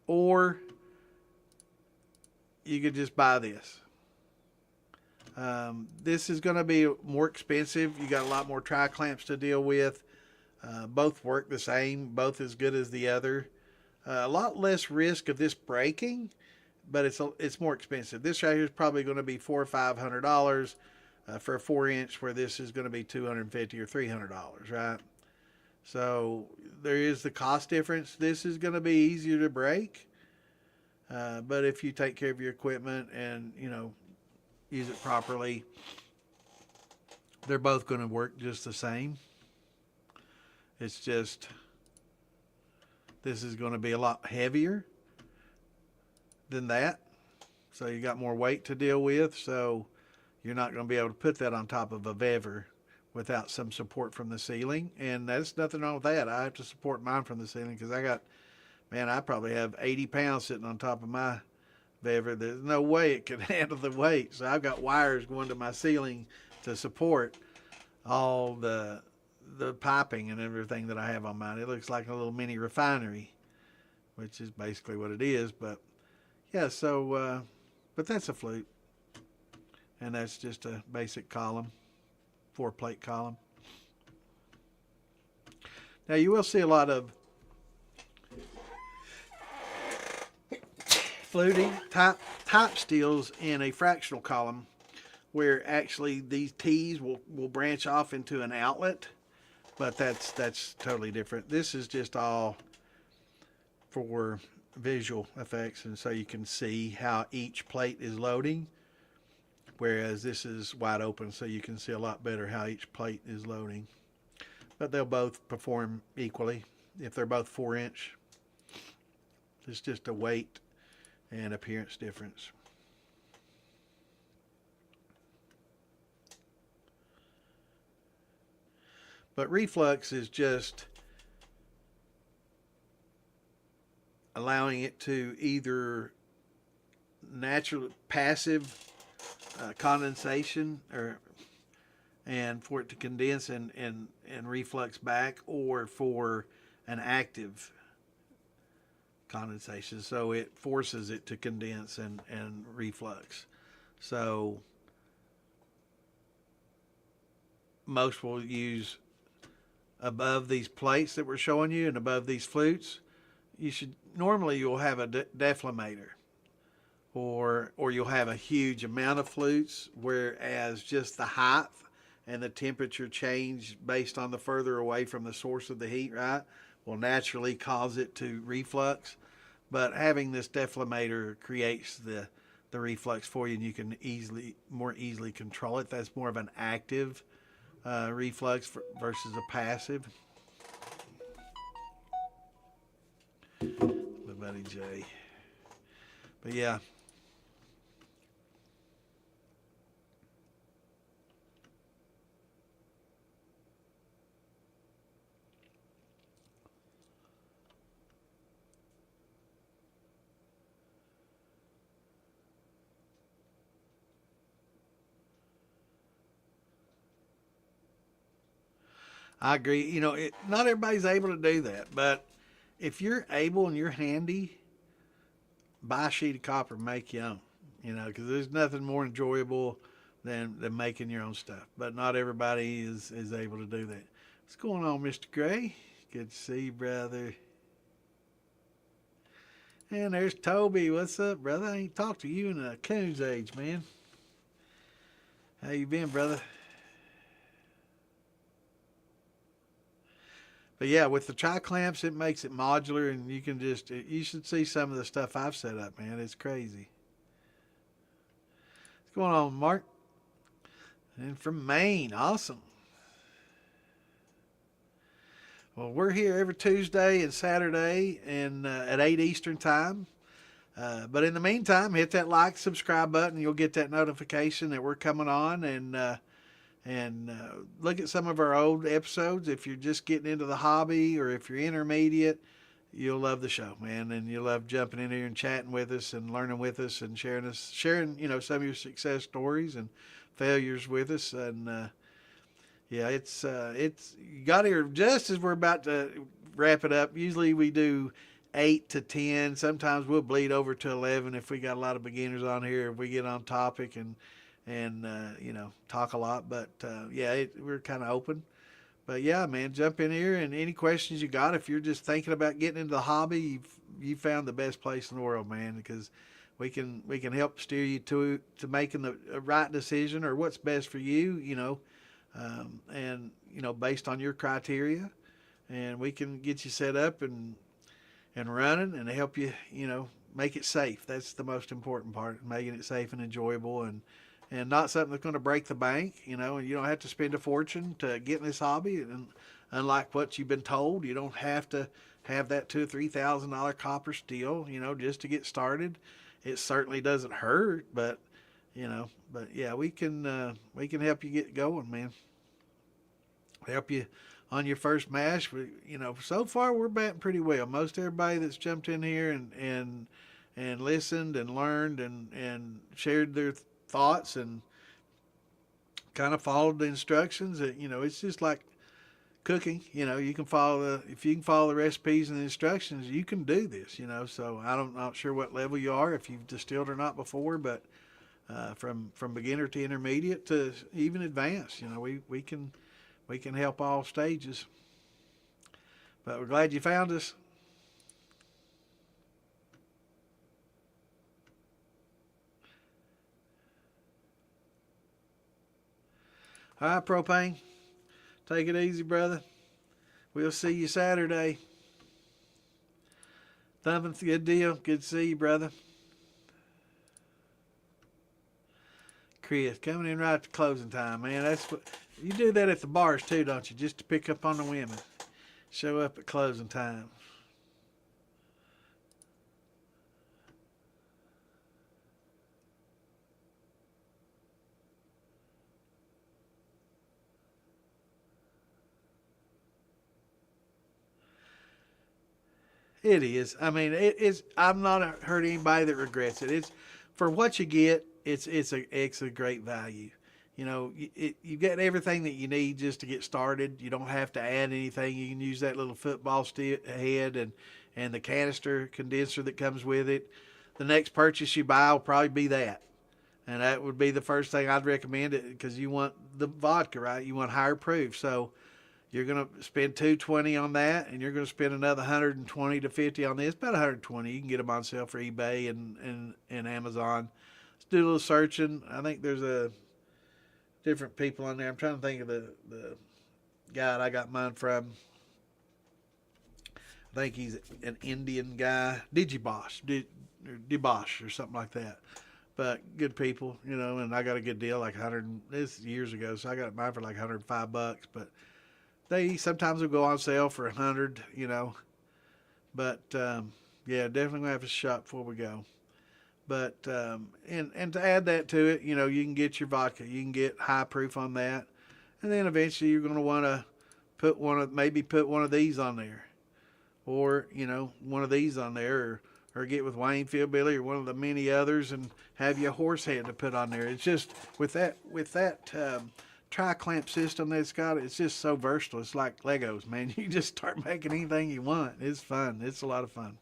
Or you could just buy this. This is going to be more expensive. You got a lot more tri-clamps to deal with. Both work the same, both as good as the other. A lot less risk of this breaking, but it's more expensive. This right here is probably going to be $400 or $500. for a 4-inch, where this is going to be $250 or $300, right? So there is the cost difference. This is going to be easier to break, but if you take care of your equipment and use it properly, they're both going to work just the same. It's just this is going to be a lot heavier than that, so you got more weight to deal with. So you're not going to be able to put that on top of a vever without some support from the ceiling, and there's nothing wrong with that. I have to support mine from the ceiling because I probably have 80 pounds sitting on top of my vever. There's no way it could handle the weight, so I've got wires going to my ceiling to support all the piping and everything that I have on mine. It looks like a little mini refinery, which is basically what it is. But yeah, so but that's a flute, and that's just a basic column, 4-plate column. Now you will see a lot of fluting type steels in a fractional column, where actually these T's will branch off into an outlet, but that's totally different. This is just all for visual effects, and so you can see how each plate is loading, whereas this is wide open, so you can see a lot better how each plate is loading. But they'll both perform equally if they're both 4-inch. It's just a weight and appearance difference. But reflux is just allowing it to either natural passive condensation and for it to condense and reflux back, or for an active condensation. So it forces it to condense and reflux. So most will use above these plates that we're showing you and above these flutes. You'll have a deflator, or you'll have a huge amount of flutes, whereas just the height and the temperature change based on the further away from the source of the heat, right, will naturally cause it to reflux. But having this deflator creates the reflux for you, and you can more easily control it. That's more of an active reflux versus a passive. My buddy Jay. But yeah. I agree. Not everybody's able to do that, but if you're able and you're handy, buy a sheet of copper and make your own. Because there's nothing more enjoyable than making your own stuff. But not everybody is able to do that. What's going on, Mr. Gray? Good to see you, brother. And there's Toby. What's up, brother? I ain't talked to you in a coon's age, man. How you been, brother? But yeah, with the tri-clamps, it makes it modular, and you should see some of the stuff I've set up, man. It's crazy. What's going on, Mark? And from Maine. Awesome. Well, we're here every Tuesday and Saturday and at 8 Eastern time. But in the meantime, hit that like, subscribe button. You'll get that notification that we're coming on, and look at some of our old episodes. If you're just getting into the hobby, or if you're intermediate, you'll love the show, man, and you'll love jumping in here and chatting with us and learning with us and sharing some of your success stories and failures with us. And yeah, it's you got here just as we're about to wrap it up. Usually we do 8 to 10. Sometimes we'll bleed over to 11 if we got a lot of beginners on here, if we get on topic and talk a lot. But yeah, we're kind of open. But yeah, man, jump in here, and any questions you got, if you're just thinking about getting into the hobby, you found the best place in the world, man, because we can help steer you to making the right decision or what's best for you, and based on your criteria, and we can get you set up and running and help you, make it safe. That's the most important part, making it safe and enjoyable, and not something that's going to break the bank, and you don't have to spend a fortune to get in this hobby. And unlike what you've been told, you don't have to have that $2,000 or $3,000 copper steel, just to get started. It certainly doesn't hurt, but yeah, we can help you get going, man. Help you on your first mash. So far we're batting pretty well. Most everybody that's jumped in here and listened and learned and shared their thoughts and kind of followed the instructions. It's just like cooking. You can if you can follow the recipes and the instructions, you can do this. So I'm not sure what level you are, if you've distilled or not before, but from beginner to intermediate to even advanced, we can help all stages. But we're glad you found us. All right, Propane. Take it easy, brother. We'll see you Saturday. Thumping, good deal. Good to see you, brother. Chris, coming in right at the closing time, man. That's what you do that at the bars too, don't you? Just to pick up on the women. Show up at closing time. It is. I mean, it's. I've not heard anybody that regrets it. It's for what you get. It's a great value. You get everything that you need just to get started. You don't have to add anything. You can use that little football head and the canister condenser that comes with it. The next purchase you buy will probably be that, and that would be the first thing I'd recommend it, because you want the vodka, right? You want higher proof, so you're going to spend $220 on that, and you're going to spend another $120 to $50 on this. About $120. You can get them on sale for eBay and Amazon. Let's do a little searching. I think there's a different people on there. I'm trying to think of the guy that I got mine from. I think he's an Indian guy, Digibosh, Dibosh or something like that. But good people, and I got a good deal, like 100. This is years ago, so I got mine for like $105. But they sometimes will go on sale for 100, But yeah, definitely gonna have to shop before we go. But and to add that to it, you can get your vodka, you can get high proof on that, and then eventually you're gonna want to put one of these on there, or one of these on there, or get with Wayne Fieldbilly or one of the many others and have you a horse head to put on there. It's just with that tri-clamp system that's got, it's just so versatile. It's like Legos, man. You just start making anything you want. It's fun. It's a lot of fun.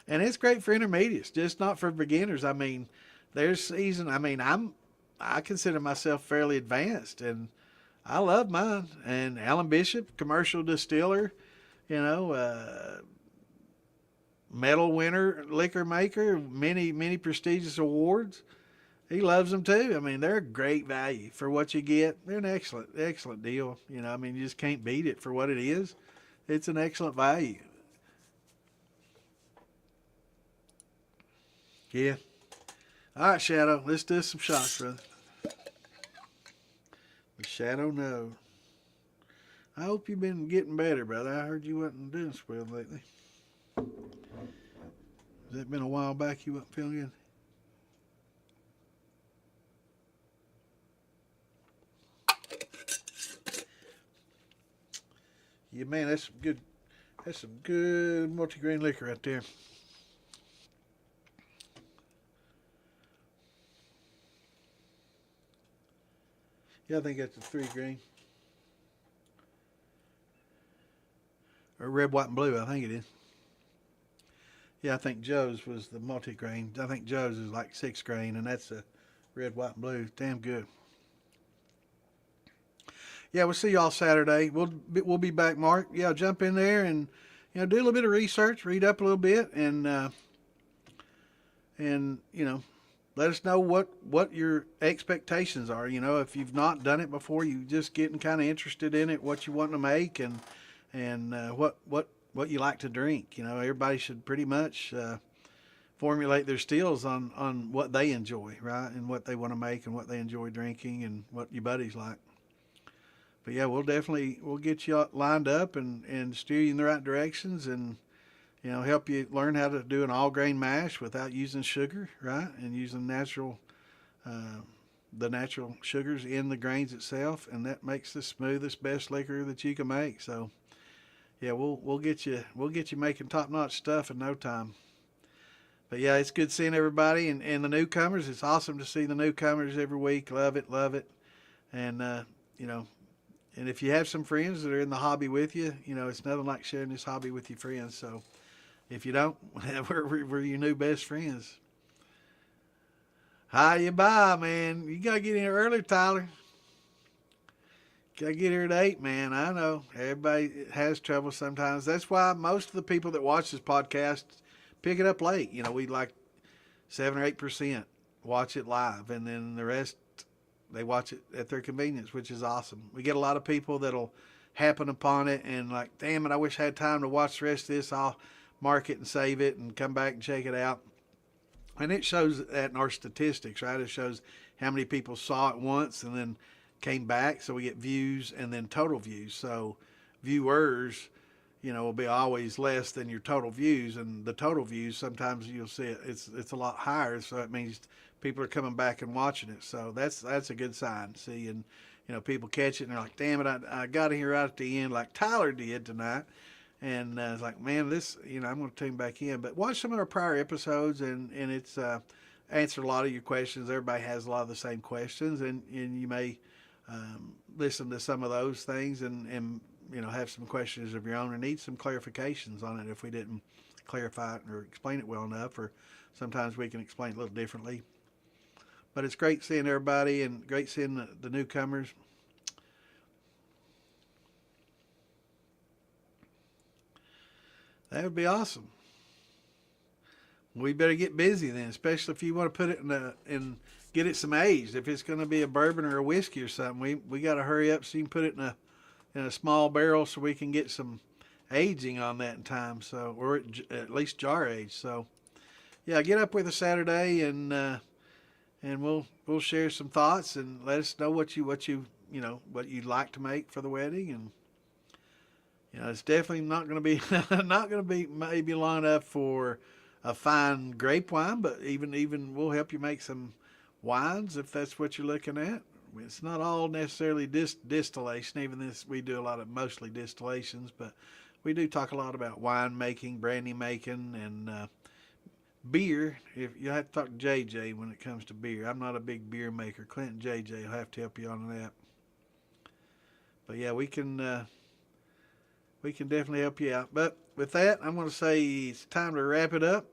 And it's great for intermediates, just not for beginners. I mean, I consider myself fairly advanced, and I love mine. And Alan Bishop, commercial distiller, medal winner, liquor maker, many prestigious awards. He loves them too. I mean, they're a great value for what you get. They're an excellent deal. You just can't beat it for what it is. It's an excellent value. Yeah. All right, Shadow. Let's do some shots, brother. The Shadow No. I hope you've been getting better, brother. I heard you wasn't doing so well lately. Has that been a while back you wasn't feeling good? Yeah, man, that's some good multi-grain liquor right there. Yeah, I think that's a 3 grain. Or red, white, and blue, I think it is. Yeah, I think Joe's was the multi-grain. I think Joe's is like 6 grain, and that's a red, white, and blue. Damn good. yeah, we'll see y'all Saturday. We'll be back, Mark. Yeah, jump in there and do a little bit of research, read up a little bit, and let us know what your expectations are. If you've not done it before, you just getting kind of interested in it, what you want to make, and what you like to drink. Everybody should pretty much formulate their stills on what they enjoy, right, and what they want to make and what they enjoy drinking and what your buddies like. But yeah, we'll get you lined up and steer you in the right directions and help you learn how to do an all grain mash without using sugar, right, and using uh, the natural sugars in the grains itself, and that makes the smoothest, best liquor that you can make. So yeah, we'll get you making top notch stuff in no time. But yeah, it's good seeing everybody and the newcomers. It's awesome to see the newcomers every week. Love it, love it, and you know and if you have some friends that are in the hobby with you, it's nothing like sharing this hobby with your friends. So if you don't, we're your new best friends. How you buy, man? You gotta get in here early, Tyler. Gotta get here at 8, man. I know everybody has trouble sometimes. That's why most of the people that watch this podcast pick it up late. We like 7 or 8% watch it live, and then the rest they watch it at their convenience, which is awesome. We get a lot of people that'll happen upon it and like, damn it, I wish I had time to watch the rest of this. I'll mark it and save it and come back and check it out. And it shows that in our statistics, right? It shows how many people saw it once and then came back. So we get views and then total views. So viewers, will be always less than your total views, and the total views sometimes you'll see it's a lot higher. So it means people are coming back and watching it. So that's a good sign. See, and people catch it and they're like, damn it, I got in here right at the end like Tyler did tonight. And it's like, man, this, I'm going to tune back in. But watch some of our prior episodes, and it's answered a lot of your questions. Everybody has a lot of the same questions, and you may listen to some of those things and have some questions of your own or need some clarifications on it if we didn't clarify it or explain it well enough, or sometimes we can explain it a little differently. But it's great seeing everybody and great seeing the newcomers. That would be awesome. We better get busy then, especially if you want to put it in get it some aged. If it's going to be a bourbon or a whiskey or something, we got to hurry up so you can put it in a small barrel so we can get some aging on that in time. So, or at least jar age. So, yeah, get up with us Saturday and we'll share some thoughts and let us know what you'd like to make for the wedding. And it's definitely not going to be maybe long enough for a fine grape wine, but even we'll help you make some wines if that's what you're looking at. It's not all necessarily distillation, even this we do a lot of mostly distillations, but we do talk a lot about wine making, brandy making, and beer. If you have to talk to JJ when it comes to beer. I'm not a big beer maker. Clint and JJ will have to help you on that. But yeah, we can definitely help you out. But with that, I'm going to say it's time to wrap it up.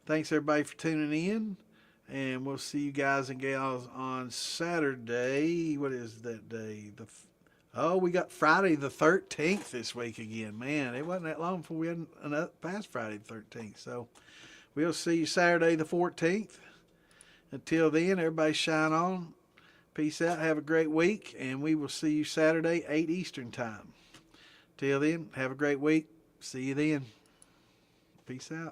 Thanks everybody for tuning in, and we'll see you guys and gals on Saturday. What is that day? We got Friday the 13th this week again. Man, it wasn't that long before we had past Friday the 13th. So we'll see you Saturday the 14th. Until then, everybody shine on. Peace out. Have a great week, and we will see you Saturday, 8 Eastern time. Till then, have a great week. See you then. Peace out.